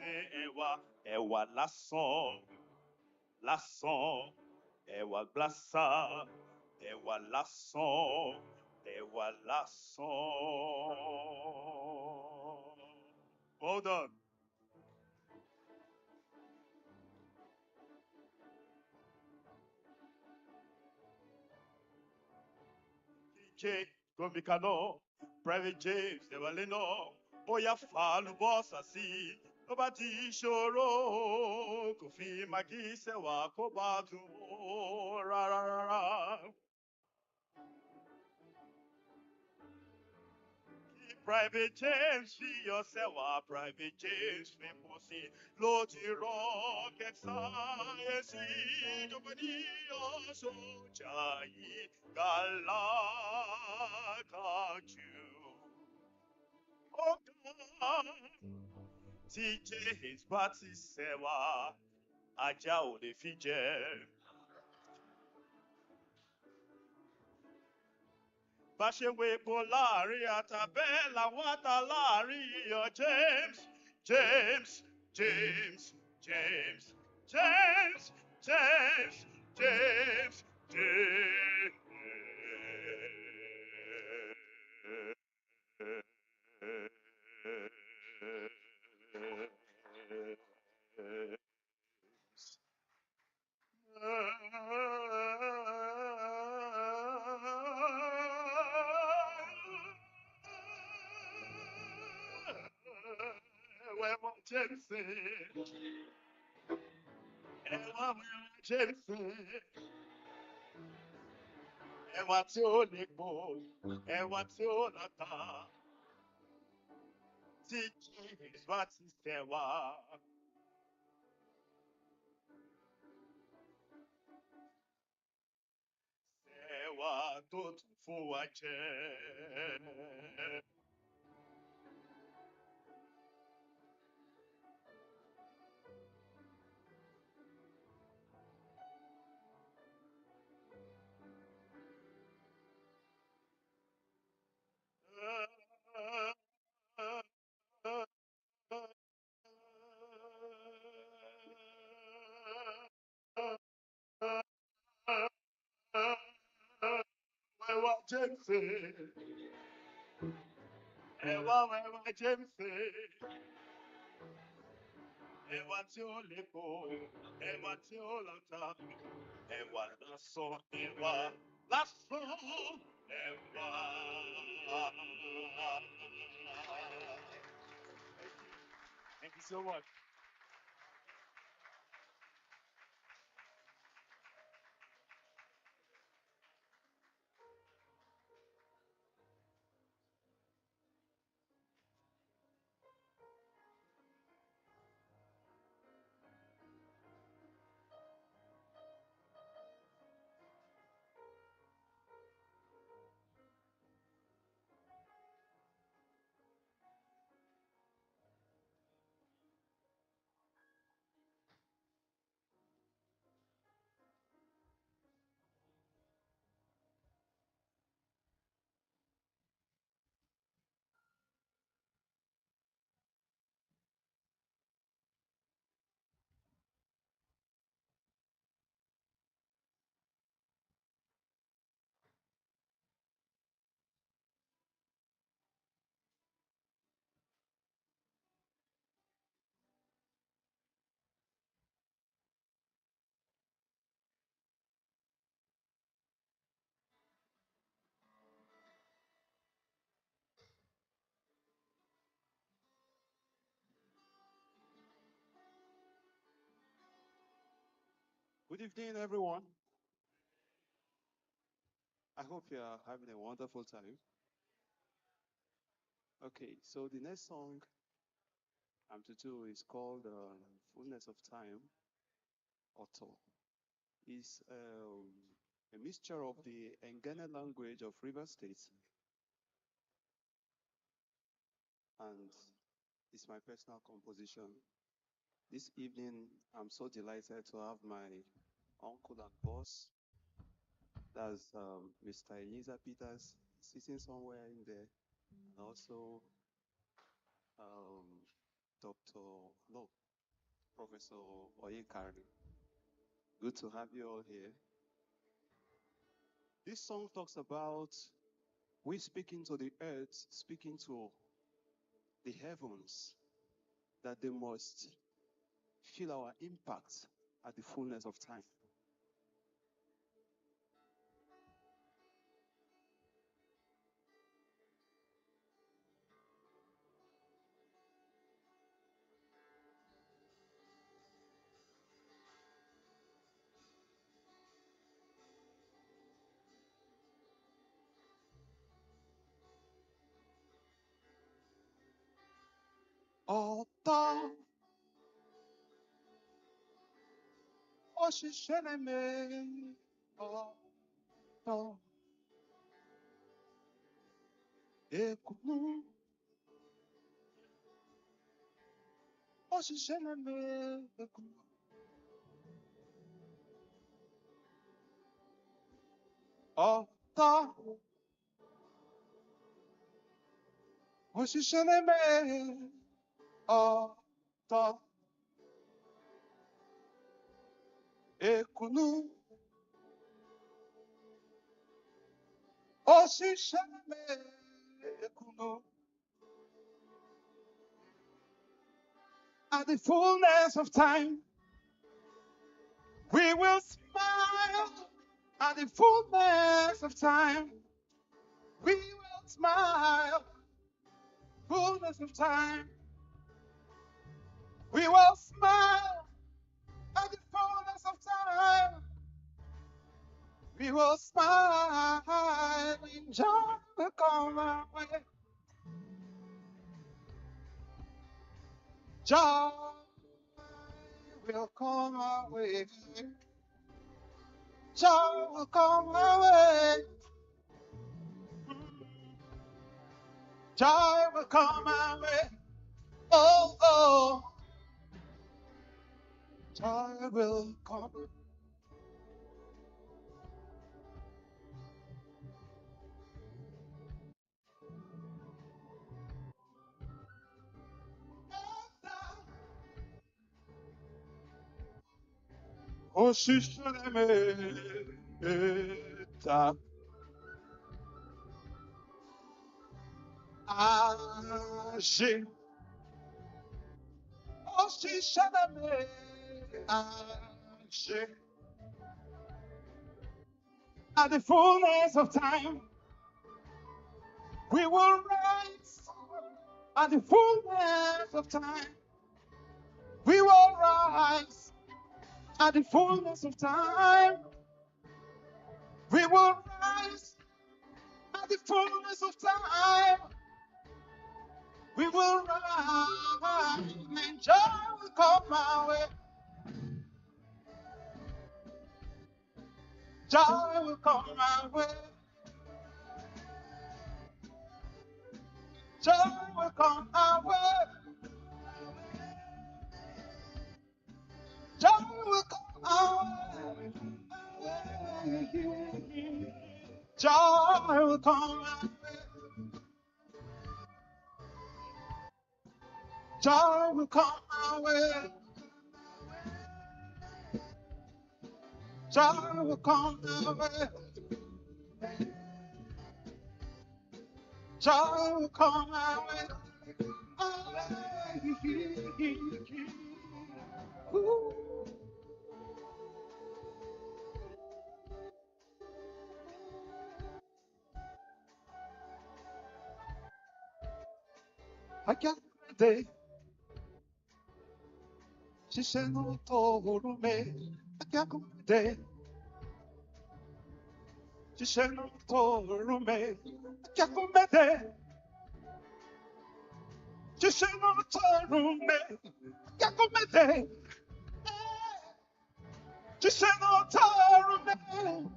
ẹwà lásán, lásán, ẹwà glasa, ẹwà lásán, ẹwà lásán. Well done. DJ Gomikano, Private James, Evalino, Oya Falu Bossa sí, tó bá ti ṣòro, kò fi magi sẹ́wà kó bá dùn ó rárá. Private James fi yourself, Private James fi pọ̀ sí, ló ti rocket science, ìjọba ní ọ̀ṣọ́jà yìí, Galacaju. Oh God, TJ is bá ti sẹ́wà, ajá ò lè fi jẹ. Bá ṣe wo epo láàrin àtàbẹ́ làwọn àtà láàrin iyọ̀ James, James, James, James, James, James, James, James, James, ẹwà tí ó lépo, ẹwà tí ó láta, tí James bá ti sẹ́wà. Ẹwà tó tún fún wa jẹ. James, Ewa James, Ewa Tioleko, Ewa Tiolata, Ewa Lasso, Ewa. Thank you so much. Good evening, everyone. I hope you are having a wonderful time. Okay, so the next song I'm to do is called Fullness of Time, Otto. It's a mixture of the Ngene language of River State and it's my personal composition. This evening, I'm so delighted to have my uncle and boss, that's Mr. Eliza Peters, sitting somewhere in there, and also um, Professor ONIKAN. Good to have you all here. This song talks about we speaking to the earth, speaking to the heavens, that they must feel our impact at the fullness of time. Ọ̀tọ̀ òṣìṣẹ́ lẹ́mẹ̀ ọ̀tọ̀ èkó òṣìṣẹ́ lẹ́mẹ̀ èkó ọ̀tọ̀ òṣìṣẹ́ lẹ́mẹ̀ ọ̀tọ̀ èkó òṣìṣẹ́ lẹ́mẹ̀ èkó. At the fullness of time, we will smile. At the fullness of time, we will smile. Fullness of time, we will smile. At the fullness of time, we will smile. In joy will come our way. Joy will come our way. Joy will come our way. Joy will come our way. Oh, oh. Joy will come. Oh, Ashe, Oshi Shadame, Ashe. At the fullness of time, we will rise. At the fullness of time, we will rise. At the fullness of time, we will rise. At the fullness of time, we will rise. And joy will come our way. Joy will come our way. Joy will come our way. Joy will come our way. Joy will come our way. Joy will come our way. Joy will come our way. Joy will come our way. Ooh. I can't day. She said no to me. I can't day. She said no to me. I can't day. She said no to me. I can't day. She said no to me.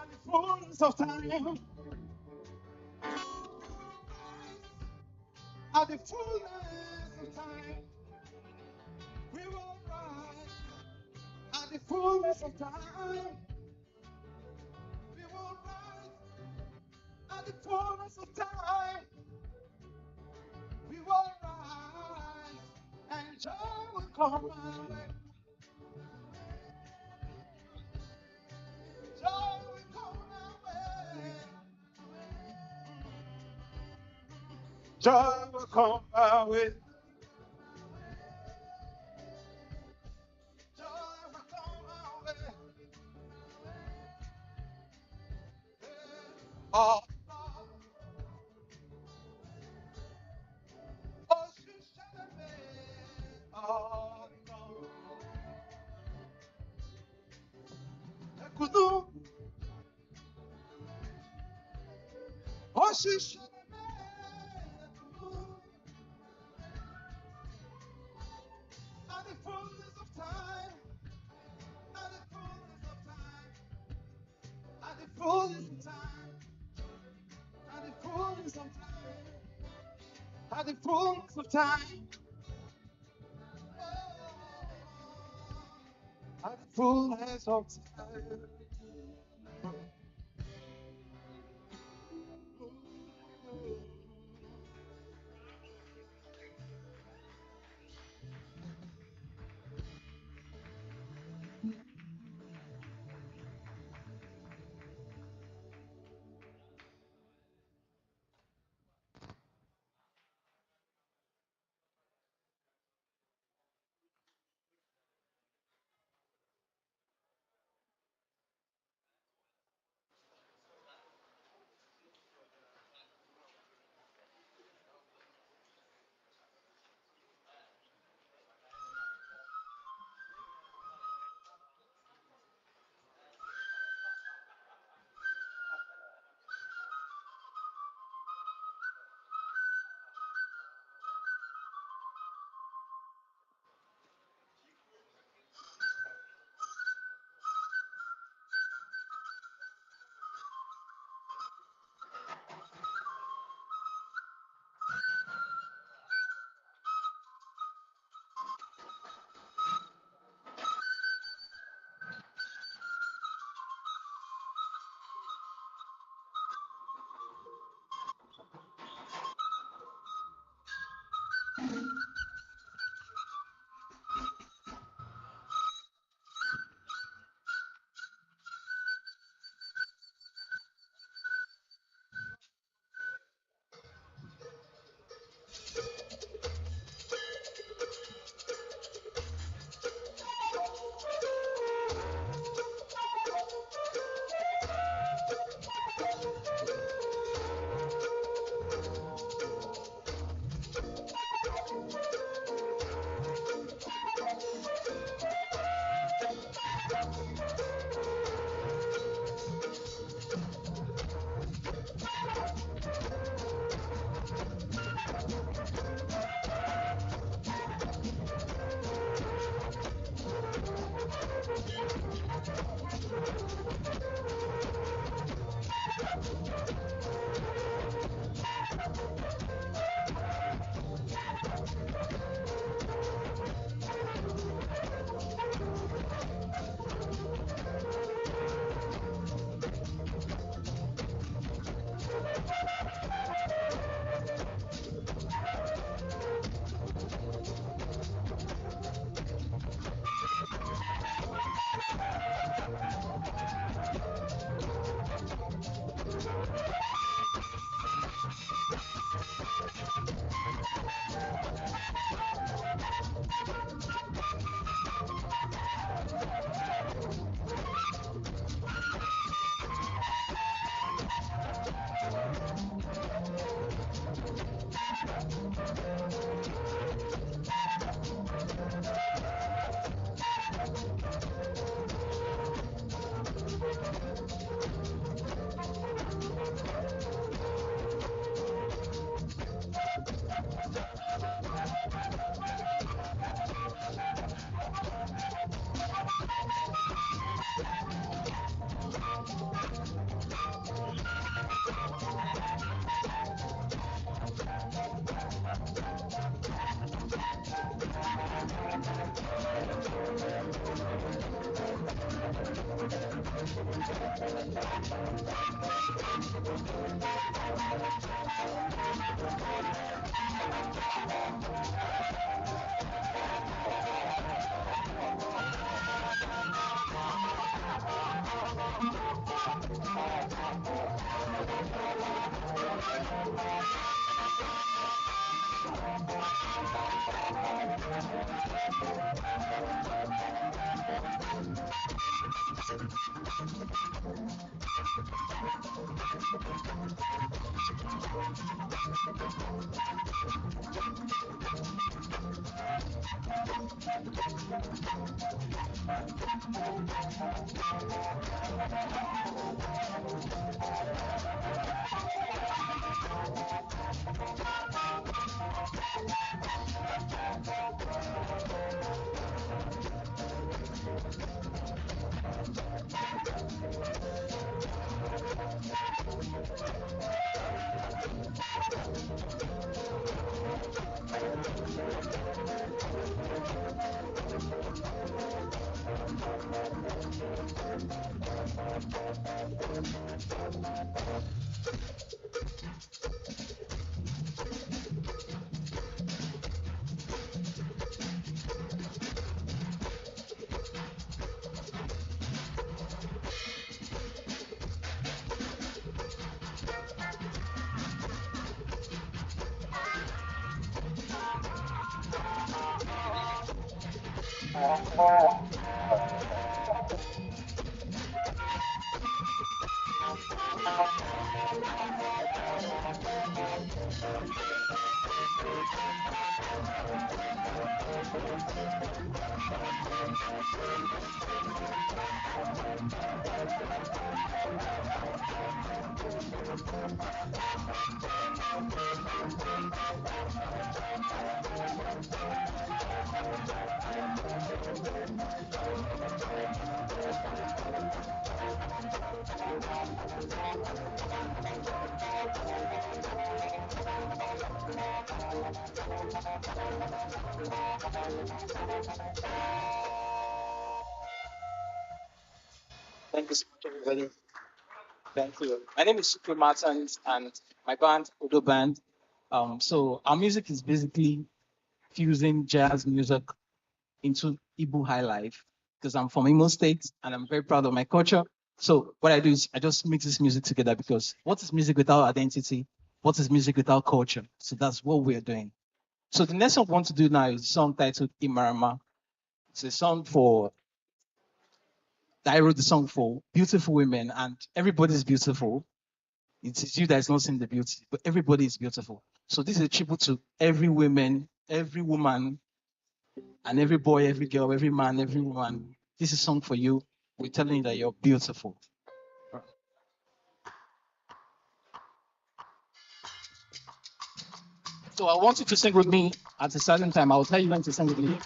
At the fullness of time, at the fullness of time, we will rise. At the fullness of time, we will rise. At the fullness of time, we will rise. And joy will come our way. Joy will come our way. Joy will come our way. Joy will come our way. Oh, oh, she said me. Oh, no. Oh, she said me. At the fullness of time. At the fullness of time. At the fullness of time. At the fullness of time. At the fullness of time. At the fullness of time. Thank you so much, everybody. Thank you. My name is Super Martins and my band, Odo Band. So our music is basically fusing jazz music into Igbo high life because I'm from Imo State and I'm very proud of my culture. So what I do is I just mix this music together because what is music without identity? What is music without culture? So that's what we're doing. So the next song I want to do now is a song titled Imarama. It's a song for I wrote the song for beautiful women, and everybody's beautiful. It is you that is not seeing the beauty, but everybody is beautiful. So this is a tribute to every woman, every woman, and every boy, every girl, every man, every woman. This is a song for you. We're telling you that you're beautiful. So I want you to sing with me at a certain time. I'll tell you when to sing with me.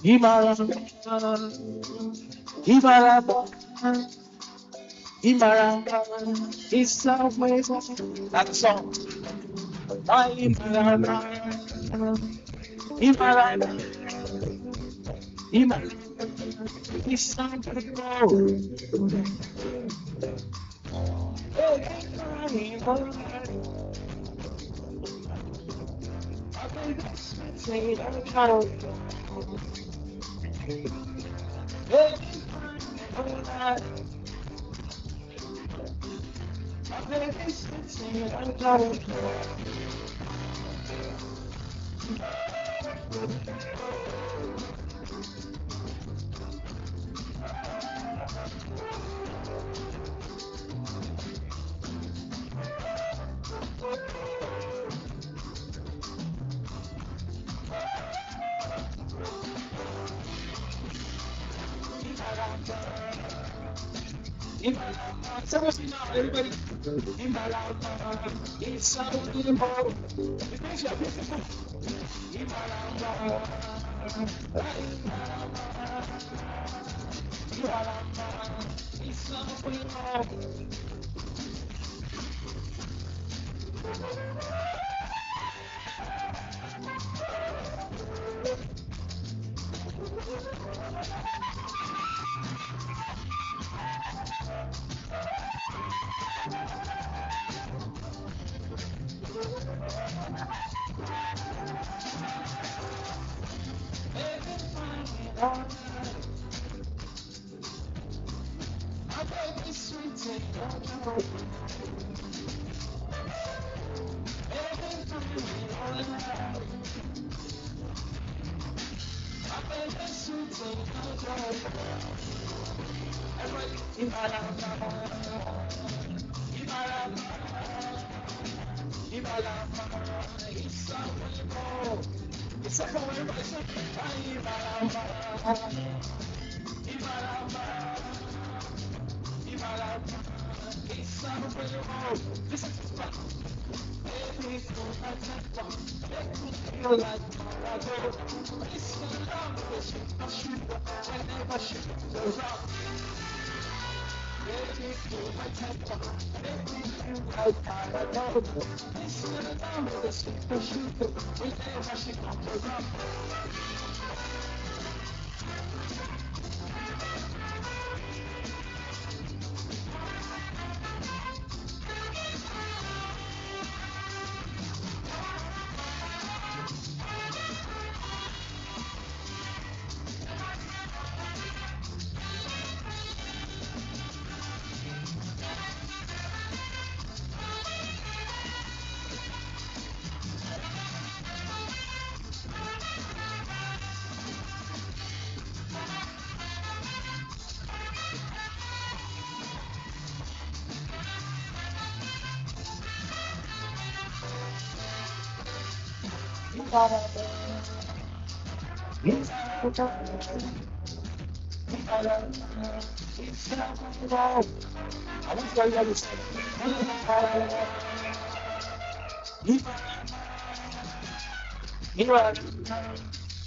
Imara, Imara, Imara, it's always that's the song. Imara, Imara, Imara, it's Everybody, it's so beautiful. It's so beautiful.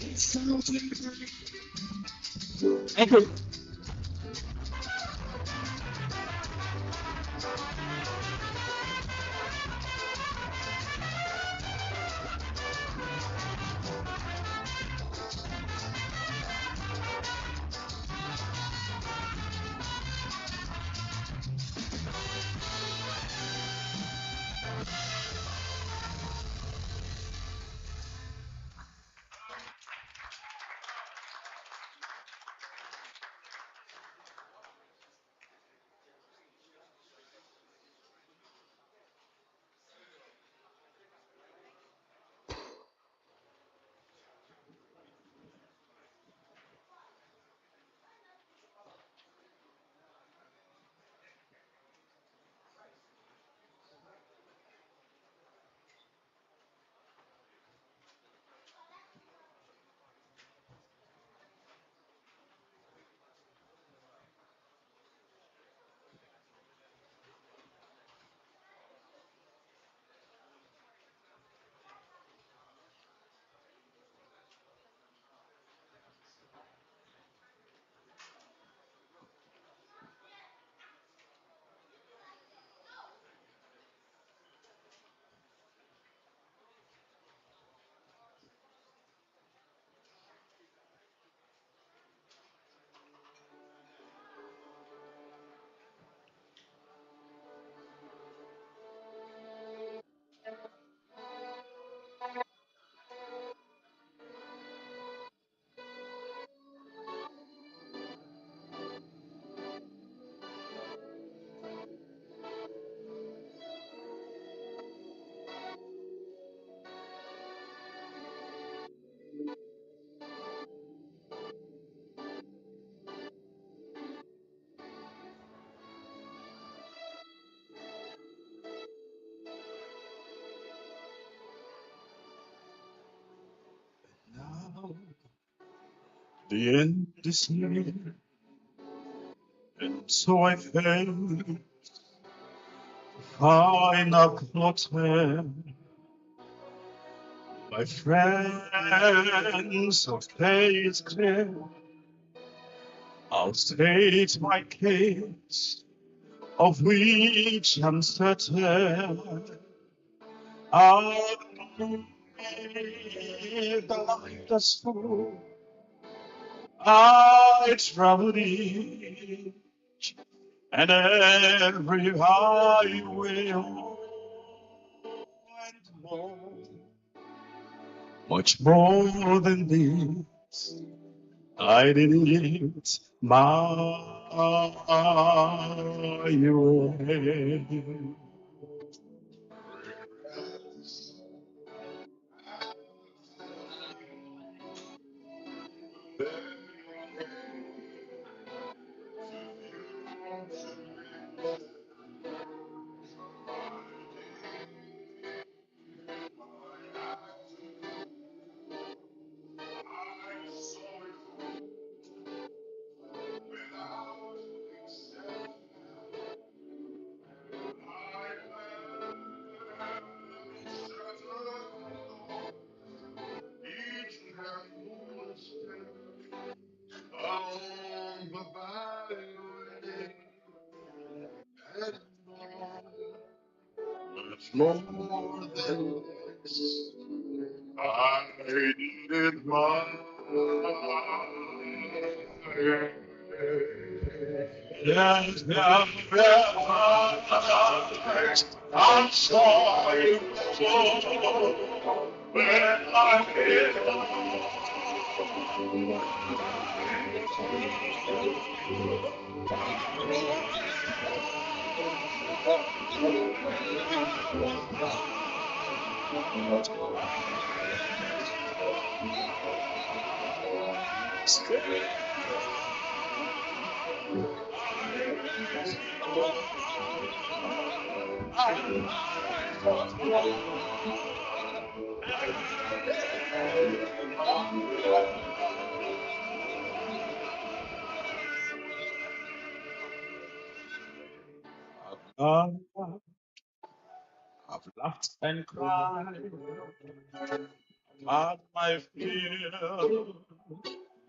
It's so beautiful. Thank you. The end is near, and so I fell. Final quarter, my friends, of pay is clear. I'll state my case, of which I'm certain. I believe like the soul I traveled in, and every highway and more, much more than this. I didn't my way. Much more than this, I needed my yes, now realize I'm sorry when I'm here. I've laughed and cried at my fear,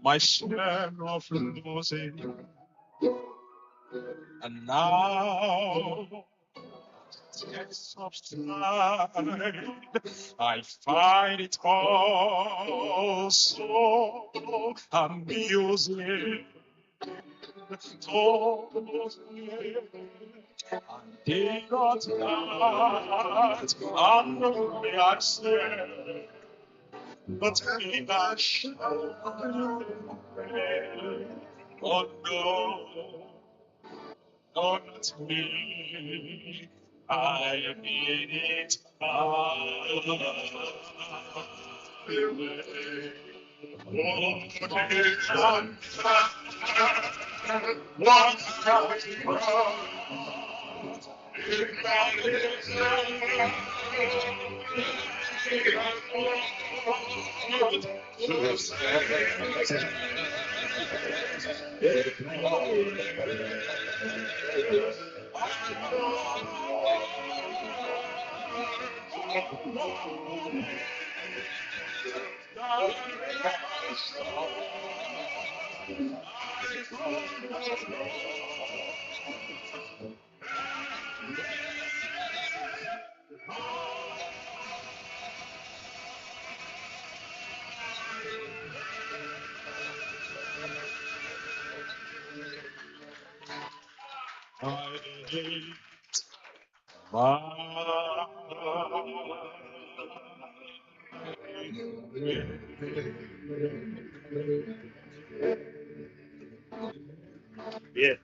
my share of losing, and now tears of subside. I find it all so amusing. Told me I did not act under me, I said, but he I shall pray. Oh no, not me. I need it my way. Oh, yeah.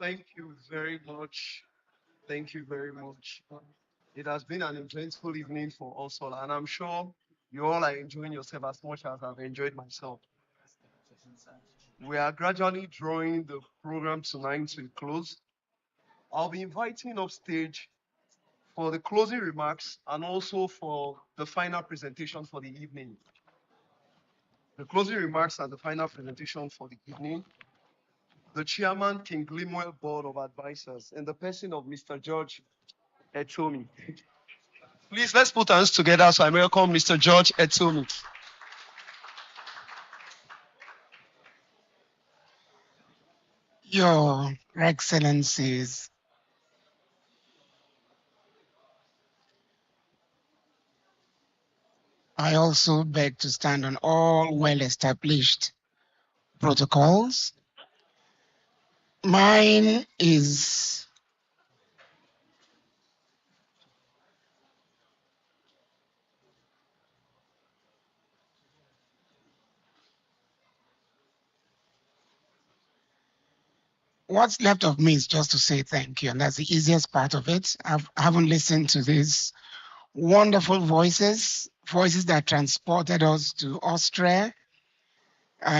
Thank you very much. Thank you very much. It has been an eventful evening for us all, and I'm sure You all are enjoying yourself as much as I've enjoyed myself. We are gradually drawing the program tonight to a close. I'll be inviting upstage for the closing remarks and also for the final presentation for the evening. The closing remarks and the final presentation for the evening, the chairman, King Lemuel Board of Advisors, in the person of Mr. George Etomi. Please, let's put hands together so I welcome Mr. George Etomi. Your Excellencies, I also beg to stand on all well-established protocols. Mine is what's left of me is just to say thank you, and that's the easiest part of it. I haven't listened to these wonderful voices that transported us to Austria.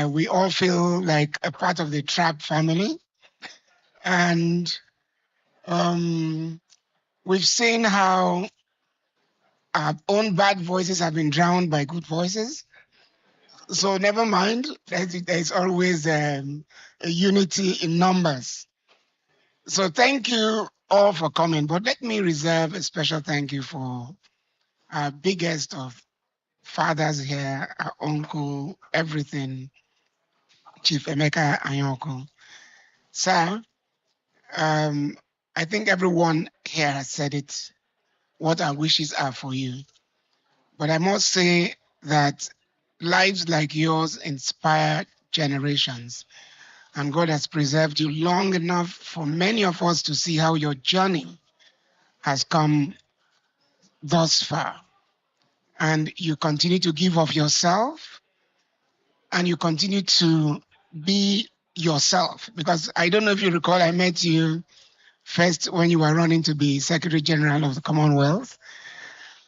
We all feel like a part of the Trap family, and we've seen how our own bad voices have been drowned by good voices. So never mind, there's always a unity in numbers. So thank you all for coming, but let me reserve a special thank you for our biggest of fathers here, our uncle, everything, Chief Emeka Anyoko. Sir, I think everyone here has said it, what our wishes are for you. But I must say that lives like yours inspire generations. And God has preserved you long enough for many of us to see how your journey has come thus far. And you continue to give of yourself, and you continue to be yourself. Because I don't know if you recall, I met you first when you were running to be Secretary General of the Commonwealth.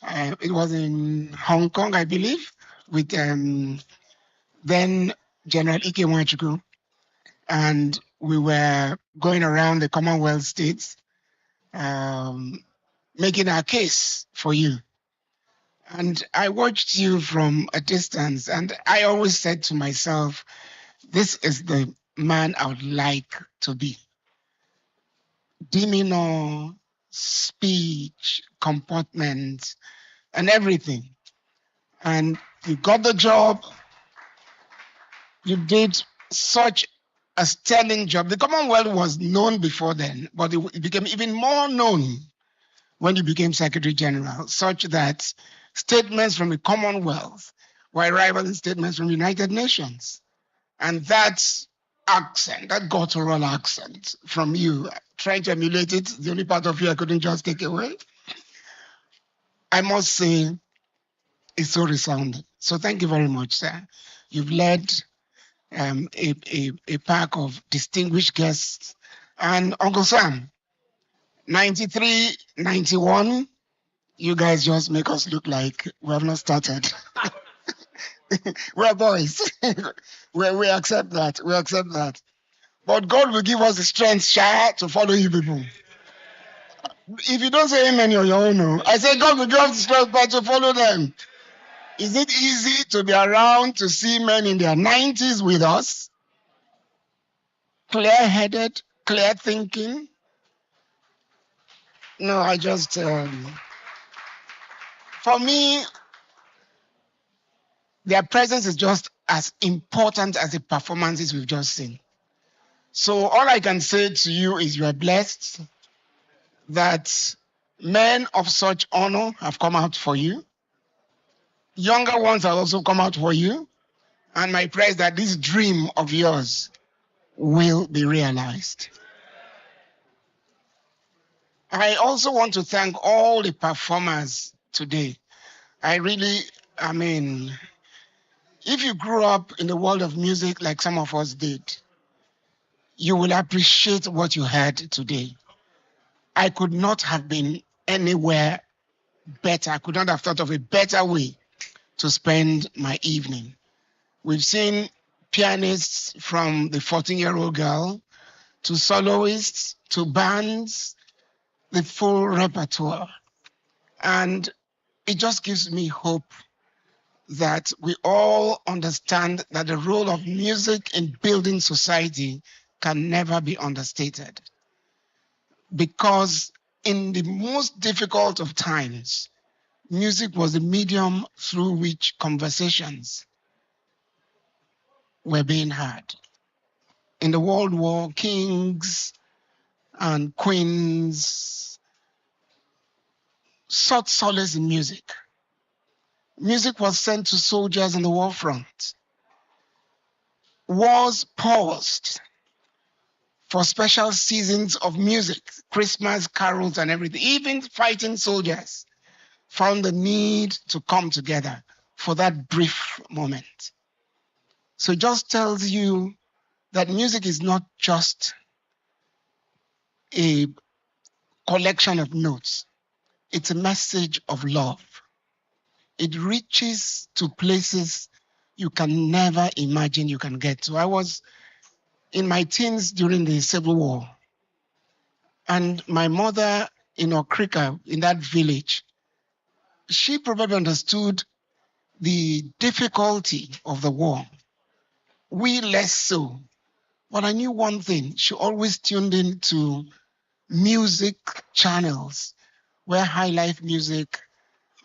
It was in Hong Kong, I believe, with then General Ike Nwachukwu. And we were going around the Commonwealth states making our case for you. And I watched you from a distance, and I always said to myself, this is the man I would like to be. Demeanor, speech, comportment, and everything. And you got the job. You did such a sterling job. The Commonwealth was known before then, but it became even more known when you became Secretary General, such that statements from the Commonwealth were rivaling statements from the United Nations. And that accent, that guttural accent from you, trying to emulate it, the only part of you I couldn't just take away, I must say, is so resounding. So thank you very much, sir. You've led a pack of distinguished guests. And Uncle Sam, 93, 91, you guys just make us look like we have not started. We're boys. we accept that. We accept that. But God will give us the strength, Shah, to follow you people. If you don't say amen, you're your own. No. I say God will give us the strength to follow them. Is it easy to be around to see men in their 90s with us? Clear-headed, clear thinking? No, I just, for me, their presence is just as important as the performances we've just seen. So all I can say to you is you are blessed that men of such honor have come out for you. Younger ones have also come out for you. And my prayer is that this dream of yours will be realized. I also want to thank all the performers today. I mean, if you grew up in the world of music like some of us did, you will appreciate what you heard today. I could not have been anywhere better. I could not have thought of a better way to spend my evening. We've seen pianists from the 14-year-old girl to soloists to bands, the full repertoire. And it just gives me hope that we all understand that the role of music in building society can never be understated. Because in the most difficult of times, music was the medium through which conversations were being had. In the World War, kings and queens sought solace in music. Music was sent to soldiers in the war front. Wars paused for special seasons of music, Christmas carols and everything. Even fighting soldiers found the need to come together for that brief moment. So it just tells you that music is not just a collection of notes. It's a message of love. It reaches to places you can never imagine you can get to. I was in my teens during the Civil War, and my mother in Okrika, in that village, she probably understood the difficulty of the war. We less so. But I knew one thing. She always tuned into music channels where high life music,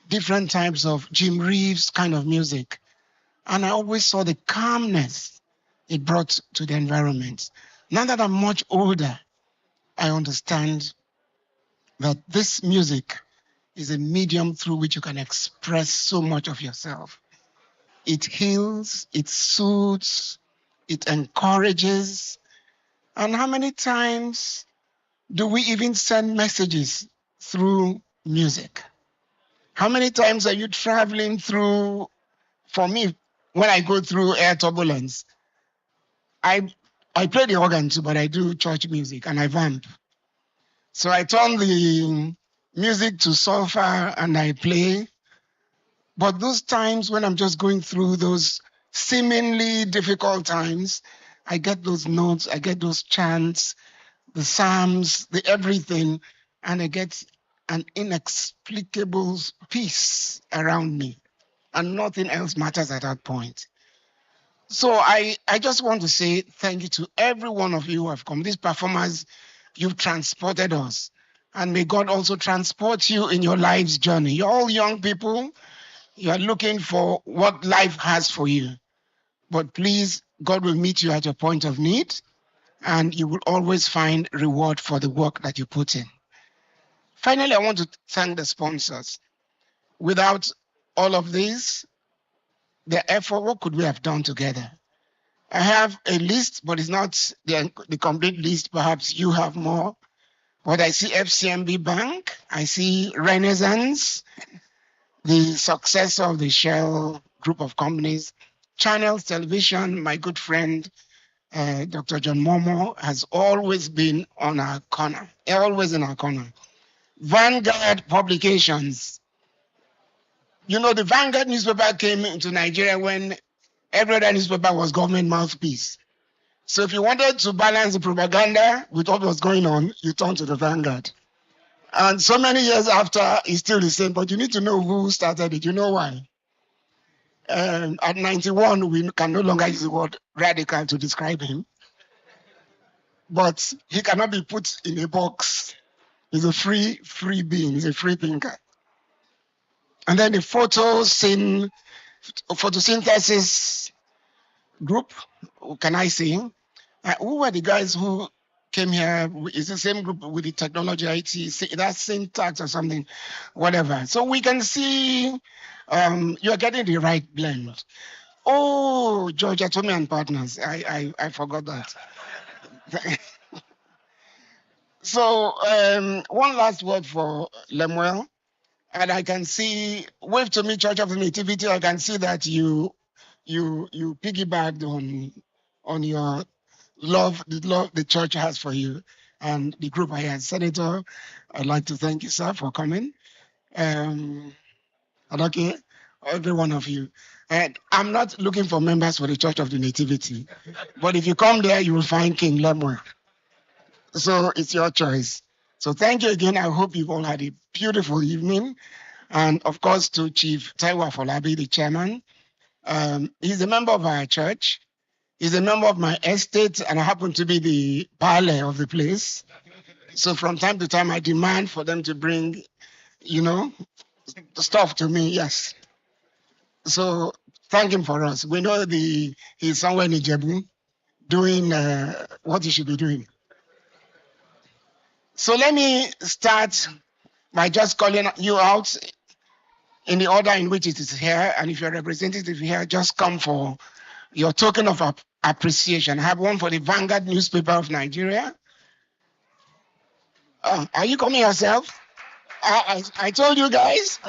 different types of Jim Reeves kind of music. And I always saw the calmness it brought to the environment. Now that I'm much older, I understand that this music is a medium through which you can express so much of yourself. It heals, it soothes, it encourages. And how many times do we even send messages through music? How many times are you traveling through? For me, when I go through air turbulence, I play the organ too, but I do church music and I vamp. So I turn the music to sulfur and I play. But those times when I'm just going through those seemingly difficult times, I get those notes, I get those chants, the psalms, the everything, and I get an inexplicable peace around me. And nothing else matters at that point. So I just want to say thank you to every one of you who have come. These performers, you've transported us. And may God also transport you in your life's journey. You're all young people. You are looking for what life has for you. But please, God will meet you at your point of need, and you will always find reward for the work that you put in. Finally, I want to thank the sponsors. Without all of this, the effort, what could we have done together? I have a list, but it's not the complete list. Perhaps you have more. But I see FCMB Bank, I see Renaissance, the successor of the Shell group of companies, Channels Television, my good friend, Dr. John Momo, has always been on our corner, always in our corner. Vanguard Publications. You know, the Vanguard newspaper came into Nigeria when every other newspaper was government mouthpiece. So if you wanted to balance the propaganda with what was going on, you turn to the Vanguard. And so many years after, it's still the same, but you need to know who started it. You know why? At 91, we can no longer use the word radical to describe him, but he cannot be put in a box. He's a free being. He's a free thinker. And then the photosynthesis group, can I say? Who were the guys who came here? It's the same group with the technology, IT, that's syntax or something, whatever. So we can see you're getting the right blend. Oh, Georgia Tommy and Partners. I forgot that. So one last word for Lemuel. And I can see, wave to me, Church of the Nativity. I can see that you piggybacked on your love, the love the church has for you and the group I had. Senator, I'd like to thank you, sir, for coming. Okay. every one of you. And I'm not looking for members for the Church of the Nativity, but if you come there, you will find King Lemuel. So it's your choice. So thank you again. I hope you've all had a beautiful evening. And of course, to Chief Taiwa Folabi, the chairman. He's a member of our church. He's a member of my estate, and I happen to be the parlor of the place. So from time to time, I demand for them to bring, stuff to me. Yes. So thank him for us. We know he's somewhere in Ijebu doing what he should be doing. So let me start by just calling you out in the order in which it is here. And if you're a representative here, just come for your token of appreciation. I have one for the Vanguard newspaper of Nigeria. Are you coming yourself? I told you guys.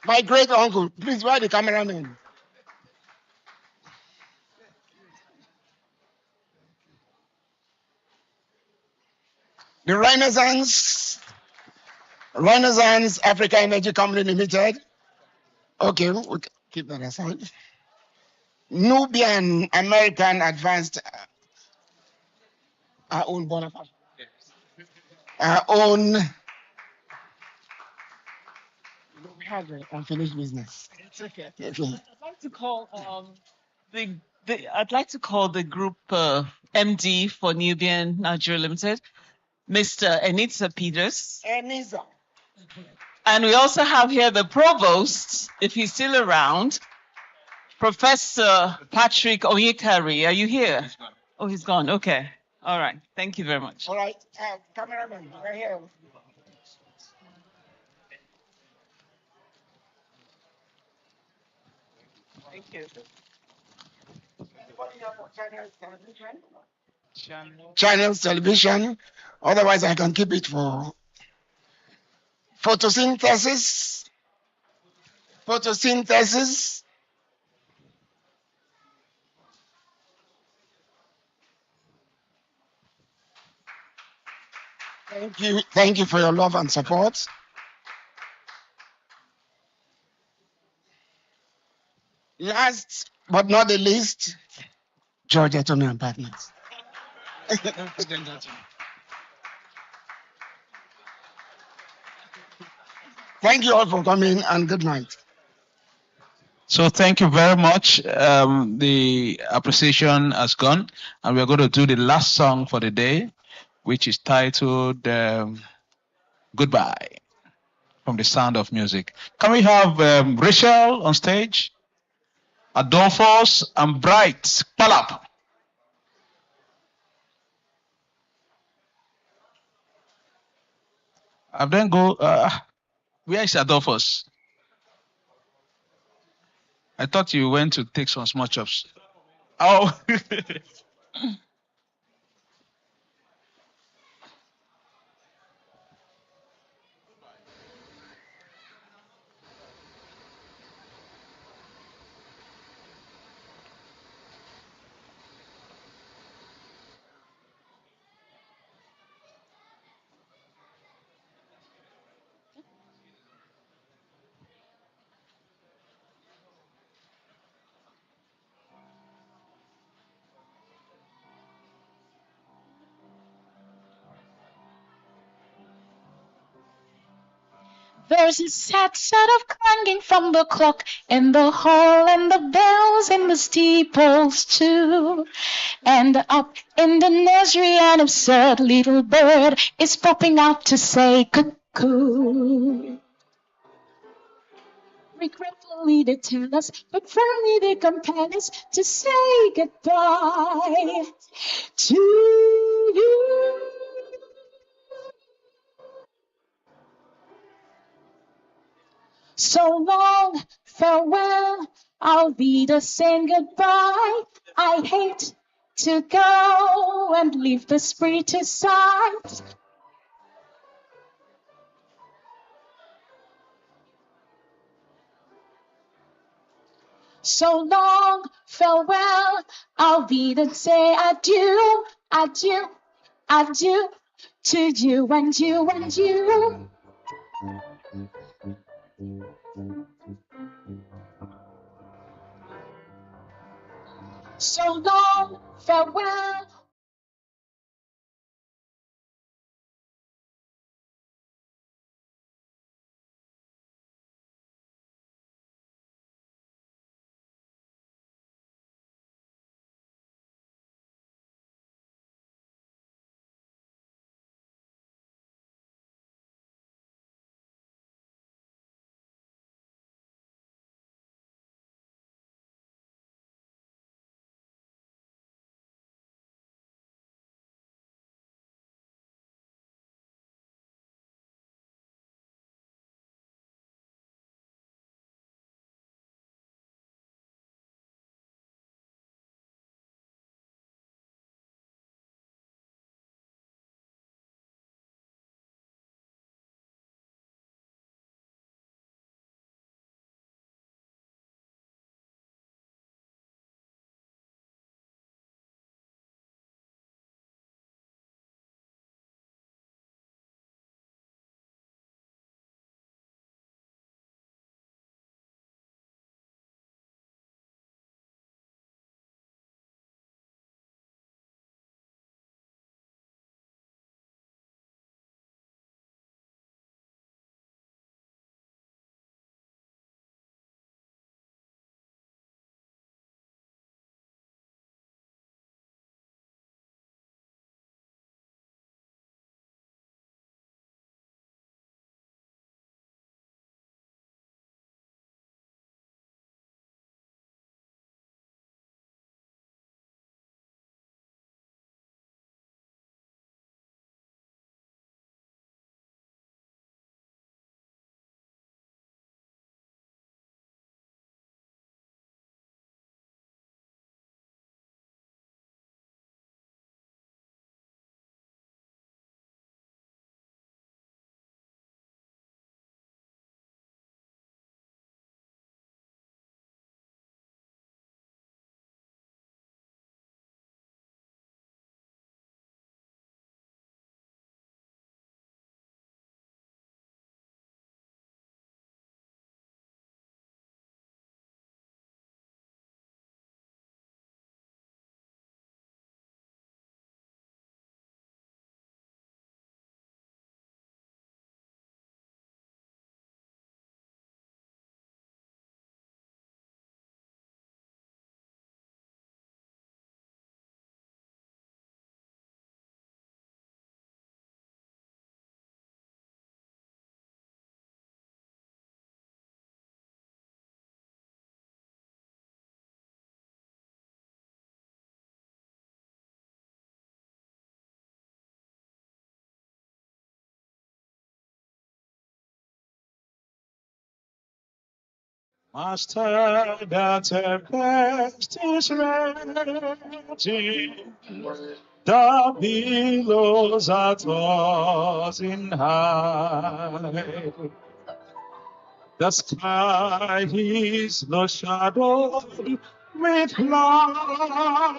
My great uncle, please, where are the cameraman? The Renaissance Africa Energy Company Limited. Okay, we'll keep that aside. Nubian American Advanced, our own Bonafide, our own. We have unfinished business. It's okay. Okay. I'd like to call I'd like to call the group MD for Nubian Nigeria Limited, Mr. Enitsa Peters. Enisa. And we also have here the provost, if he's still around, Professor Patrick Oyekari. Are you here? Oh, he's gone. Okay. All right. Thank you very much. All right, cameraman, right here. Thank you. Channels television. Otherwise, I can keep it for photosynthesis. Photosynthesis. Thank you. Thank you for your love and support. Last but not the least, George Etomi and Partners. Thank you all for coming and good night. So thank you very much. The appreciation has gone, and we're going to do the last song for the day, which is titled Goodbye from the Sound of Music. Can we have Rachel on stage? Adolphus and Bright. Palap. And then go, where is Adolphus? I thought you went to take some small chops. Oh. There's a sad sound of clanging from the clock in the hall and the bells in the steeples too. And up in the nursery an absurd little bird is popping out to say cuckoo. Regretfully they tell us, but firmly they compel us to say goodbye to you. So long, farewell, I'll be the saying goodbye. I hate to go and leave the spirit aside. So long, farewell, I'll be the say adieu, adieu, adieu to you and you and you. So long, farewell. Master, the tempest is raging, the billows are tossing high. The sky is no shadow with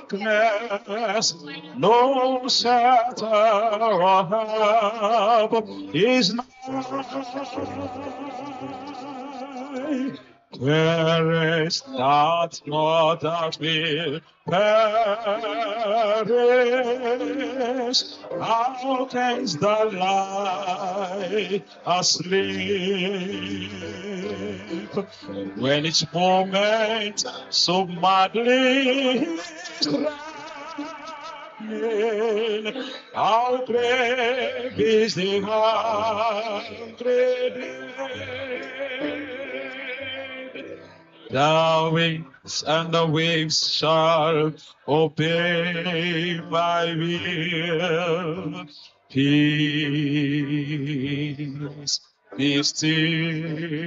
darkness, no shelter or help is nigh. There is not more that will perish. How can the lie asleep when its moment so madly is threatening? How great is the hungry the winds and the waves shall obey my will. Peace, be still.